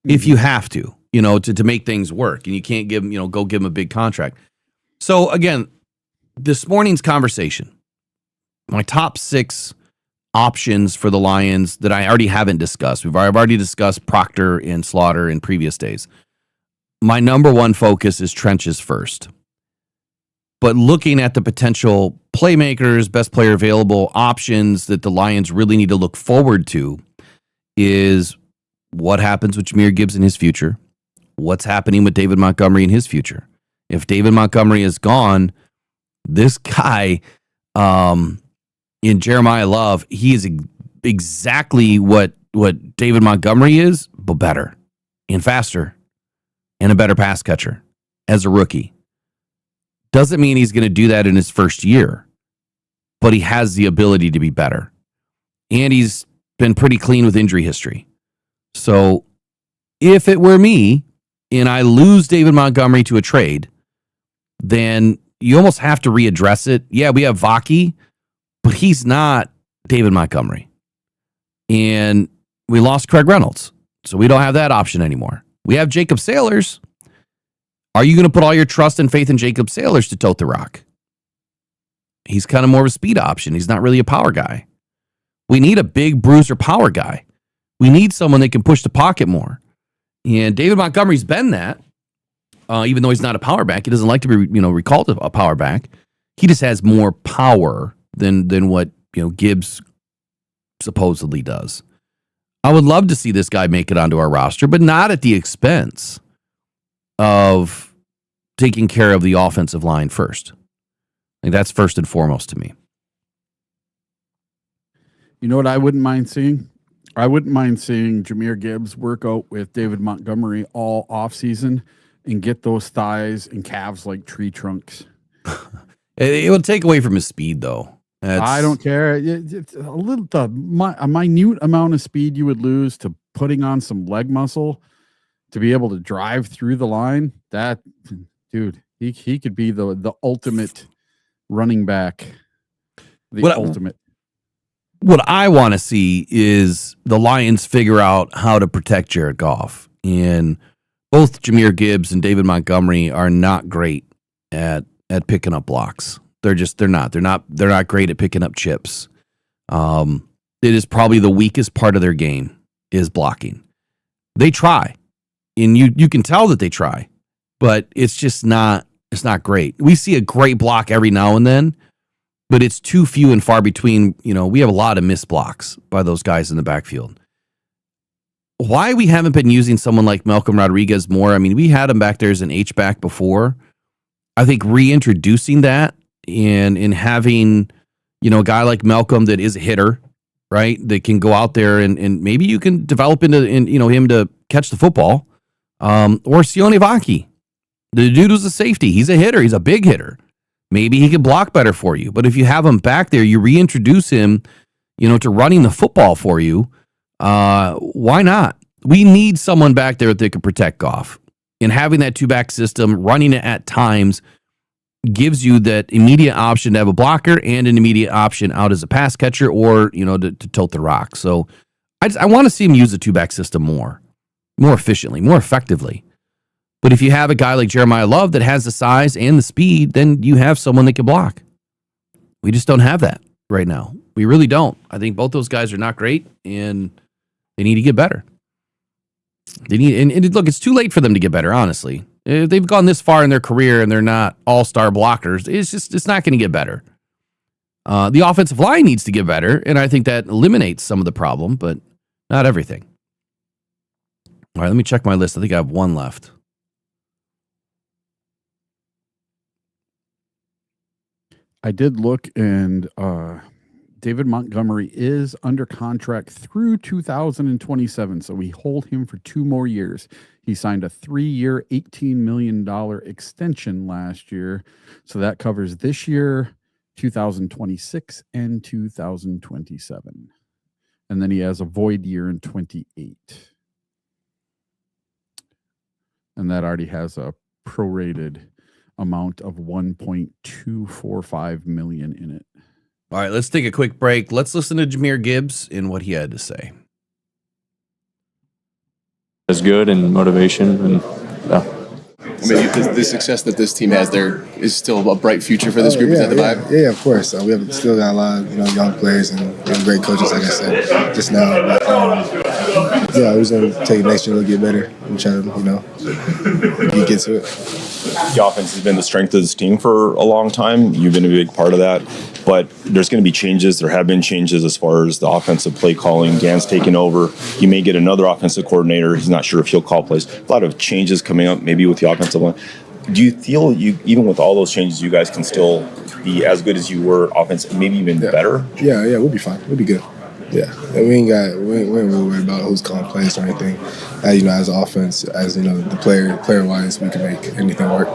If you have to, to make things work, and you can't give him, go give him a big contract. So again, this morning's conversation, my top 6 options for the Lions that I already haven't discussed. I've already discussed Proctor and Slaughter in previous days. My number one focus is trenches first. But looking at the potential playmakers, best player available options that the Lions really need to look forward to is what happens with Jahmyr Gibbs in his future. What's happening with David Montgomery in his future? If David Montgomery is gone, this guy in Jeremiah Love, he is exactly what David Montgomery is, but better and faster and a better pass catcher as a rookie. Doesn't mean he's going to do that in his first year, but he has the ability to be better. And he's been pretty clean with injury history. So if it were me and I lose David Montgomery to a trade, then you almost have to readdress it. Yeah, we have Vaki, but he's not David Montgomery. And we lost Craig Reynolds, so we don't have that option anymore. We have Jacob Sailors. Are you going to put all your trust and faith in Jacob Sailors to tote the rock? He's kind of more of a speed option. He's not really a power guy. We need a big bruiser power guy. We need someone that can push the pocket more. And David Montgomery's been that, even though he's not a power back. He doesn't like to be, recalled a power back. He just has more power than what Gibbs supposedly does. I would love to see this guy make it onto our roster, but not at the expense of taking care of the offensive line first. That's first and foremost to me. You know what I wouldn't mind seeing? I wouldn't mind seeing Jahmyr Gibbs work out with David Montgomery all offseason and get those thighs and calves like tree trunks. It would take away from his speed, though. I don't care. It's a minute amount of speed you would lose to putting on some leg muscle to be able to drive through the line. That dude, he could be the ultimate running back. Ultimate. What I want to see is the Lions figure out how to protect Jared Goff. And both Jahmyr Gibbs and David Montgomery are not great at picking up blocks. They're not great at picking up chips. It is probably the weakest part of their game is blocking. They try, and you can tell that they try, but it's not great. We see a great block every now and then, but it's too few and far between. We have a lot of missed blocks by those guys in the backfield. Why we haven't been using someone like Malcolm Rodriguez more? I mean, we had him back there as an H-back before. I think reintroducing that and having, a guy like Malcolm that is a hitter, right? That can go out there and maybe you can develop into him to catch the football. Or Sione Vaki. The dude was a safety. He's a hitter. He's a big hitter. Maybe he can block better for you. But if you have him back there, you reintroduce him, to running the football for you. Why not? We need someone back there that can protect Goff. And having that 2-back system, running it at times, gives you that immediate option to have a blocker and an immediate option out as a pass catcher or, to tote the rock. So I want to see him use the 2-back system more efficiently, more effectively. But if you have a guy like Jeremiah Love that has the size and the speed, then you have someone that can block. We just don't have that right now. We really don't. I think both those guys are not great, and they need to get better. And look, it's too late for them to get better, honestly. If they've gone this far in their career and they're not all-star blockers, it's not going to get better. The offensive line needs to get better, and I think that eliminates some of the problem, but not everything. All right, let me check my list. I think I have one left. I did look, and David Montgomery is under contract through 2027, so we hold him for 2 more years. He signed a 3-year, $18 million extension last year, so that covers this year, 2026, and 2027. And then he has a void year in 28. And that already has a prorated amount of $1.245 million in it. All right, let's take a quick break. Let's listen to Jahmyr Gibbs and what he had to say. It's good and motivation, and I mean, the success that this team has there is still a bright future for this group. Is that the vibe? Yeah, of course. We have still got a lot of young players and great coaches, like I said just now. But, yeah, we're going to take it next year to get better and try to get to it. The offense has been the strength of this team for a long time. You've been a big part of that. But there's going to be changes. There have been changes as far as the offensive play calling. Dan's taking over. You may get another offensive coordinator. He's not sure if he'll call plays. A lot of changes coming up, maybe with the offensive line. Do you feel even with all those changes, you guys can still be as good as you were offense, maybe even better? Yeah, we'll be fine. We'll be good. Yeah, and we ain't really worried about who's calling plays or anything. As an offense, the player wise, we can make anything work.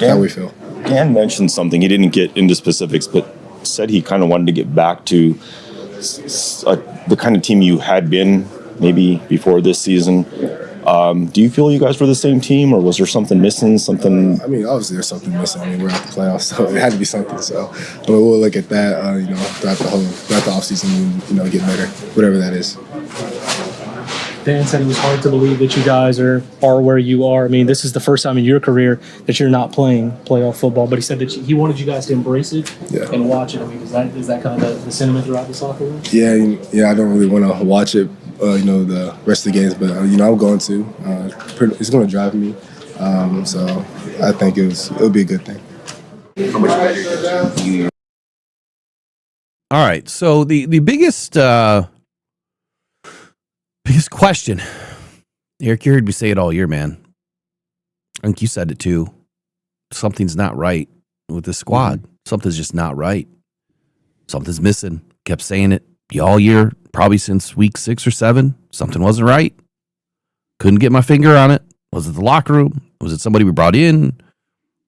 How we feel. Dan mentioned something. He didn't get into specifics, but said he kind of wanted to get back to the kind of team you had been maybe before this season. Do you feel you guys were the same team, or was there something missing? Something? Obviously there's something missing. We're out the playoffs, so it had to be something. So we'll look at that, throughout the offseason, and get better, whatever that is. Dan said it was hard to believe that you guys are where you are. I mean, this is the first time in your career that you're not playing playoff football, but he said that he wanted you guys to embrace it and watch it. I mean, is that kind of the sentiment throughout the soccer room? Yeah, I don't really want to watch it, the rest of the games, but, I'm going to. It's going to drive me. So I think it'll be a good thing. All right, so the biggest question, Eric, you heard me say it all year, man. I think you said it too. Something's not right with this squad. Something's just not right. Something's missing. Kept saying it all year, probably since week 6 or 7. Something wasn't right. Couldn't get my finger on it. Was it the locker room? Was it somebody we brought in?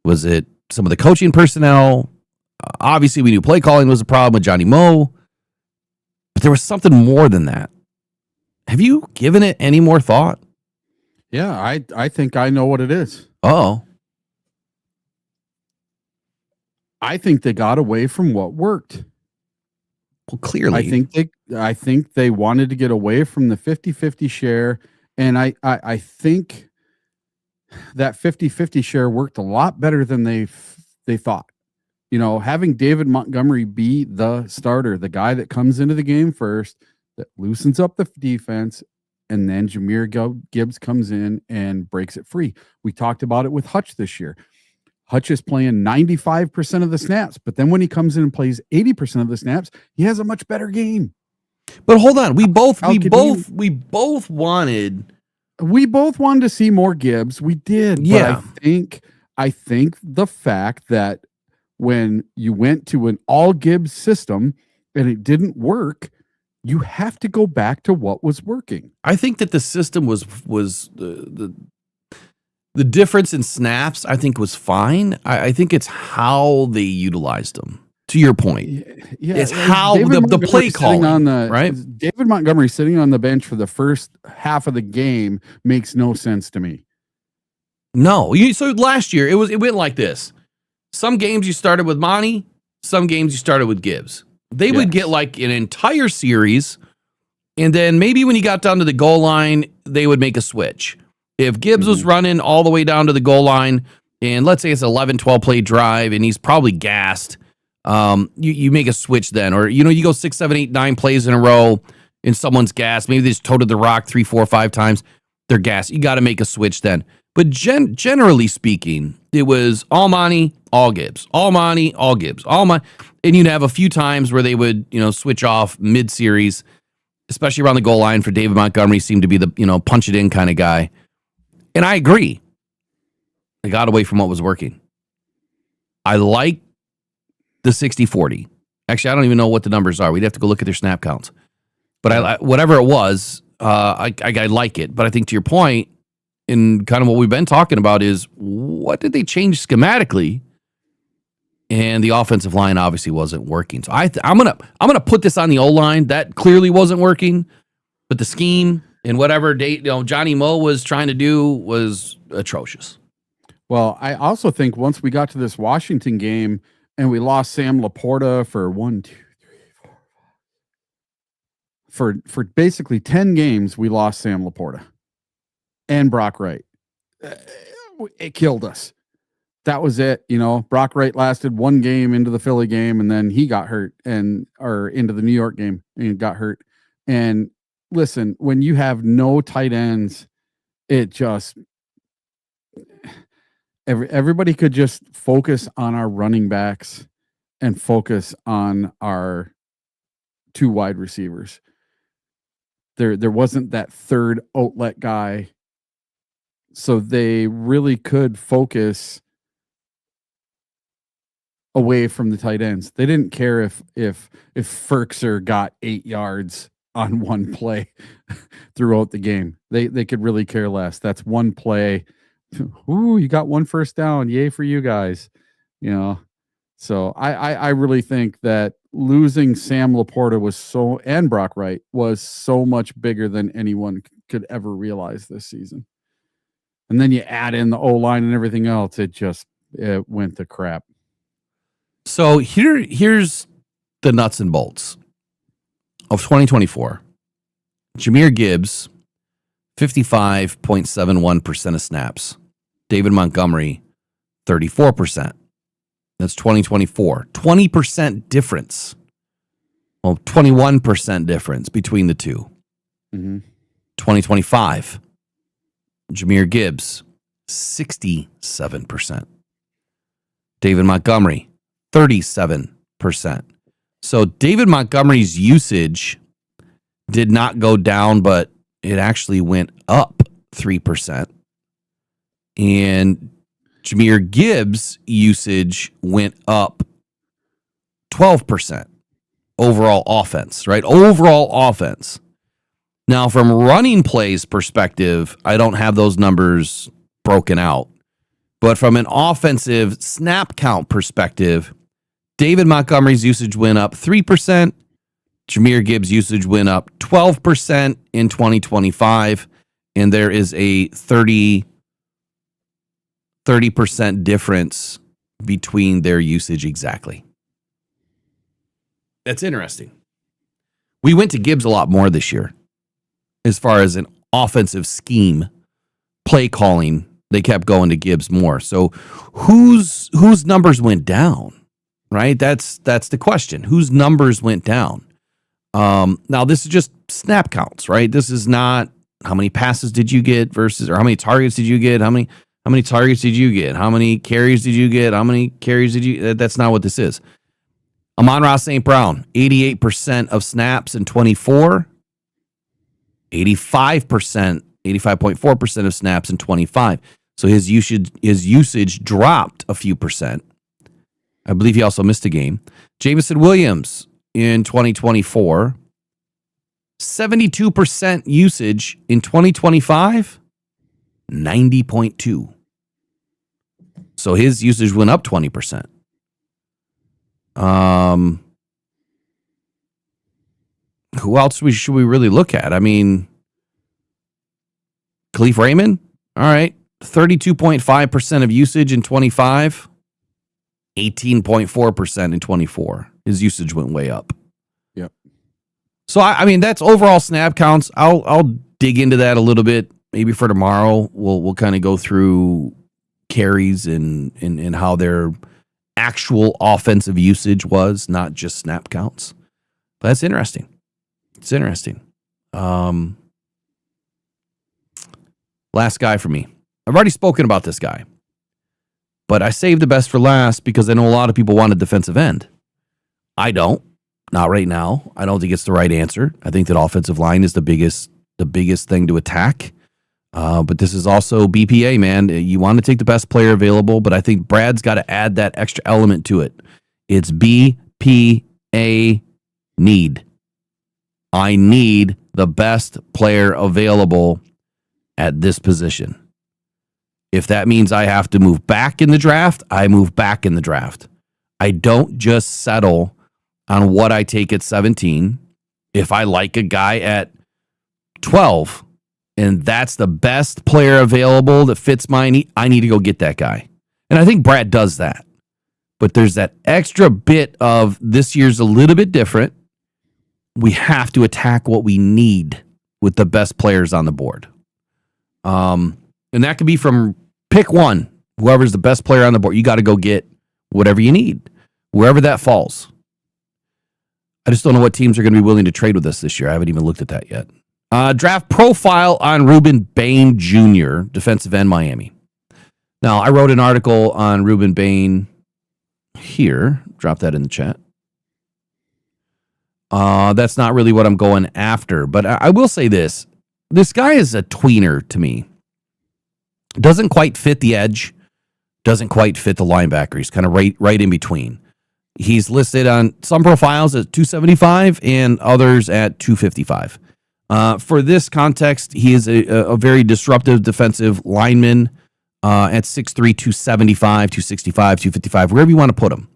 Was it some of the coaching personnel? Obviously, we knew play calling was a problem with Johnny Moe. But there was something more than that. Have you given it any more thought? Yeah, I think I know what it is. Oh. I think they got away from what worked. Well, clearly. I think they wanted to get away from the 50-50 share, and I think that 50-50 share worked a lot better than they thought. Having David Montgomery be the starter, the guy that comes into the game first, that loosens up the defense, and then Jahmyr Gibbs comes in and breaks it free. We talked about it with Hutch this year. Hutch is playing 95% of the snaps, but then when he comes in and plays 80% of the snaps, he has a much better game. But hold on, we both wanted to see more Gibbs. We did. Yeah. But I think the fact that when you went to an all Gibbs system and it didn't work, you have to go back to what was working. I think that the system was the difference in snaps, I think, was fine. I think it's how they utilized them. To your point, it's how the play calling, right? David Montgomery sitting on the bench for the first half of the game makes no sense to me. No, so last year it went like this. Some games you started with Monty, some games you started with Gibbs. They would get like an entire series, and then maybe when you got down to the goal line, they would make a switch. If Gibbs was running all the way down to the goal line, and let's say it's an 11, 12 play drive, and he's probably gassed, you make a switch then. Or, you go 6, 7, 8, 9 plays in a row, and someone's gassed. Maybe they just toted the rock 3, 4, 5 times. They're gassed. You got to make a switch then. But generally speaking, it was all Monty, all Gibbs. All Monty, all Gibbs. All Monty. And you'd have a few times where they would, switch off mid-series, especially around the goal line. For David Montgomery seemed to be the, punch it in kind of guy. And I agree. They got away from what was working. I like the 60-40. Actually, I don't even know what the numbers are. We'd have to go look at their snap counts. But I whatever it was, I like it. But I think to your point, in kind of what we've been talking about is what did they change schematically? And the offensive line obviously wasn't working. So I'm gonna put this on the O-line. That clearly wasn't working. But the scheme and whatever Johnny Moe was trying to do was atrocious. Well, I also think once we got to this Washington game and we lost Sam LaPorta for 1, 2, 3, 4, 5. For basically 10 games, we lost Sam LaPorta and Brock Wright. it killed us. That was it. Brock Wright lasted one game into the Philly game, and then he got hurt, or into the New York game and got hurt. And listen, when you have no tight ends, it just everybody could just focus on our running backs and focus on our 2 wide receivers. There wasn't that third outlet guy, so they really could focus away from the tight ends. They didn't care if Ferkser got 8 yards on one play throughout the game. They could really care less. That's one play. Ooh, you got 1 first down. Yay for you guys. So I really think that losing Sam LaPorta and Brock Wright was so much bigger than anyone could ever realize this season. And then you add in the O-line and everything else, it went to crap. So here's the nuts and bolts of 2024. Jahmyr Gibbs, 55.71% of snaps. David Montgomery, 34%. That's 2024. 20% difference. Well, 21% difference between the two. 2025. Jahmyr Gibbs, 67%. David Montgomery, 37%. So David Montgomery's usage did not go down, but it actually went up 3%. And Jahmyr Gibbs' usage went up 12%. Overall offense, right? Overall offense. Now, from running plays perspective, I don't have those numbers broken out. But from an offensive snap count perspective, David Montgomery's usage went up 3%. Jahmyr Gibbs' usage went up 12% in 2025. And there is a 30% difference between their usage exactly. That's interesting. We went to Gibbs a lot more this year. As far as an offensive scheme, play calling, they kept going to Gibbs more. So whose numbers went down, right? That's the question. Whose numbers went down? Now, this is just snap counts, right? This is not how many passes did you get versus, or how many targets did you get? How many targets did you get? How many carries did you get? How many carries did you? That's not what this is. Amon-Ra St. Brown, 88% of snaps in 24. 85.4% of snaps in 25. So his usage dropped a few percent. I believe he also missed a game. Jameson Williams in 2024, 72% usage in 2025, 90.2. So his usage went up 20%. Who else should we really look at? I mean, Khalif Raymond, all right, 32.5% of usage in 25, 18.4% in 24. His usage went way up. Yep. So I mean, that's overall snap counts. I'll dig into that a little bit. Maybe for tomorrow, we'll kind of go through carries and how their actual offensive usage was, not just snap counts. But that's interesting. It's interesting. Last guy for me. I've already spoken about this guy, but I saved the best for last because I know a lot of people want a defensive end. I don't. Not right now. I don't think it's the right answer. I think that offensive line is the biggest thing to attack. But this is also BPA, man. You want to take the best player available, but I think Brad's got to add that extra element to it. It's BPA need. I need the best player available at this position. If that means I have to move back in the draft, I move back in the draft. I don't just settle on what I take at 17. If I like a guy at 12 and that's the best player available that fits my need, I need to go get that guy. And I think Brad does that. But there's that extra bit of this year's a little bit different. We have to attack what we need with the best players on the board. And that could be from Pick one. Whoever's the best player on the board, you got to go get whatever you need, wherever that falls. I just don't know what teams are going to be willing to trade with us this year. I haven't even looked at that yet. Draft profile on Ruben Bain Jr., defensive end, Miami. Now, I wrote an article on Ruben Bain here. Drop that in the chat. That's not really what I'm going after, but I will say this. This guy is a tweener to me. Doesn't quite fit the edge. Doesn't quite fit the linebacker. He's kind of right in between. He's listed on some profiles at 275 and others at 255. For this context, he is a very disruptive defensive lineman at 6'3", 275, 265, 255, wherever you want to put him.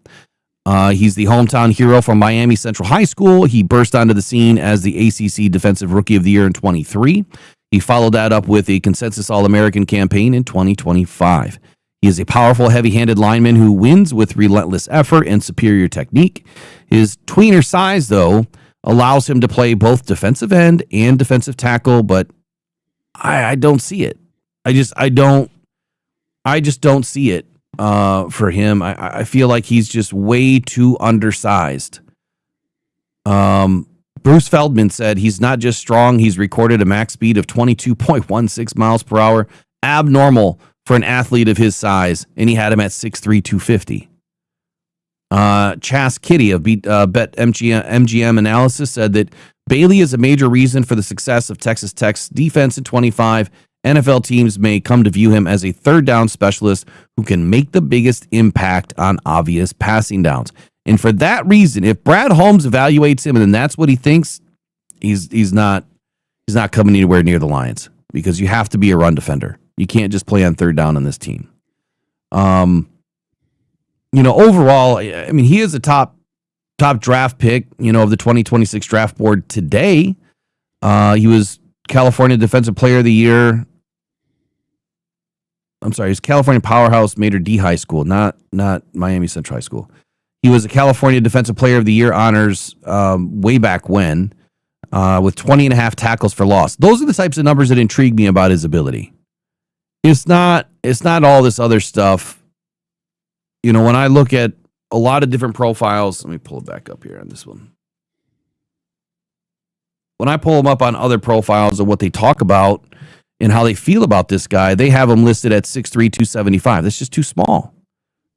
He's the hometown hero from Miami Central High School. He burst onto the scene as the ACC Defensive Rookie of the Year in 23. He followed that up with a consensus All-American campaign in 2025. He is a powerful, heavy-handed lineman who wins with relentless effort and superior technique. His tweener size, though, allows him to play both defensive end and defensive tackle, but I don't see it. I just don't see it for him. I feel like he's just way too undersized. Bruce Feldman said he's not just strong, he's recorded a max speed of 22.16 miles per hour. Abnormal for an athlete of his size, and he had him at 6'3", 250. Chas Kitty of Bet MGM Analysis said that Bailey is a major reason for the success of Texas Tech's defense in 25. NFL teams may come to view him as a third down specialist who can make the biggest impact on obvious passing downs. And for that reason, if Brad Holmes evaluates him and then that's what he thinks, he's not coming anywhere near the Lions, because you have to be a run defender. You can't just play on third down on this team. Overall, I mean, he is a top draft pick, of the 2026 draft board today. He was California Defensive Player of the Year. I'm sorry, he's California Powerhouse Mater D High School, not Miami Central High School. He was a California Defensive Player of the Year honors way back when, with 20 and a half tackles for loss. Those are the types of numbers that intrigue me about his ability. It's not all this other stuff. When I look at a lot of different profiles, let me pull it back up here on this one. When I pull them up on other profiles and what they talk about and how they feel about this guy, they have him listed at 6'3", 275. That's just too small.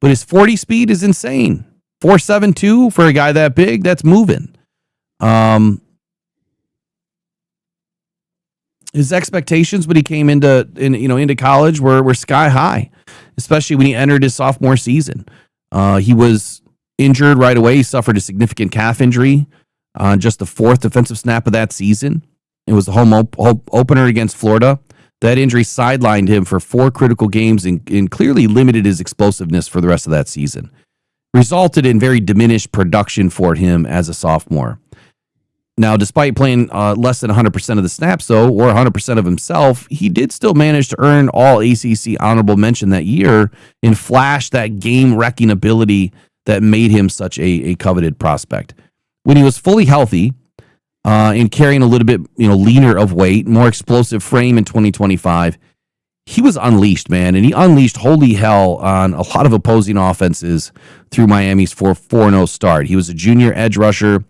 But his 40 speed is insane. 4.72 for a guy that big, that's moving. His expectations when he came into college were sky high, especially when he entered his sophomore season. He was injured right away. He suffered a significant calf injury on just the fourth defensive snap of that season. It was the home opener against Florida. That injury sidelined him for 4 critical games and clearly limited his explosiveness for the rest of that season. Resulted in very diminished production for him as a sophomore. Now, despite playing less than 100% of the snaps, though, or 100% of himself, he did still manage to earn all ACC honorable mention that year and flash that game-wrecking ability that made him such a coveted prospect. When he was fully healthy and carrying a little bit leaner of weight, more explosive frame in 2025, he was unleashed, man, and he unleashed holy hell on a lot of opposing offenses through Miami's 4-0 start. He was a junior edge rusher.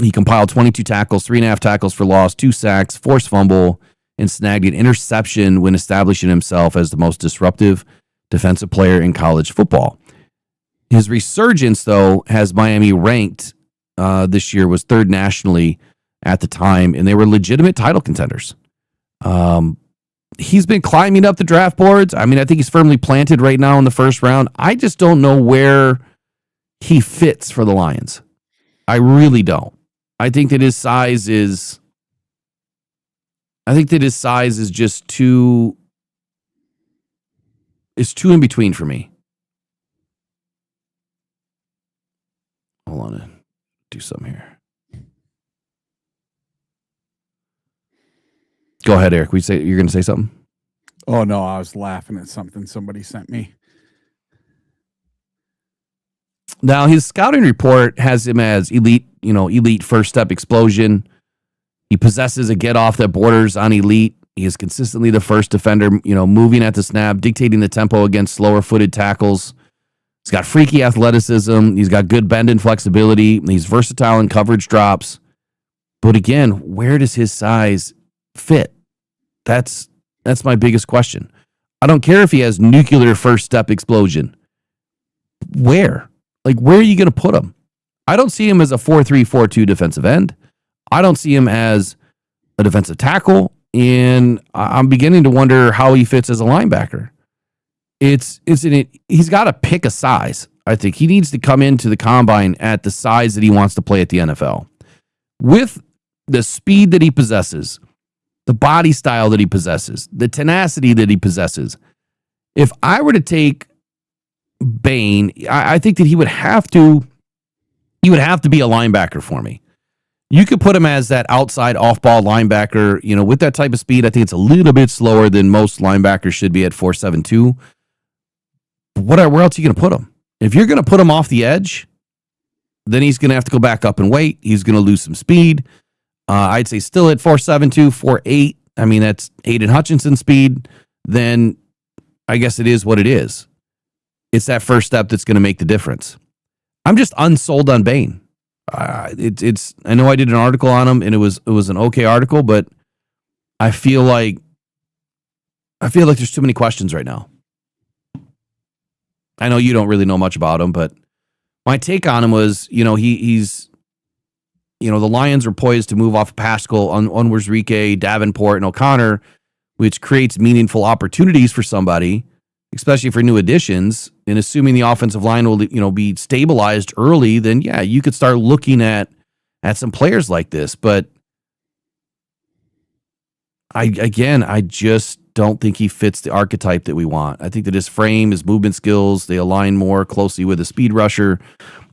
He compiled 22 tackles, 3.5 tackles for loss, 2 sacks, forced fumble, and snagged an interception when establishing himself as the most disruptive defensive player in college football. His resurgence, though, has Miami ranked this year, was 3rd nationally at the time, and they were legitimate title contenders. He's been climbing up the draft boards. I mean, I think he's firmly planted right now in the first round. I just don't know where he fits for the Lions. I really don't. I think that his size is just too in between for me. Hold on, do something here. Go ahead, Eric. You're going to say something? Oh no, I was laughing at something somebody sent me. Now, his scouting report has him as elite first step explosion. He possesses a get off that borders on elite. He is consistently the first defender, moving at the snap, dictating the tempo against slower footed tackles. He's got freaky athleticism. He's got good bend and flexibility. He's versatile in coverage drops. But again, where does his size fit? That's my biggest question. I don't care if he has nuclear first step explosion. Where? Where are you going to put him? I don't see him as a 4-3, 4-2 defensive end. I don't see him as a defensive tackle. And I'm beginning to wonder how he fits as a linebacker. He's got to pick a size. I think he needs to come into the combine at the size that he wants to play at the NFL. With the speed that he possesses, the body style that he possesses, the tenacity that he possesses. If I were to take Bain, I think that he would have to be a linebacker for me. You could put him as that outside off-ball linebacker, with that type of speed. I think it's a little bit slower than most linebackers should be at 4.72. But where else are you going to put him? If you're going to put him off the edge, then he's going to have to go back up and weight. He's going to lose some speed. I'd say still at 4.72, 4.8. I mean, that's Aiden Hutchinson speed. Then I guess it is what it is. It's that first step that's going to make the difference. I'm just unsold on Bain. I know I did an article on him and it was an okay article, but I feel like there's too many questions right now. I know you don't really know much about him, but my take on him was, he's the Lions are poised to move off of Pascal, Onwuzurike, Davenport, and O'Connor, which creates meaningful opportunities for somebody, especially for new additions. And assuming the offensive line will, be stabilized early, then yeah, you could start looking at some players like this. But I just don't think he fits the archetype that we want. I think that his frame, his movement skills, they align more closely with a speed rusher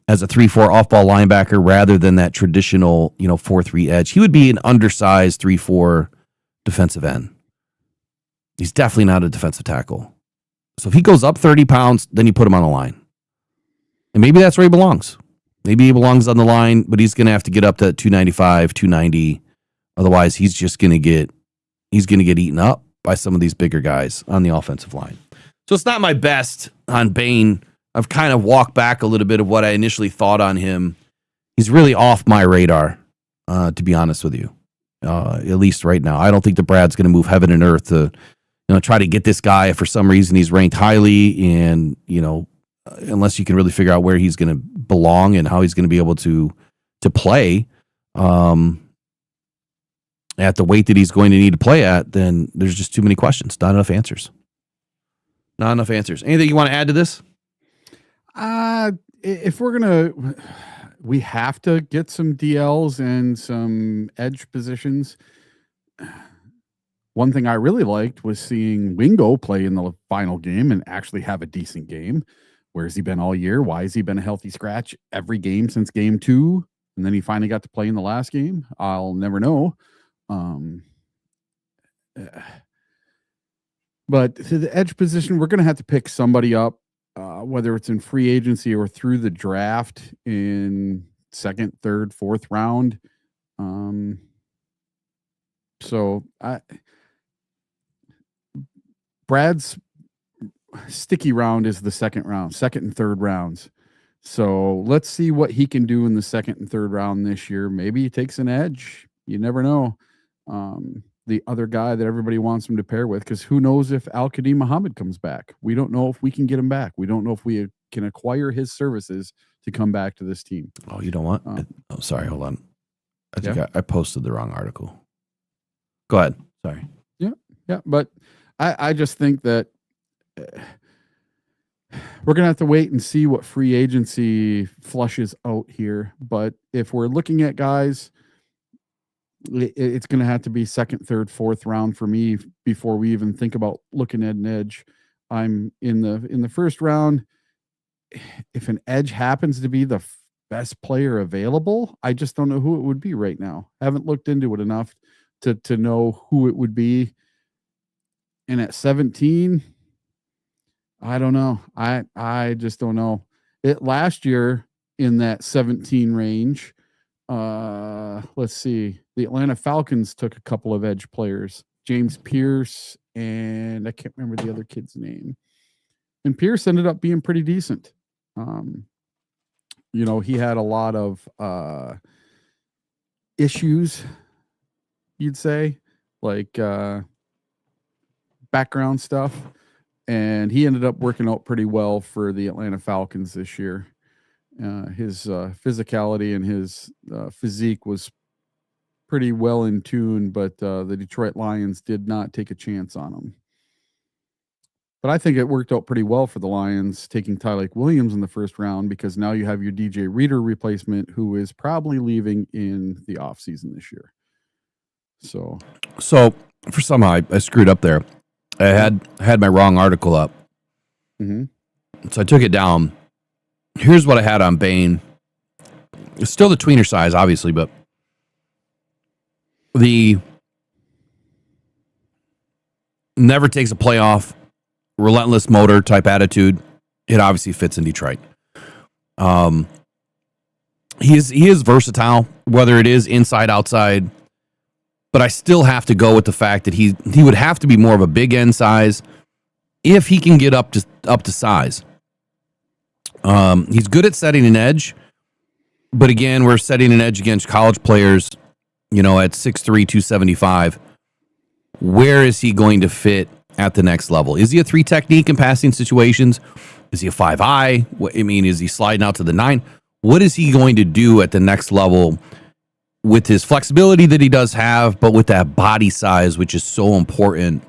as a 3-4 off-ball linebacker rather than that traditional, 4-3 edge. He would be an undersized 3-4 defensive end. He's definitely not a defensive tackle. So if he goes up 30 pounds, then you put him on the line. And maybe that's where he belongs. Maybe he belongs on the line, but he's going to have to get up to 295, 290. Otherwise, he's going to get eaten up by some of these bigger guys on the offensive line. So it's not my best on Bain. I've kind of walked back a little bit of what I initially thought on him. He's really off my radar, to be honest with you, at least right now. I don't think the Brad's going to move heaven and earth to try to get this guy if for some reason he's ranked highly and, unless you can really figure out where he's going to belong and how he's going to be able to play at the weight that he's going to need to play at, then there's just too many questions. Not enough answers. Anything you want to add to this? If we're going to, we have to get some DLs and some edge positions. One thing I really liked was seeing Wingo play in the final game and actually have a decent game. Where has he been all year? Why has he been a healthy scratch every game since game 2? And then he finally got to play in the last game. I'll never know. But to the edge position, we're going to have to pick somebody up, whether it's in free agency or through the draft in 2nd, 3rd, 4th round. Brad's sticky round is the 2nd round, 2nd and 3rd rounds. So let's see what he can do in the 2nd and 3rd round this year. Maybe he takes an edge. You never know. The other guy that everybody wants him to pair with, because who knows if Al-Qadim Muhammad comes back. We don't know if we can get him back. We don't know if we can acquire his services to come back to this team. Oh, you don't want? Sorry, hold on. I think I posted the wrong article. Go ahead. Sorry. Yeah, but I just think that we're going to have to wait and see what free agency flushes out here. But if we're looking at guys, it's going to have to be 2nd, 3rd, 4th round for me before we even think about looking at an edge. I'm in the 1st round. If an edge happens to be the best player available, I just don't know who it would be right now. I haven't looked into it enough to know who it would be. And at 17, I don't know. I just don't know. It last year in that 17 range. Let's see. The Atlanta Falcons took a couple of edge players. James Pierce, and I can't remember the other kid's name. And Pierce ended up being pretty decent. He had a lot of issues, you'd say, like background stuff. And he ended up working out pretty well for the Atlanta Falcons this year. His physicality and his physique was pretty well in tune, but the Detroit Lions did not take a chance on him. But I think it worked out pretty well for the Lions taking Tyleik Williams in the first round, because now you have your DJ Reader replacement, who is probably leaving in the offseason this year. So for somehow I screwed up there. I had my wrong article up. Mm-hmm. So I took it down. Here's what I had on Bain. It's still the tweener size, obviously, but the never takes a playoff, relentless motor type attitude. It obviously fits in Detroit. He is versatile, whether it is inside, outside, but I still have to go with the fact that he would have to be more of a big end size if he can get up to size. He's good at setting an edge, but again, we're setting an edge against college players, at 6'3", 275. Where is he going to fit at the next level? Is he a 3 technique in passing situations? Is he a 5-eye? Is he sliding out to the 9? What is he going to do at the next level with his flexibility that he does have, but with that body size, which is so important,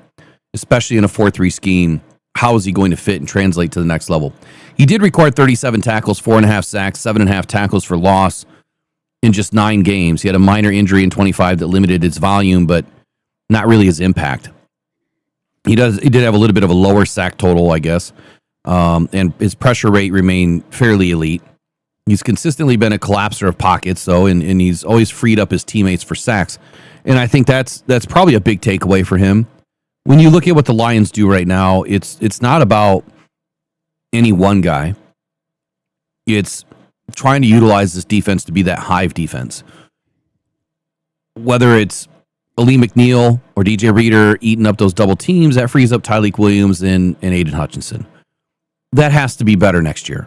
especially in a 4-3 scheme? How is he going to fit and translate to the next level? He did record 37 tackles, 4.5 sacks, 7.5 tackles for loss in just 9 games. He had a minor injury in 25 that limited his volume, but not really his impact. He did have a little bit of a lower sack total, I guess, and his pressure rate remained fairly elite. He's consistently been a collapser of pockets, though, and he's always freed up his teammates for sacks. And I think that's probably a big takeaway for him. When you look at what the Lions do right now, it's not about any one guy. It's trying to utilize this defense to be that hive defense. Whether it's Ali McNeil or DJ Reader eating up those double teams, that frees up Tyleik Williams and Aiden Hutchinson. That has to be better next year.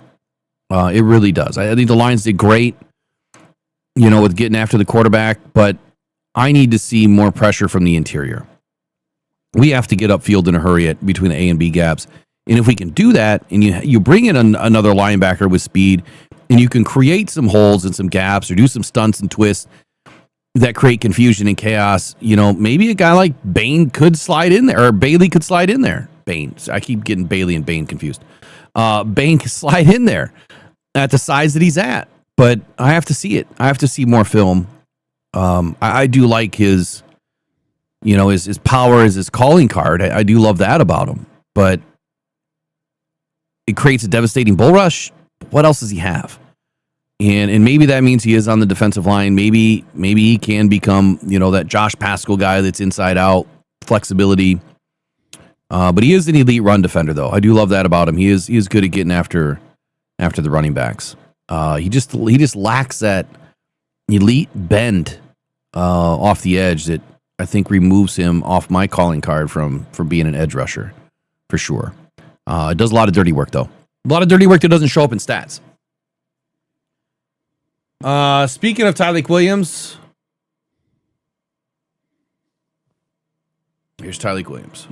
It really does. I think the Lions did great, with getting after the quarterback, but I need to see more pressure from the interior. We have to get upfield in a hurry between the A and B gaps. And if we can do that, and you bring in another linebacker with speed, and you can create some holes and some gaps or do some stunts and twists that create confusion and chaos, maybe a guy like Bain could slide in there, or Bailey could slide in there. Bain. I keep getting Bailey and Bain confused. Bain could slide in there at the size that he's at. But I have to see it. I have to see more film. I do like his power as his calling card. I do love that about him. But it creates a devastating bull rush. What else does he have? And maybe that means he is on the defensive line. Maybe he can become, that Josh Paschal guy that's inside out, flexibility. But he is an elite run defender, though. I do love that about him. He is good at getting after the running backs. He just lacks that elite bend off the edge that I think removes him off my calling card from being an edge rusher, for sure. It does a lot of dirty work, though. A lot of dirty work that doesn't show up in stats. Speaking of Tyleik Williams, here's Tyleik Williams.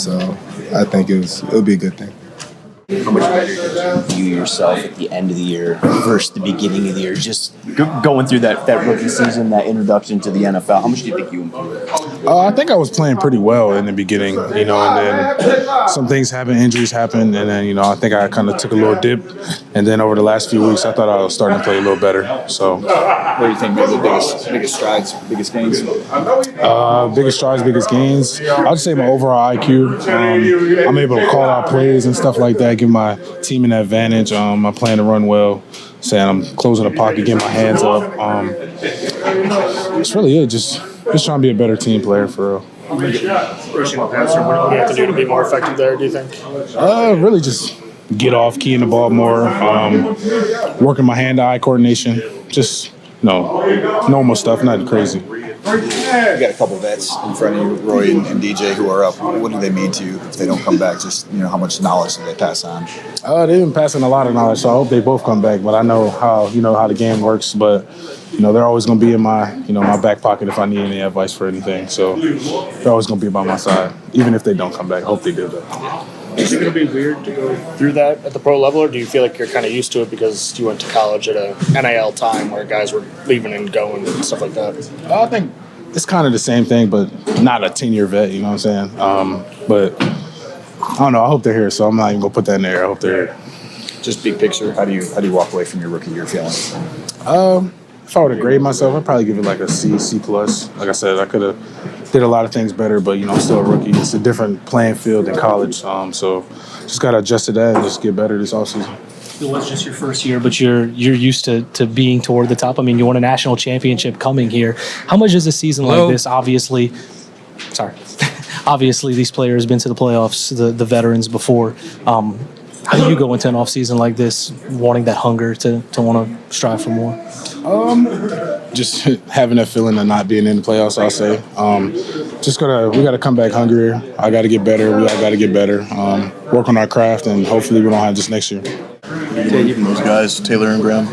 So I think it'll be a good thing. How much better did you view yourself at the end of the year versus the beginning of the year? Just going through that rookie season, that introduction to the NFL, how much do you think you improved? I think I was playing pretty well in the beginning, and then some things happened, injuries happened, and then, I think I kind of took a little dip. And then over the last few weeks, I thought I was starting to play a little better. So, what do you think were the biggest strides, biggest gains? Biggest strides, biggest gains. I'd say my overall IQ. I'm able to call out plays and stuff like that, give my team an advantage. I'm playing to run well. Saying I'm closing the pocket, getting my hands up. It's really it. Just trying to be a better team player for real. Rushing the passer, what do you have to do to be more effective there, do you think? Really just get off, keying the ball more, working my hand-eye coordination, just normal stuff, nothing crazy. You got a couple vets in front of you, Roy and DJ, who are up. What do they mean to you if they don't come back? Just how much knowledge do they pass on? They've been passing a lot of knowledge, so I hope they both come back. But I know how the game works. But they're always going to be in my my back pocket if I need any advice for anything. So they're always going to be by my side, even if they don't come back. I hope they do though. Is it going to be weird to go through that at the pro level, or do you feel like you're kind of used to it because you went to college at a NIL time where guys were leaving and going and stuff like that? I think it's kind of the same thing, but not a 10-year vet, you know what I'm saying? But I don't know. I hope they're here, so I'm not even going to put that in there. I hope they're here. Just big picture, how do you walk away from your rookie year feeling? If I were to grade myself, I'd probably give it like a C plus. Like I said, I could have did a lot of things better, but I'm still a rookie. It's a different playing field than college, so just got to adjust to that and just get better this offseason. It was just your first year, but you're used to being toward the top. I mean, you won a national championship coming here. How much is a season like this? Obviously, these players been to the playoffs, the veterans before. How do you go into an off season like this, wanting that hunger to want to strive for more? Just having that feeling of not being in the playoffs, I'll say. We got to come back hungrier. I got to get better. We all got to get better. Work on our craft, and hopefully we don't have this next year. Those guys, Taylor and Graham?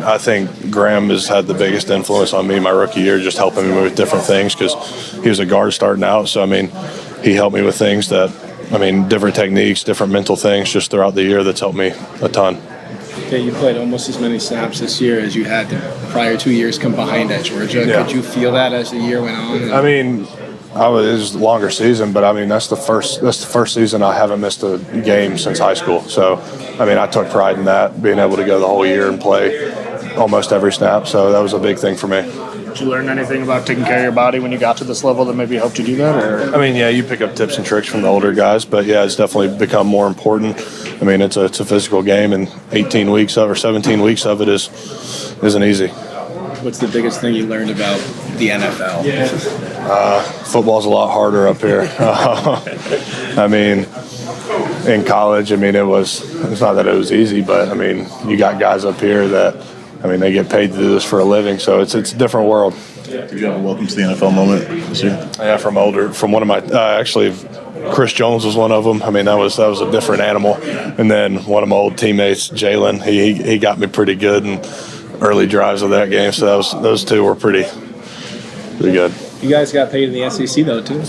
I think Graham has had the biggest influence on me my rookie year, just helping me with different things because he was a guard starting out. So, he helped me with things that, different techniques, different mental things just throughout the year that's helped me a ton. Okay, you played almost as many snaps this year as you had the prior 2 years come behind at Georgia. Yeah. Could you feel that as the year went on? It was a longer season, but that's the first season I haven't missed a game since high school. So, I took pride in that, being able to go the whole year and play almost every snap. So that was a big thing for me. Did you learn anything about taking care of your body when you got to this level that maybe helped you do that? Or? You pick up tips and tricks from the older guys, but it's definitely become more important. It's a physical game, and 18 weeks of or 17 weeks of it isn't easy. What's the biggest thing you learned about the NFL? Football's a lot harder up here. In college, it's not that it was easy, but you got guys up here that, they get paid to do this for a living, so it's a different world. Did you have a welcome to the NFL moment this year? Yeah, from one of my actually, Chris Jones was one of them. That was a different animal. And then one of my old teammates, Jalen, he got me pretty good in early drives of that game. So those two were pretty good. You guys got paid in the SEC though too.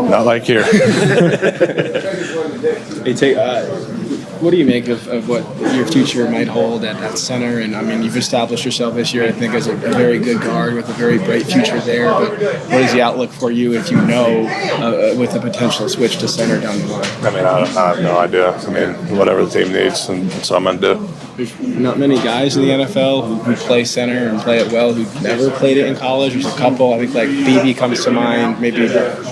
Not like here. What do you make of what your future might hold at center? And you've established yourself this year, I think, as a very good guard with a very bright future there. But what is the outlook for you if you know with a potential switch to center down the line? I have no idea. Whatever the team needs, and that's what I'm going to do. There's not many guys in the NFL who play center and play it well who never played it in college. There's a couple. I think like BB comes to mind, maybe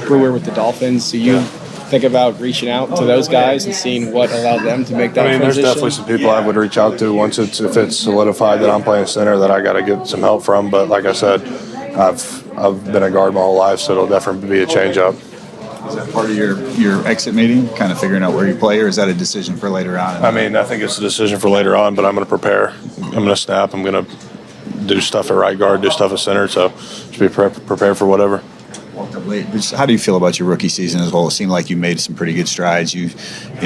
Brewer with the Dolphins. So you think about reaching out to those guys and seeing what allowed them to make that transition? There's definitely some people I would reach out to if it's solidified that I'm playing center that I got to get some help from. But like I said, I've been a guard my whole life, so it'll definitely be a change up. Is that part of your exit meeting, kind of figuring out where you play, or is that a decision for later on? I think it's a decision for later on, but I'm going to prepare. I'm going to snap. I'm going to do stuff at right guard, do stuff at center, so just be prepared for whatever. How do you feel about your rookie season as a whole? It seemed like you made some pretty good strides. You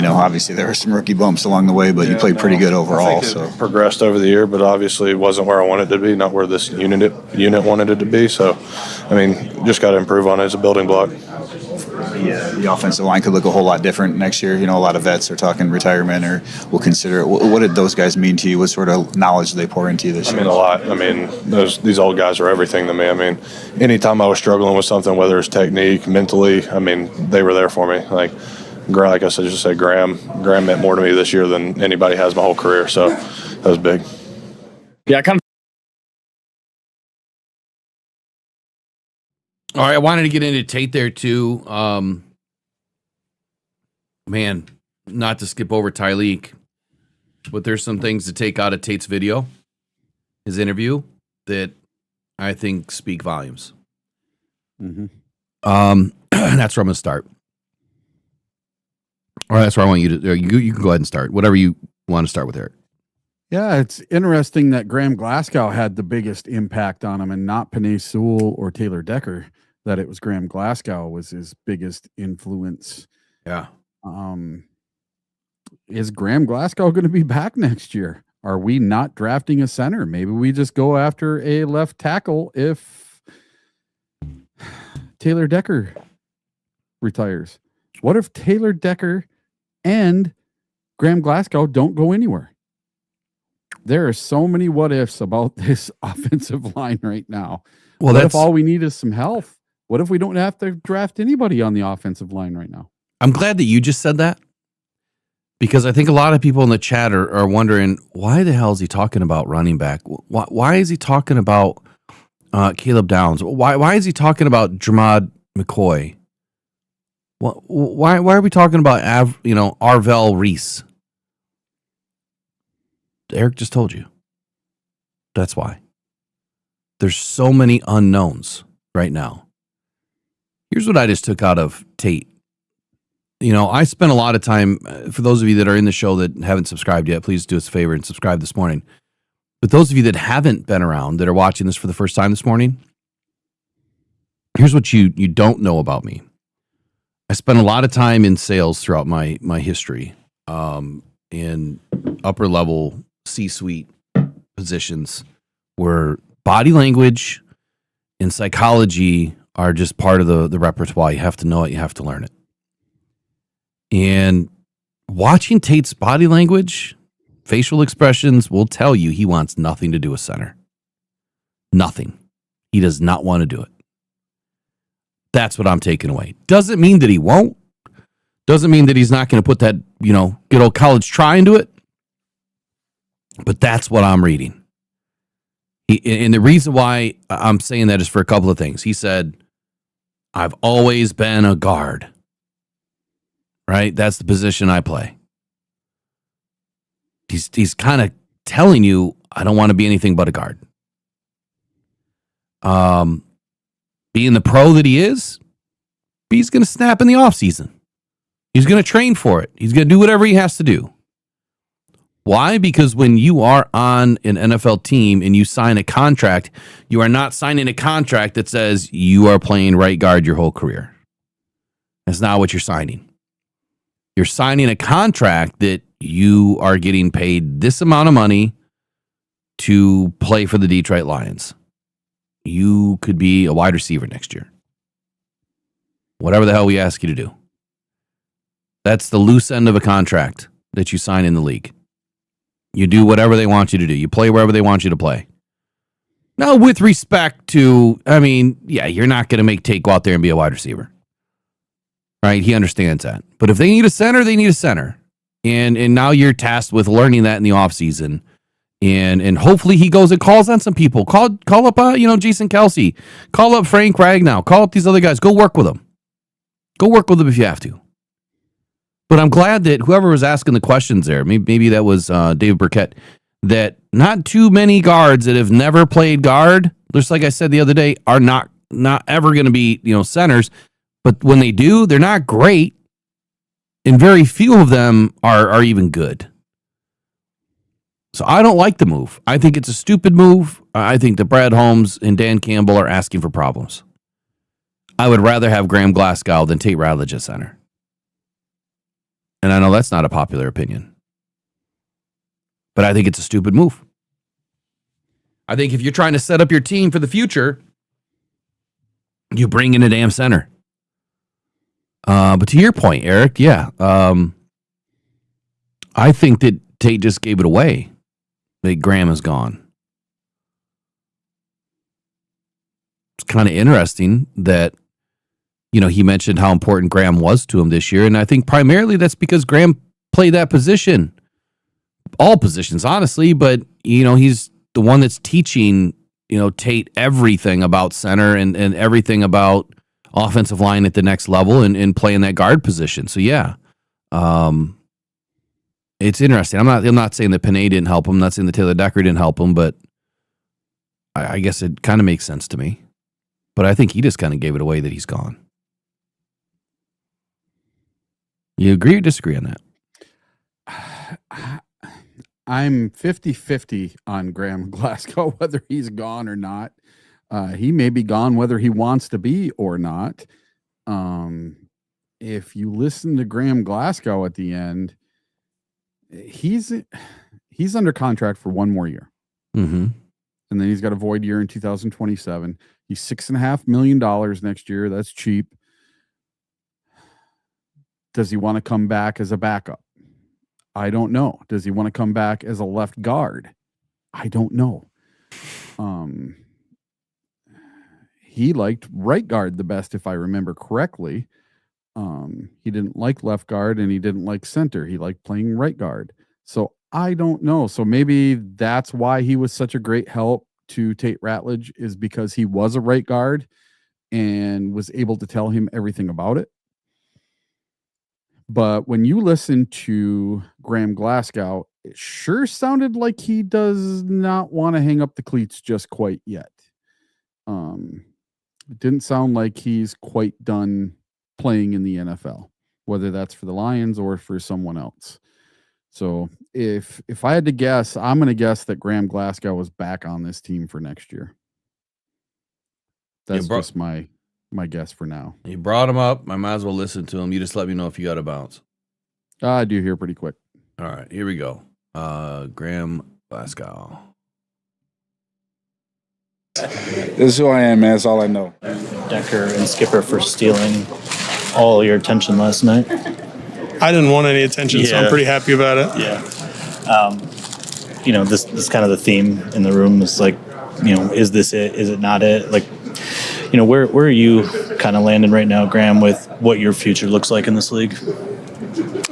obviously there were some rookie bumps along the way, but you played pretty good overall. So progressed over the year, but obviously it wasn't where I wanted it to be, not where this unit wanted it to be. So, just got to improve on it as a building block. The offensive line could look a whole lot different next year. A lot of vets are talking retirement or will consider it. What did those guys mean to you? What sort of knowledge did they pour into you this year? A lot. These old guys are everything to me. Anytime I was struggling with something, whether it's technique, mentally, they were there for me. Like I said, Graham meant more to me this year than anybody has my whole career. So that was big. Yeah, All right, I wanted to get into Tate there too. Not to skip over Tyleek, but there's some things to take out of Tate's video, his interview, that I think speak volumes. Mm-hmm. That's where I'm going to start. Or that's where I want you to. You can go ahead and start. Whatever you want to start with, Eric. Yeah, it's interesting that Graham Glasgow had the biggest impact on him and not Penei Sewell or Taylor Decker, that it was Graham Glasgow was his biggest influence. Yeah. Is Graham Glasgow going to be back next year? Are we not drafting a center? Maybe we just go after a left tackle if Taylor Decker retires. What if Taylor Decker and Graham Glasgow don't go anywhere? There are so many what ifs about this offensive line right now. Well, what if all we need is some health? What if we don't have to draft anybody on the offensive line right now? I'm glad that you just said that, because I think a lot of people in the chat are wondering, why the hell is he talking about running back? Why is he talking about Caleb Downs? Why is he talking about Jermod McCoy? Why are we talking about Arvell Reese? Eric just told you. That's why. There's so many unknowns right now. Here's what I just took out of Tate. I spent a lot of time, for those of you that are in the show that haven't subscribed yet, please do us a favor and subscribe this morning. But those of you that haven't been around, that are watching this for the first time this morning, here's what you don't know about me. I spent a lot of time in sales throughout my history, in upper level C-suite positions where body language and psychology are just part of the repertoire. You have to know it. You have to learn it. And watching Tate's body language, facial expressions will tell you he wants nothing to do with center. Nothing. He does not want to do it. That's what I'm taking away. Doesn't mean that he won't. Doesn't mean that he's not going to put that, good old college try into it. But that's what I'm reading. And the reason why I'm saying that is for a couple of things. He said, I've always been a guard. Right? That's the position I play. He's kind of telling you, I don't want to be anything but a guard. Being the pro that he is, he's going to snap in the offseason. He's going to train for it. He's going to do whatever he has to do. Why? Because when you are on an NFL team and you sign a contract, you are not signing a contract that says you are playing right guard your whole career. That's not what you're signing. You're signing a contract that you are getting paid this amount of money to play for the Detroit Lions. You could be a wide receiver next year. Whatever the hell we ask you to do. That's the loose end of a contract that you sign in the league. You do whatever they want you to do. You play wherever they want you to play. Now, with respect to, you're not going to make Tate go out there and be a wide receiver. Right? He understands that. But if they need a center, they need a center. And now you're tasked with learning that in the offseason. And hopefully he goes and calls on some people. Call up, Jason Kelsey. Call up Frank Ragnow. Call up these other guys. Go work with them. Go work with them if you have to. But I'm glad that whoever was asking the questions there, maybe that was David Burkett, that not too many guards that have never played guard, just like I said the other day, are not ever going to be, centers. But when they do, they're not great. And very few of them are even good. So I don't like the move. I think it's a stupid move. I think that Brad Holmes and Dan Campbell are asking for problems. I would rather have Graham Glasgow than Tate Ratledge at center. And I know that's not a popular opinion. But I think it's a stupid move. I think if you're trying to set up your team for the future, you bring in a damn center. But to your point, Eric, yeah. I think that Tate just gave it away. That Graham is gone. It's kind of interesting that, he mentioned how important Graham was to him this year. And I think primarily that's because Graham played that position. All positions, honestly. But, he's the one that's teaching, Tate everything about center and everything about offensive line at the next level and playing that guard position. So, yeah. It's interesting. I'm not saying that Penei didn't help him. I'm not saying that Taylor Decker didn't help him, but I guess it kind of makes sense to me. But I think he just kind of gave it away that he's gone. You agree or disagree on that? I'm 50-50 on Graham Glasgow, whether he's gone or not. He may be gone whether he wants to be or not. If you listen to Graham Glasgow at the end, he's under contract for 1 more year. Mm-hmm. And then he's got a void year in 2027. He's $6.5 million next year. That's cheap. Does he want to come back as a backup? I don't know. Does he want to come back as a left guard? I don't know. He liked right guard the best, if I remember correctly. He didn't like left guard and he didn't like center. He liked playing right guard. So I don't know. So maybe that's why he was such a great help to Tate Ratledge, is because he was a right guard and was able to tell him everything about it. But when you listen to Graham Glasgow, it sure sounded like he does not want to hang up the cleats just quite yet. It didn't sound like he's quite done playing in the NFL, whether that's for the Lions or for someone else. So if I had to guess, I'm going to guess that Graham Glasgow was back on this team for next year. That's just my guess for now. You brought him up. I might as well listen to him. You just let me know if you got a bounce. I do hear pretty quick. All right, here we go. Graham Glasgow. This is who I am, man. That's all I know. Decker and Skipper for stealing all your attention last night. I didn't want any attention, so I'm pretty happy about it. Yeah. This kind of the theme in the room is like, is this it? Is it not it? Like, where are you kind of landing right now, Graham, with what your future looks like in this league?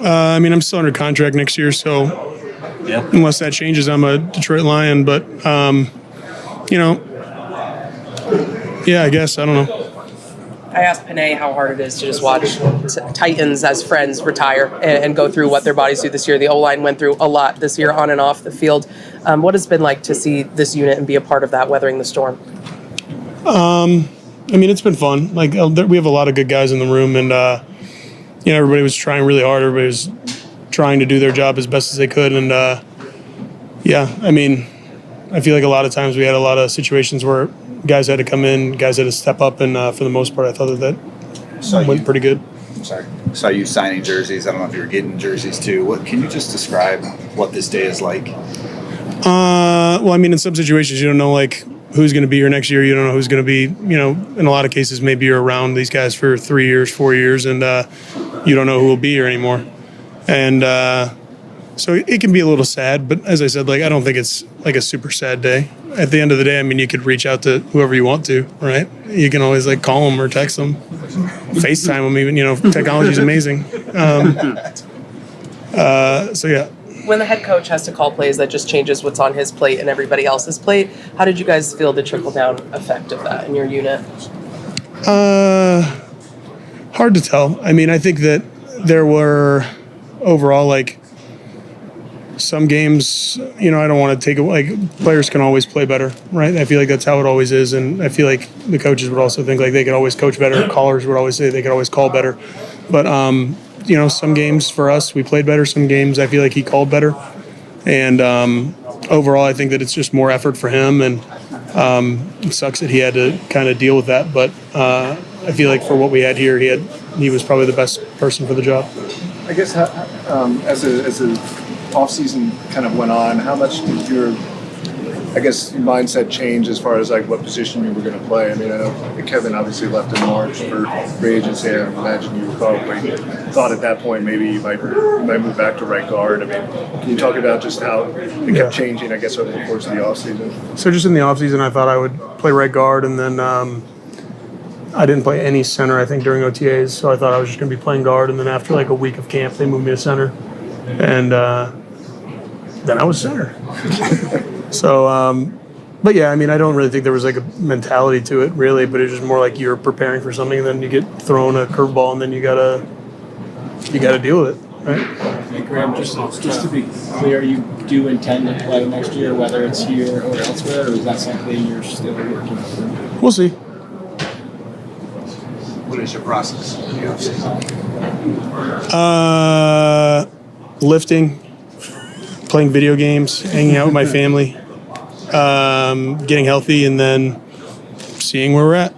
I'm still under contract next year, so unless that changes, I'm a Detroit Lion. But, I guess. I don't know. I asked Panay how hard it is to just watch Titans as friends retire and go through what their bodies do this year. The O-line went through a lot this year on and off the field. What has it been like to see this unit and be a part of that, weathering the storm? It's been fun. Like, we have a lot of good guys in the room, and everybody was trying really hard. Everybody was trying to do their job as best as they could, and I feel like a lot of times we had a lot of situations where guys had to come in, guys had to step up, and for the most part, I thought that went pretty good. Saw you signing jerseys. I don't know if you were getting jerseys too. Can you just describe what this day is like? In some situations you don't know who's going to be here next year. You don't know who's going to be. In a lot of cases, maybe you're around these guys for 3 years, 4 years, and you don't know who will be here anymore. And so it can be a little sad. But as I said, I don't think it's a super sad day. At the end of the day, you could reach out to whoever you want to, right? You can always call them or text them, FaceTime them even. Technology's amazing. When the head coach has to call plays, that just changes what's on his plate and everybody else's plate. How did you guys feel the trickle-down effect of that in your unit? Hard to tell. I think that there were overall some games, I don't want to take it, players can always play better, right? I feel like that's how it always is, and I feel like the coaches would also think they could always coach better. Callers would always say they could always call better. But, some games for us, we played better. Some games I feel like he called better. And overall, I think that it's just more effort for him, and it sucks that he had to kind of deal with that. But I feel like for what we had here, he was probably the best person for the job. I guess as the off-season kind of went on, how much did your mindset change as far as what position you were going to play? I know Kevin obviously left in March for free agency. I imagine you probably thought at that point maybe you might move back to right guard. Can you talk about just how it kept changing, over the course of the off-season? So just in the off-season, I thought I would play right guard, and then I didn't play any center, I think, during OTAs, so I thought I was just going to be playing guard, and then after a week of camp, they moved me to center, and then I was center. So, but yeah, I don't really think there was a mentality to it, really, but it was just more you're preparing for something, and then you get thrown a curveball, and then you gotta deal with it, right? Hey, Graham, just to be clear, you do intend to play next year, whether it's here or elsewhere, or is that something you're still working on? We'll see. What is your process in the offseason? Lifting, playing video games, hanging out with my family, getting healthy, and then seeing where we're at.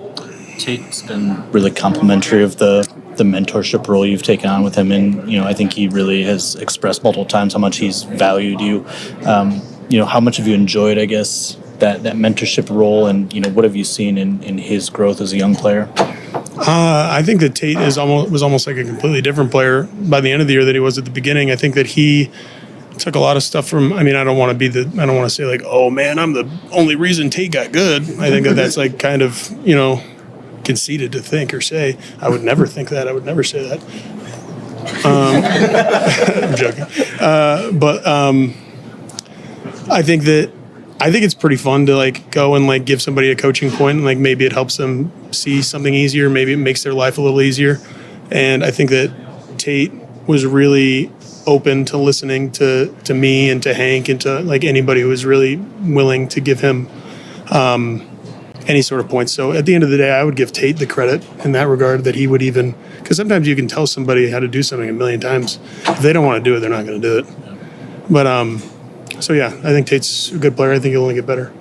Tate's been really complimentary of the mentorship role you've taken on with him, and I think he really has expressed multiple times how much he's valued you. How much have you enjoyed, I guess, that mentorship role, and what have you seen in his growth as a young player? I think that Tate was almost like a completely different player by the end of the year that he was at the beginning. I think that he took a lot of stuff from. I don't want to say like, oh man, I'm the only reason Tate got good. I think that's like kind of conceited to think or say. I would never think that. I would never say that. I'm joking. I think it's pretty fun to like go and like give somebody a coaching point, and like maybe it helps them see something easier. Maybe it makes their life a little easier. And I think that Tate was really open to listening to me and to Hank and to like anybody who was really willing to give him any sort of points. So at the end of the day, I would give Tate the credit in that regard, that he would even, because sometimes you can tell somebody how to do something a million times. If they don't want to do it, they're not going to do it. But so yeah, I think Tate's a good player. I think he'll only get better.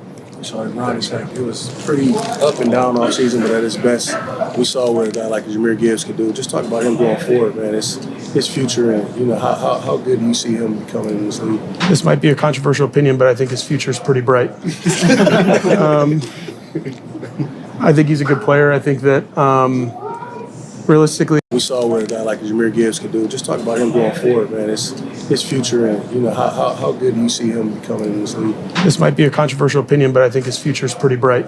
Sorry, Ron, it's like it was pretty up and down all season, but at his best, we saw what a guy like Jahmyr Gibbs could do. Just talk about him going forward, man. It's his future, and how good do you see him becoming in this league? This might be a controversial opinion, but I think his future is pretty bright. I think he's a good player. I think that realistically, we saw what a guy like Jahmyr Gibbs could do. Just talk about him going forward, man. It's his future, and how good do you see him becoming in this league? This might be a controversial opinion, but I think his future is pretty bright.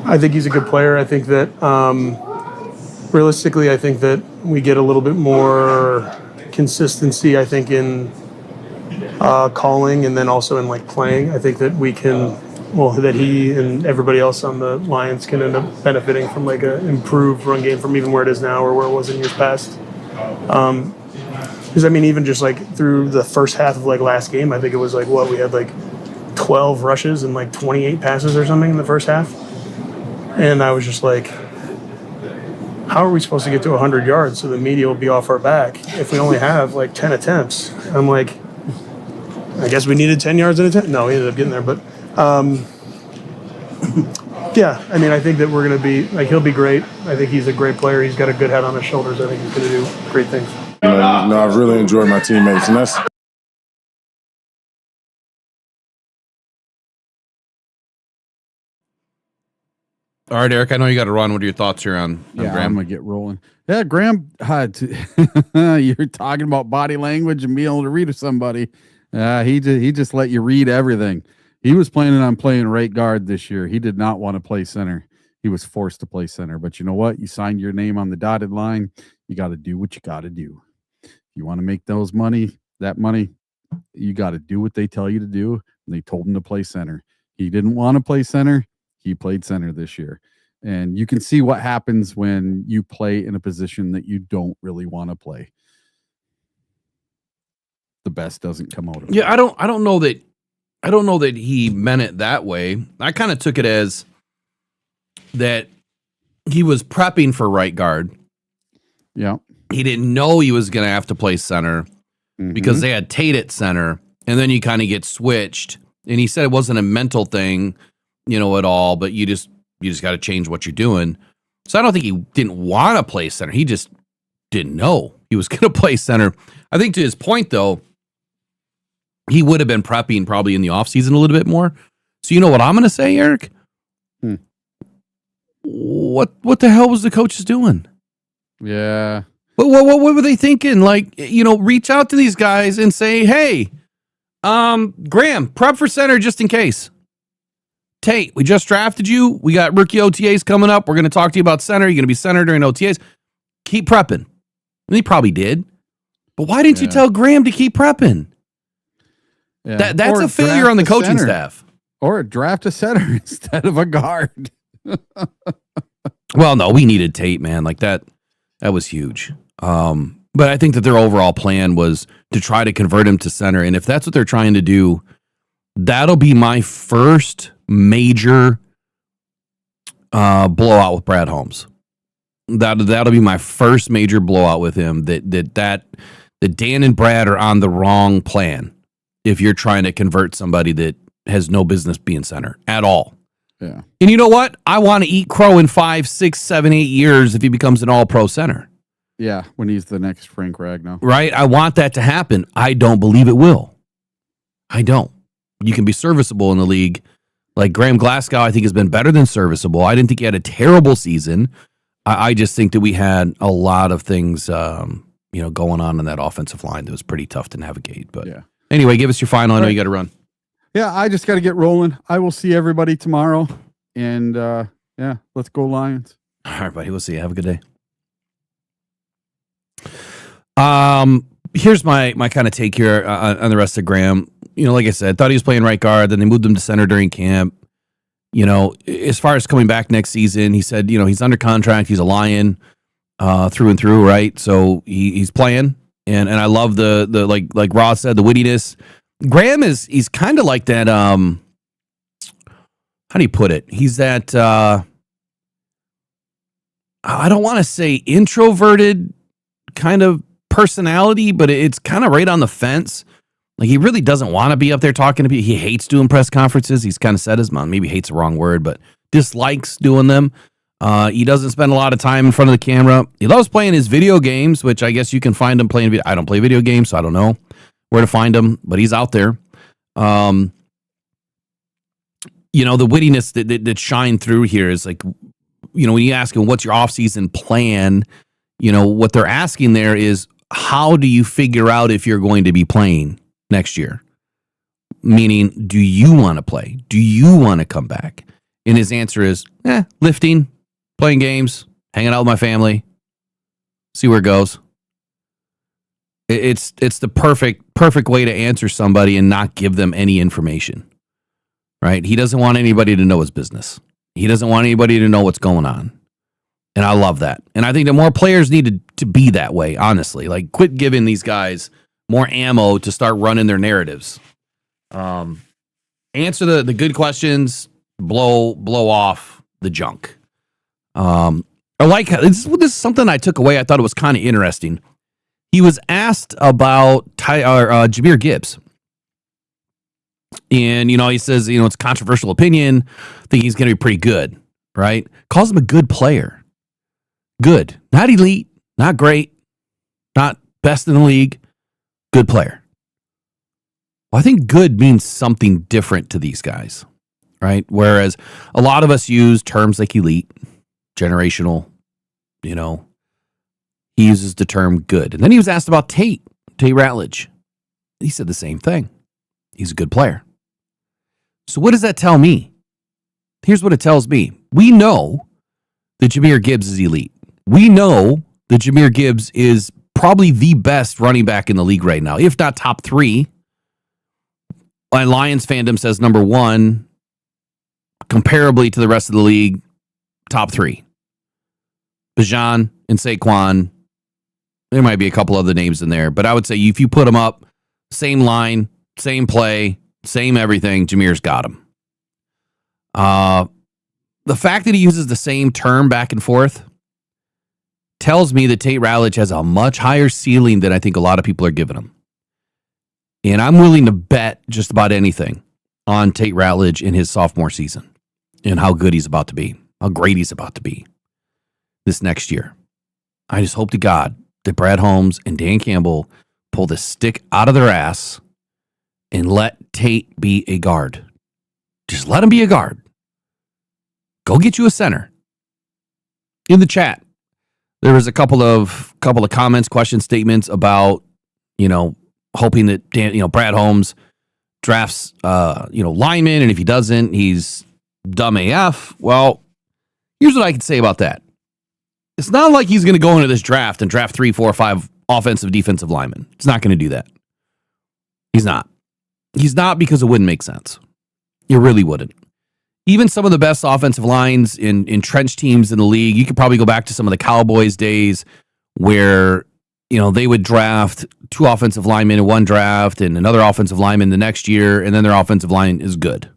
I think he's a good player. I think that realistically, I think that we get a little bit more consistency, I think, in calling and then also in like playing. I think that we can, that he and everybody else on the Lions can end up benefiting from like an improved run game from even where it is now or where it was in years past. Because even just like through the first half of like last game, I think it was like we had like 12 rushes and like 28 passes or something in the first half. And I was just like, how are we supposed to get to 100 yards so the media will be off our back if we only have like 10 attempts? I'm like, I guess we needed 10 yards in a 10. No, we ended up getting there. But yeah, I think that we're going to be, like, he'll be great. I think he's a great player. He's got a good head on his shoulders. I think he's going to do great things. I've really enjoyed my teammates, and that's. All right, Eric, I know you got to run. What are your thoughts here on Graham? I'm going to get rolling. Yeah, Graham, you're talking about body language and being able to read somebody. He just let you read everything. He was planning on playing right guard this year. He did not want to play center. He was forced to play center. But you know what? You signed your name on the dotted line. You got to do what you got to do. If you want to make that money, you got to do what they tell you to do. And they told him to play center. He didn't want to play center. He played center this year. And you can see what happens when you play in a position that you don't really want to play. The best doesn't come out of it. Yeah, I don't know that he meant it that way. I kind of took it as that he was prepping for right guard. Yeah. He didn't know he was going to have to play center because they had Tate at center, and then you kind of get switched. And he said it wasn't a mental thing, at all, but you just got to change what you're doing. So I don't think he didn't want to play center. He just didn't know he was going to play center. I think to his point, though, he would have been prepping probably in the offseason a little bit more. So you know what I'm going to say, Eric? What the hell was the coaches doing? Yeah. What were they thinking? Like, reach out to these guys and say, hey, Graham, prep for center just in case. Tate, we just drafted you. We got rookie OTAs coming up. We're going to talk to you about center. You're going to be center during OTAs. Keep prepping. And he probably did. But why didn't you tell Graham to keep prepping? Yeah. That's a failure on the coaching staff. Or draft a center instead of a guard. Well, no, we needed Tate, man. Like that was huge. But I think that their overall plan was to try to convert him to center. And if that's what they're trying to do, that'll be my first major blowout with Brad Holmes. That'll be my first major blowout with him. That that Dan and Brad are on the wrong plan if you're trying to convert somebody that has no business being center at all. Yeah. And you know what? I want to eat crow in 5, 6, 7, 8 years if he becomes an all-pro center. Yeah, when he's the next Frank Ragnow. Right? I want that to happen. I don't believe it will. I don't. You can be serviceable in the league. Like Graham Glasgow, I think has been better than serviceable. I didn't think he had a terrible season. I just think that we had a lot of things, going on in that offensive line that was pretty tough to navigate. But anyway, give us your final. I know you got to run. Yeah, I just got to get rolling. I will see everybody tomorrow. And let's go Lions. All right, buddy. We'll see you. Have a good day. Here's my kind of take here on the rest of Graham. Like I said, thought he was playing right guard. Then they moved him to center during camp. As far as coming back next season, he said, he's under contract. He's a Lion through and through, right? So he's playing. And I love the like Ross said, the wittiness. Graham he's kind of like that. How do you put it? He's that, I don't want to say introverted kind of personality, but it's kind of right on the fence. Like he really doesn't want to be up there talking to people. He hates doing press conferences. He's kind of said his mom, maybe hates the wrong word, but dislikes doing them. He doesn't spend a lot of time in front of the camera. He loves playing his video games, which I guess you can find him playing. I don't play video games, so I don't know where to find him, but he's out there. The wittiness that shine through here is like, when you ask him, what's your offseason plan? What they're asking there is, how do you figure out if you're going to be playing next year? Meaning, do you want to play? Do you want to come back? And his answer is, lifting, playing games, hanging out with my family, see where it goes. It's the perfect way to answer somebody and not give them any information, right? He doesn't want anybody to know his business. He doesn't want anybody to know what's going on. And I love that. And I think that more players need to be that way, honestly. Like, quit giving these guys more ammo to start running their narratives. Answer the good questions, blow off the junk. I like how this is something I took away. I thought it was kind of interesting. He was asked about Jahmyr Gibbs. And, he says, it's a controversial opinion. I think he's going to be pretty good, right? Calls him a good player. Good. Not elite, not great, not best in the league. Good player. Well, I think good means something different to these guys, right? Whereas a lot of us use terms like elite, generational, he uses the term good. And then he was asked about Tate Ratledge. He said the same thing. He's a good player. So what does that tell me? Here's what it tells me. We know that Jahmyr Gibbs is elite. We know that Jahmyr Gibbs is probably the best running back in the league right now, if not top 3. My Lions fandom says number 1, comparably to the rest of the league, top 3. Bijan and Saquon. There might be a couple other names in there, but I would say if you put them up, same line, same play, same everything, Jahmyr's got him. The fact that he uses the same term back and forth tells me that Tate Ratledge has a much higher ceiling than I think a lot of people are giving him. And I'm willing to bet just about anything on Tate Ratledge in his sophomore season and how good he's about to be, how great he's about to be this next year. I just hope to God that Brad Holmes and Dan Campbell pull the stick out of their ass and let Tate be a guard. Just let him be a guard. Go get you a center. In the chat, there was a couple of comments, questions, statements about, hoping that Brad Holmes drafts linemen, and if he doesn't, he's dumb AF. Well, here's what I can say about that. It's not like he's going to go into this draft and draft 3, 4, 5 offensive, defensive linemen. He's not going to do that. He's not. He's not because it wouldn't make sense. It really wouldn't. Even some of the best offensive lines in trench teams in the league, you could probably go back to some of the Cowboys days where, they would draft 2 offensive linemen in one draft and another offensive lineman the next year, and then their offensive line is good.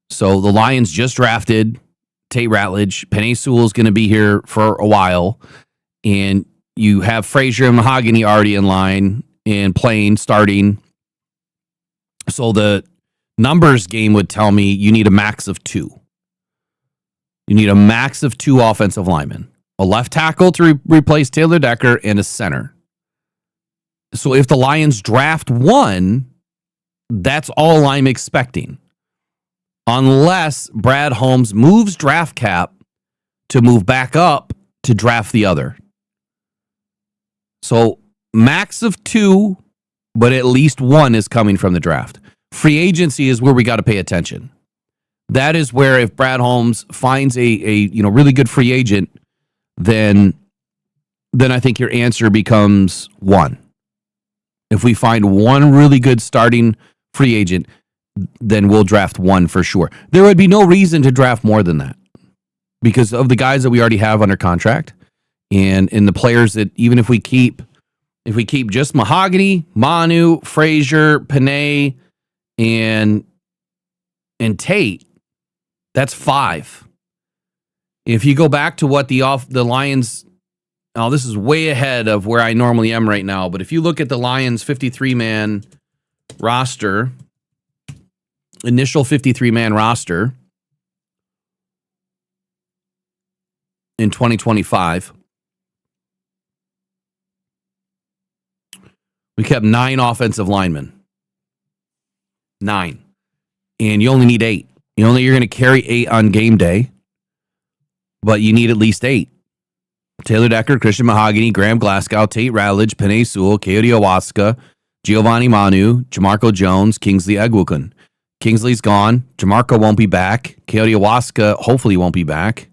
So the Lions just drafted Tate Ratledge. Penei Sewell's going to be here for a while. And you have Frazier and Mahogany already in line and playing, starting. So the numbers game would tell me you need a max of 2. You need a max of 2 offensive linemen, a left tackle to replace Taylor Decker and a center. So if the Lions draft 1, that's all I'm expecting. Unless Brad Holmes moves draft cap to move back up to draft the other. So max of 2, but at least 1 is coming from the draft. Free agency is where we got to pay attention. That is where if Brad Holmes finds a really good free agent, then I think your answer becomes 1. If we find 1 really good starting free agent, then we'll draft 1 for sure. There would be no reason to draft more than that because of the guys that we already have under contract and in the players that even if we keep just Mahogany, Manu, Frazier, Panay, and Tate, that's 5. If you go back to what the Lions, this is way ahead of where I normally am right now, but if you look at the Lions 53-man roster, initial 53-man roster in 2025, we kept 9 offensive linemen. 9. And you only need 8. You're going to carry 8 on game day, but you need at least 8. Taylor Decker, Christian Mahogany, Graham Glasgow, Tate Ratledge, Panay Sewell, Coyote Owaska, Giovanni Manu, Jamarco Jones, Kingsley Egwukin. Kingsley's gone. Jamarco won't be back. Coyote Owaska hopefully won't be back.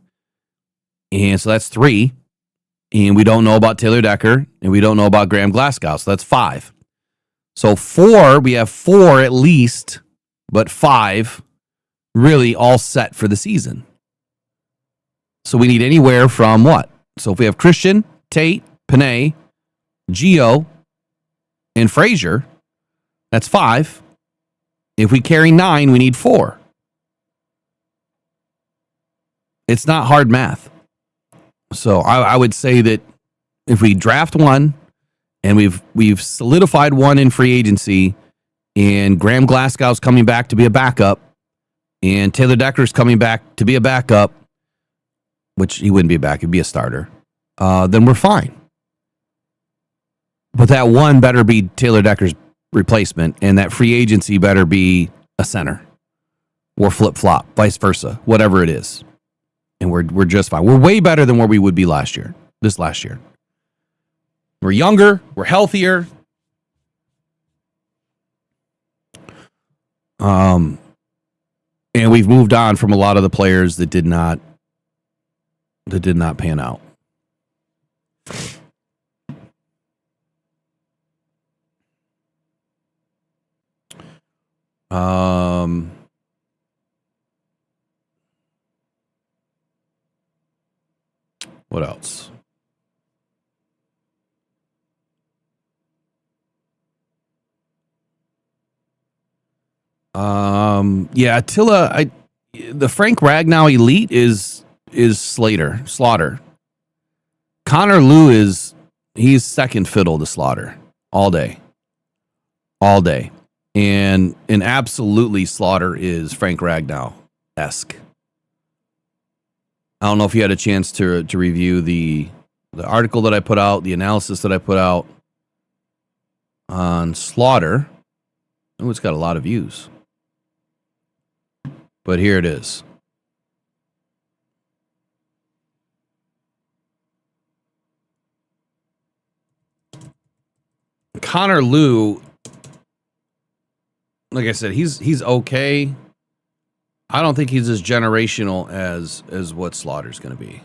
And so that's 3. And we don't know about Taylor Decker, and we don't know about Graham Glasgow. So that's 5. So 4, we have 4 at least, but 5 really all set for the season. So we need anywhere from what? So if we have Christian, Tate, Panay, Gio, and Frazier, that's 5. If we carry 9, we need 4. It's not hard math. So I would say that if we draft 1 and we've solidified 1 in free agency and Graham Glasgow's coming back to be a backup and Taylor Decker's coming back to be a backup, which he wouldn't be a back, he'd be a starter, then we're fine. But that 1 better be Taylor Decker's replacement, and that free agency better be a center or flip-flop, vice versa, whatever it is. And we're just fine. We're way better than where we would be this last year. We're younger, we're healthier. And we've moved on from a lot of the players that did not pan out. What else? Attila, the Frank Ragnow elite is Slaughter. Connor Lew he's second fiddle to Slaughter all day. And absolutely Slaughter is Frank Ragnow-esque. I don't know if you had a chance to review the article that I put out, the analysis that I put out on Slaughter. Oh, it's got a lot of views. But here it is. Connor Lew, like I said, he's okay. I don't think he's as generational as what Slaughter's going to be.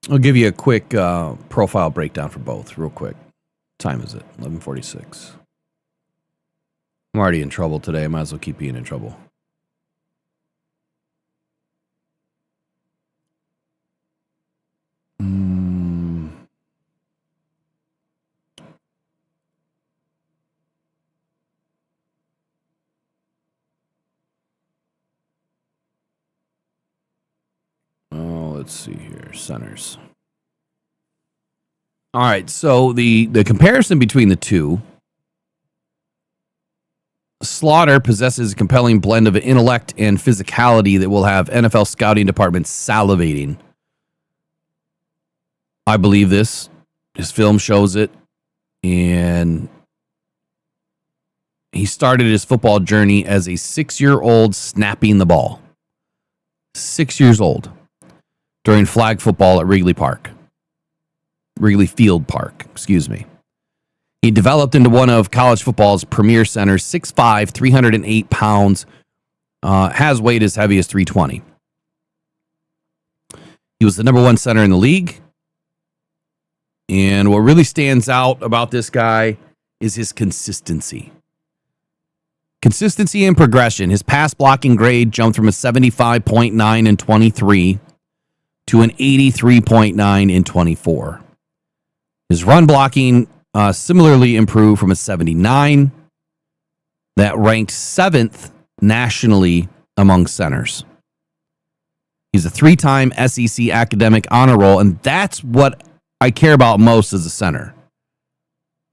I'll give you a quick profile breakdown for both, real quick. What time is it? 11:46. I'm already in trouble today. I might as well keep being in trouble. let's see here. Centers. All right, so the comparison between the two, Slaughter possesses a compelling blend of intellect and physicality that will have NFL scouting departments salivating. I believe this. His film shows it. And he started his football journey as a 6-year-old snapping the ball. 6 years old. During flag football at Wrigley Field Park, excuse me. He developed into one of college football's premier centers, 6'5", 308 pounds, has weighed as heavy as 320. He was the number one center in the league. And what really stands out about this guy is his consistency. Consistency and progression. His pass blocking grade jumped from a 75.9 in 23 to an 83.9 in 24. His run blocking similarly improved from a 79 that ranked 7th nationally among centers. He's a 3-time SEC academic honor roll, and that's what I care about most as a center.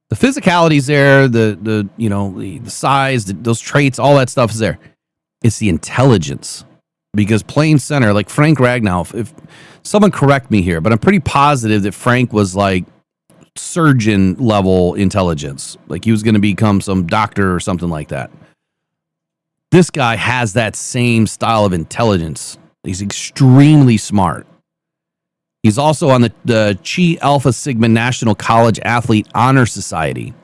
The physicality's there, the size, those traits, all that stuff is there. It's the intelligence. Because playing center, like Frank Ragnow, if someone correct me here, but I'm pretty positive that Frank was like surgeon level intelligence. Like he was going to become some doctor or something like that. This guy has that same style of intelligence. He's extremely smart. He's also on the Chi Alpha Sigma National College Athlete Honor Society.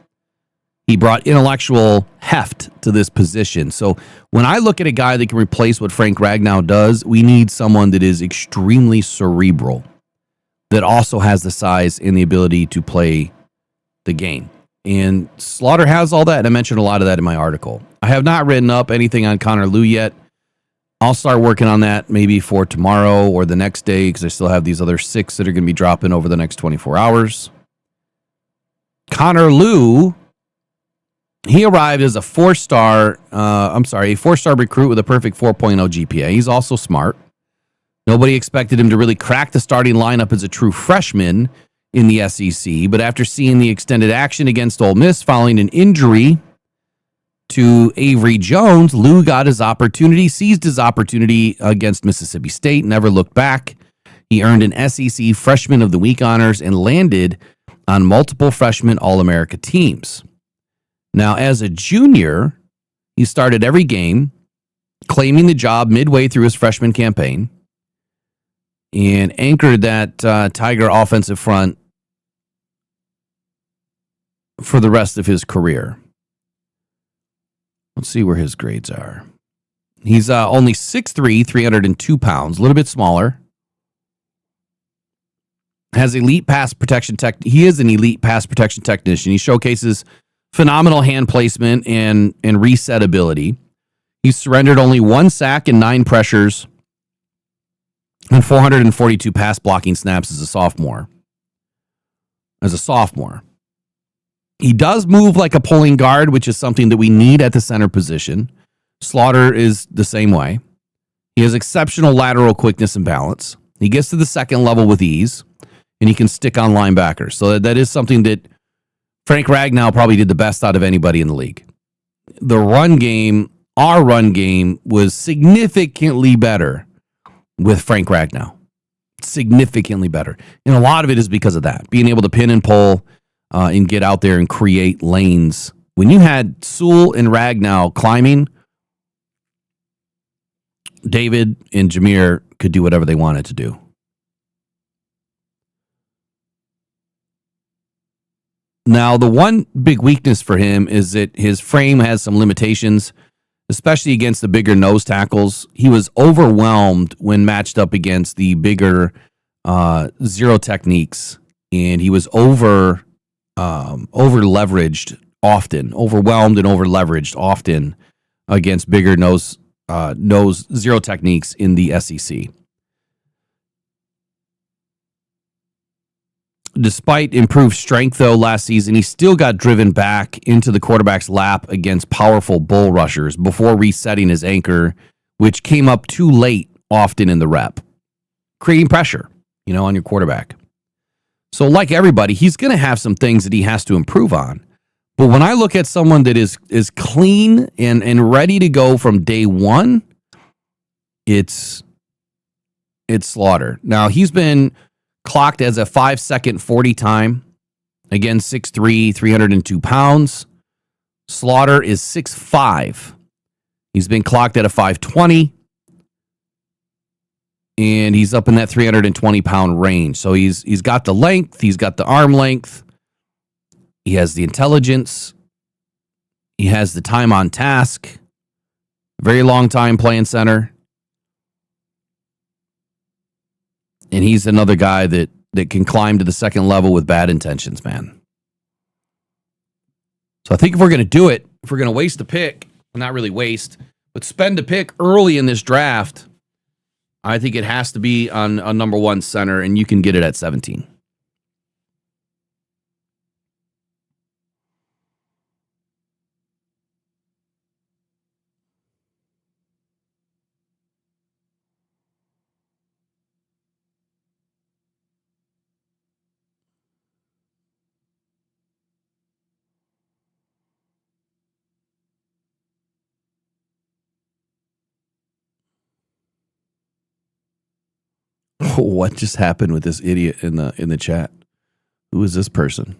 He brought intellectual heft to this position. So when I look at a guy that can replace what Frank Ragnow does, we need someone that is extremely cerebral, that also has the size and the ability to play the game. And Slaughter has all that. And I mentioned a lot of that in my article. I have not written up anything on Connor Lew yet. I'll start working on that maybe for tomorrow or the next day because I still have these other 6 that are going to be dropping over the next 24 hours. Connor Lew, he arrived as a 4-star recruit with a perfect 4.0 GPA. He's also smart. Nobody expected him to really crack the starting lineup as a true freshman in the SEC, but after seeing the extended action against Ole Miss following an injury to Avery Jones, Lew got his opportunity, seized his opportunity against Mississippi State, never looked back. He earned an SEC Freshman of the Week honors and landed on multiple freshman All-America teams. Now, as a junior, he started every game, claiming the job midway through his freshman campaign, and anchored that Tiger offensive front for the rest of his career. Let's see where his grades are. He's only 6'3", 302 pounds, a little bit smaller. Has elite pass protection He is an elite pass protection technician. He showcases phenomenal hand placement and reset ability. He's surrendered only 1 sack and 9 pressures and 442 pass blocking snaps as a sophomore. He does move like a pulling guard, which is something that we need at the center position. Slaughter is the same way. He has exceptional lateral quickness and balance. He gets to the second level with ease, and he can stick on linebackers. So that is something that Frank Ragnow probably did the best out of anybody in the league. The run game, our run game, was significantly better with Frank Ragnow. Significantly better. And a lot of it is because of that. Being able to pin and pull and get out there and create lanes. When you had Sewell and Ragnow climbing, David and Jahmyr could do whatever they wanted to do. Now, the one big weakness for him is that his frame has some limitations, especially against the bigger nose tackles. He was overwhelmed when matched up against the bigger zero techniques, and he was over leveraged often, overwhelmed and over leveraged often against bigger nose zero techniques in the SEC. Despite improved strength, though, last season, he still got driven back into the quarterback's lap against powerful bull rushers before resetting his anchor, which came up too late often in the rep. creating pressure, on your quarterback. So like everybody, he's going to have some things that he has to improve on. But when I look at someone that is clean and ready to go from day one, it's Slaughter. Now, he's been clocked as a 5-second 40 time. Again, 6'3", 302 pounds. Slaughter is 6'5". He's been clocked at a 520. And he's up in that 320-pound range. So he's got the length. He's got the arm length. He has the intelligence. He has the time on task. Very long time playing center. And he's another guy that can climb to the second level with bad intentions, man. So I think if we're going to do it, if we're going to waste the pick, well, not really waste, but spend a pick early in this draft, I think it has to be on a number one center, and you can get it at 17. What just happened with this idiot in the chat? Who is this person?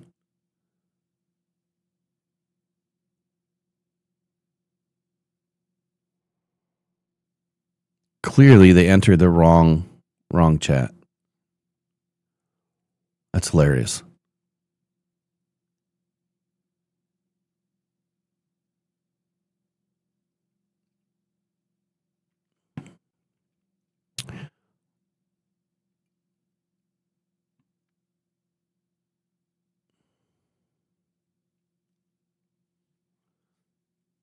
Clearly, they entered the wrong chat. That's hilarious.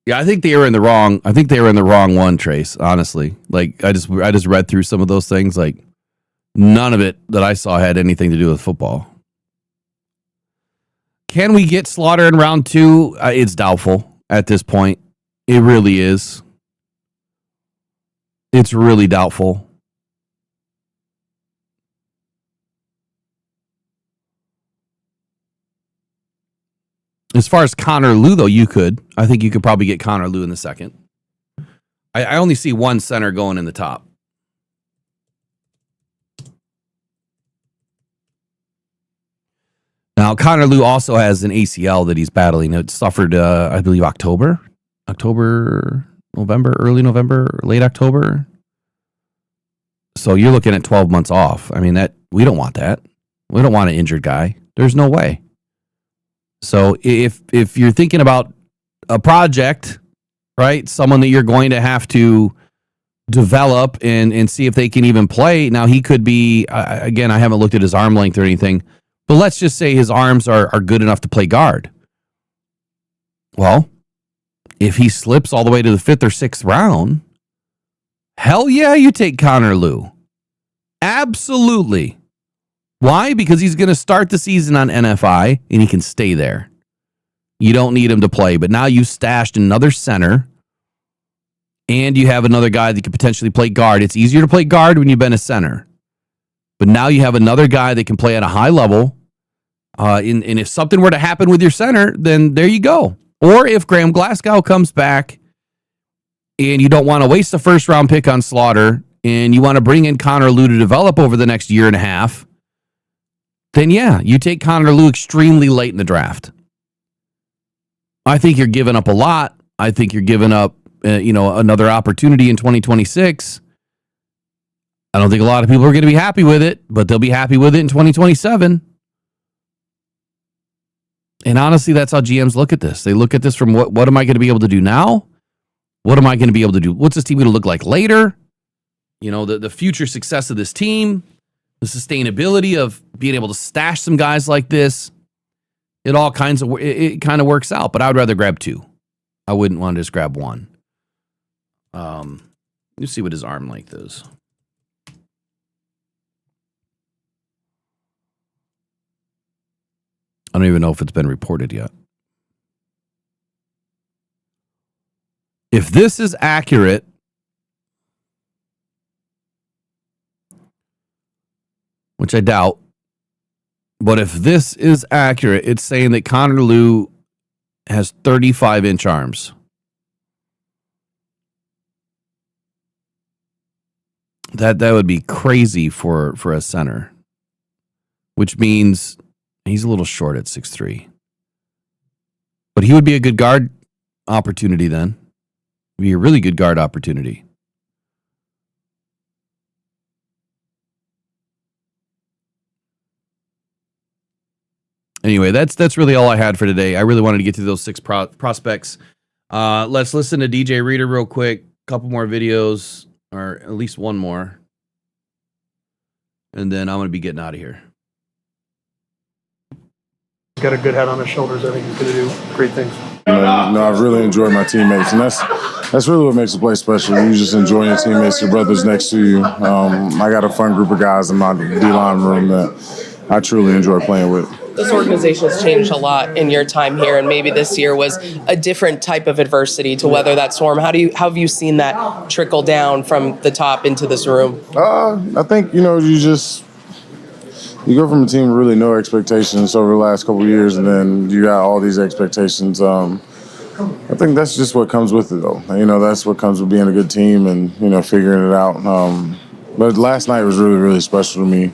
Yeah, I think they were in the wrong one, Trace, honestly. Like I just read through some of those things, like none of it that I saw had anything to do with football. Can we get Slaughter in round 2? It's doubtful at this point. It really is. It's really doubtful. As far as Connor Lew, though, I think you could probably get Connor Lew in the second. I only see one center going in the top. Now, Connor Lew also has an ACL that he's battling. It suffered, I believe, November, early November, late October. So you're looking at 12 months off. I mean, we don't want that. We don't want an injured guy. There's no way. So if you're thinking about a project, right, someone that you're going to have to develop and see if they can even play. Now, he could be, again, I haven't looked at his arm length or anything, but let's just say his arms are good enough to play guard. Well, if he slips all the way to the 5th or 6th round, hell yeah, you take Connor Lew. Absolutely. Why? Because he's going to start the season on NFI and he can stay there. You don't need him to play, but now you stashed another center and you have another guy that could potentially play guard. It's easier to play guard when you've been a center, but now you have another guy that can play at a high level. And if something were to happen with your center, then there you go. Or if Graham Glasgow comes back and you don't want to waste a first round pick on Slaughter and you want to bring in Connor Lew to develop over the next year and a half, then yeah, you take Connor Lew extremely late in the draft. I think you're giving up a lot. I think you're giving up, another opportunity in 2026. I don't think a lot of people are going to be happy with it, but they'll be happy with it in 2027. And honestly, that's how GMs look at this. They look at this from what am I going to be able to do now? What am I going to be able to do? What's this team going to look like later? The future success of this team. The sustainability of being able to stash some guys like this, it kind of works out. But I would rather grab 2. I wouldn't want to just grab 1. Let's see what his arm length is. I don't even know if it's been reported yet. If this is accurate, which I doubt. But if this is accurate, it's saying that Connor Lew has 35-inch arms. That would be crazy for a center, which means he's a little short at 6'3". But he would be a good guard opportunity then. Be a really good guard opportunity. Anyway, that's really all I had for today. I really wanted to get to those 6 prospects. Let's listen to DJ Reader real quick. Couple more videos, or at least one more. And then I'm going to be getting out of here. He's got a good head on his shoulders. I think he's going to do great things. I've really enjoyed my teammates, and that's really what makes the play special. You just enjoy your teammates, your brothers next to you. I got a fun group of guys in my D-line room that I truly enjoy playing with. This organization has changed a lot in your time here, and maybe this year was a different type of adversity to weather that storm. How have you seen that trickle down from the top into this room? I think, you go from a team with really no expectations over the last couple of years, and then you got all these expectations. I think that's just what comes with it, though. That's what comes with being a good team and, figuring it out. But last night was really, really special to me.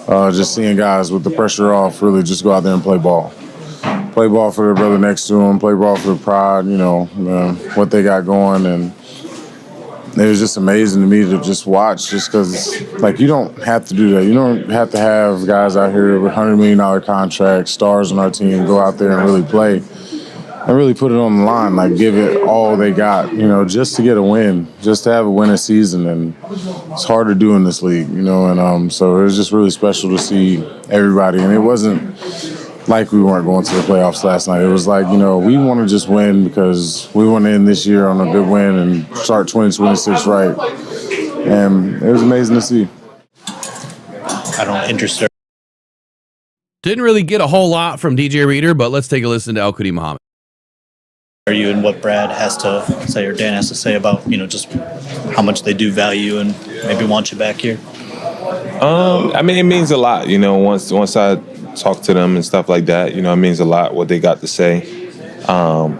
Just seeing guys with the pressure off really just go out there and play ball. Play ball for their brother next to them, play ball for the pride, what they got going. And it was just amazing to me to just watch, just because, you don't have to do that. You don't have to have guys out here with $100 million contracts, stars on our team, go out there and really play and really put it on the line, give it all they got, just to get a win, just to have a winning season. And it's hard to do in this league, and so it was just really special to see everybody. And it wasn't like we weren't going to the playoffs last night. It was we want to just win because we want to end this year on a good win and start 2026 right. And it was amazing to see. I don't interest her. Didn't really get a whole lot from DJ Reader, but let's take a listen to Al-Qudim Muhammad. Are you and what Brad has to say, or Dan has to say about, just how much they do value and maybe want you back here? It means a lot, once I talk to them and stuff like that, it means a lot what they got to say.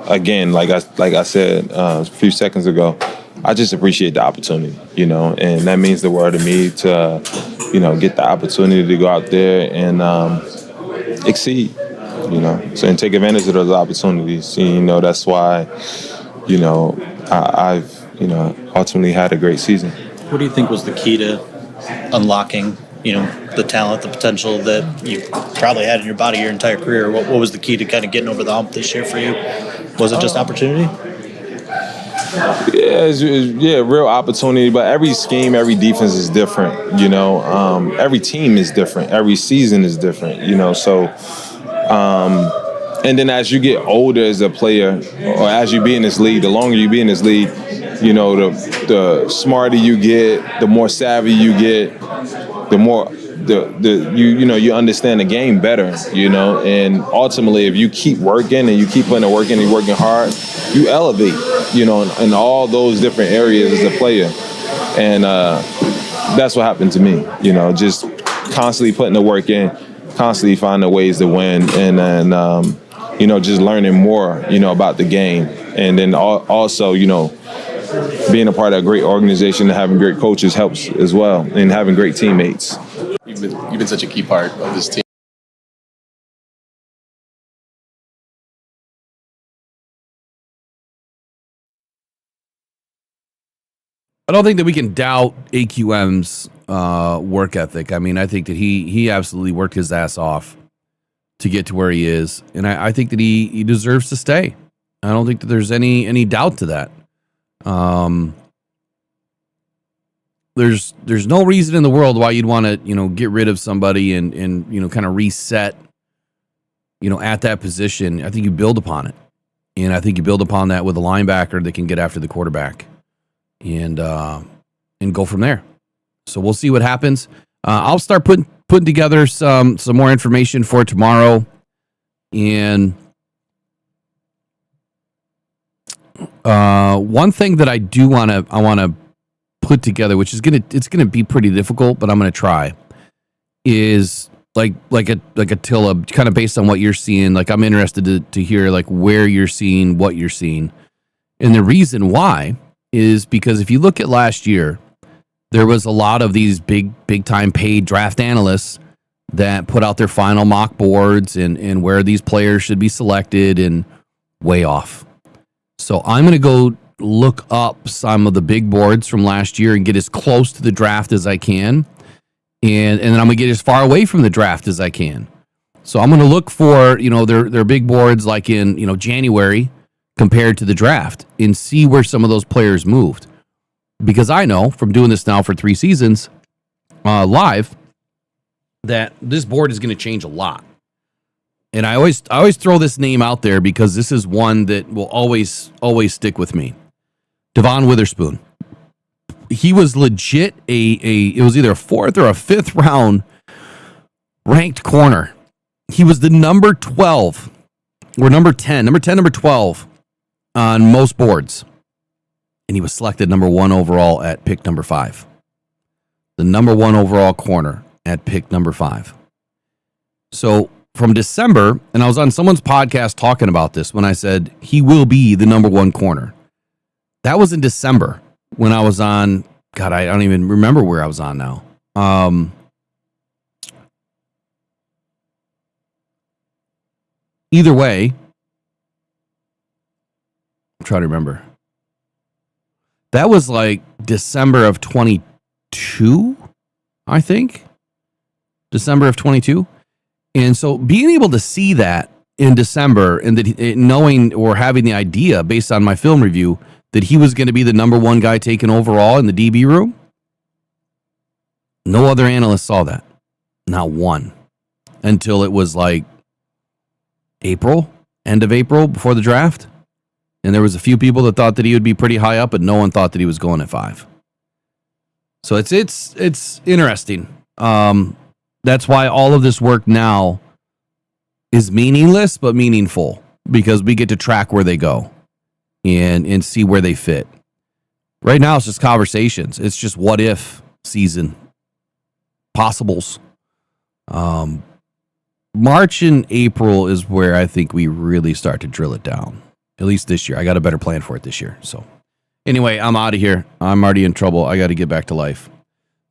Again, like I said a few seconds ago, I just appreciate the opportunity, and that means the world to me to, get the opportunity to go out there and exceed. And take advantage of those opportunities. That's why, I've, ultimately had a great season. What do you think was the key to unlocking, the talent, the potential that you probably had in your body your entire career? What was the key to kind of getting over the hump this year for you? Was it just opportunity? Yeah, real opportunity. But every scheme, every defense is different. Every team is different. Every season is different. So. And then as you get older as a player, or as you be in this league, the longer you be in this league, the smarter you get, the more savvy you get, the more you understand the game better, and ultimately if you keep working and you keep putting the work in and you're working hard, you elevate, in all those different areas as a player. And that's what happened to me, just constantly putting the work in, constantly finding ways to win, and then just learning more about the game, and then also being a part of a great organization and having great coaches helps as well, and having great teammates. You've been such a key part of this team. I don't think that we can doubt AQM's work ethic. I think that he absolutely worked his ass off to get to where he is, and I think that he deserves to stay. I don't think that there's any doubt to that. There's no reason in the world why you'd want to get rid of somebody and kind of reset at that position. I think you build upon it, and I think you build upon that with a linebacker that can get after the quarterback and go from there. So we'll see what happens. I'll start putting together some more information for tomorrow, and one thing that I want to put together, which is it's gonna be pretty difficult, but I'm gonna try, is like Attila, kind of based on what you're seeing. Like, I'm interested to hear like where you're seeing what you're seeing. And the reason why is because if you look at last year, there was a lot of these big time paid draft analysts that put out their final mock boards and where these players should be selected, and way off. So I'm going to go look up some of the big boards from last year and get as close to the draft as I can. And then I'm going to get as far away from the draft as I can. So I'm going to look for, their big boards like in, January compared to the draft and see where some of those players moved. Because I know from doing this now for 3 seasons live that this board is going to change a lot. And I always throw this name out there because this is one that will always stick with me. Devon Witherspoon. He was legit it was either a 4th or a 5th round ranked corner. He was the number 12 or number 10, number 12 on most boards. And he was selected number 1 overall at pick number 5. The number 1 overall corner at pick number 5. So from December, and I was on someone's podcast talking about this when I said he will be the number 1 corner. That was in December when I was on, God, I don't even remember where I was on now. Either way, I'm trying to remember. That was like December of 22, I think. December of 22. And so being able to see that in December and that knowing or having the idea based on my film review that he was going to be the number 1 guy taken overall in the DB room, no other analyst saw that. Not one. Until it was like April, end of April before the draft. And there was a few people that thought that he would be pretty high up, but no one thought that he was going at 5. So it's interesting. That's why all of this work now is meaningless but meaningful, because we get to track where they go and see where they fit. Right now it's just conversations. It's just what if season possibles. March and April is where I think we really start to drill it down. At least this year. I got a better plan for it this year. So anyway, I'm out of here. I'm already in trouble. I got to get back to life.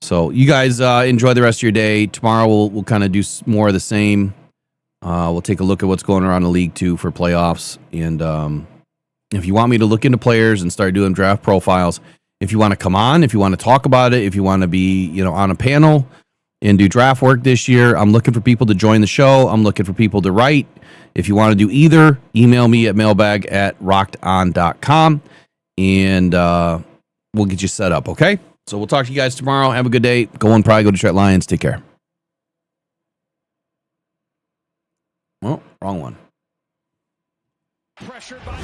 So you guys enjoy the rest of your day. Tomorrow we'll kind of do more of the same. We'll take a look at what's going around the league too for playoffs. And if you want me to look into players and start doing draft profiles, if you want to come on, if you want to talk about it, if you want to be on a panel and do draft work this year, I'm looking for people to join the show. I'm looking for people to write. If you want to do either, email me at mailbag@rockedon.com and we'll get you set up, okay? So we'll talk to you guys tomorrow. Have a good day. Go Detroit Lions. Take care. Oh, wrong one. Pressured by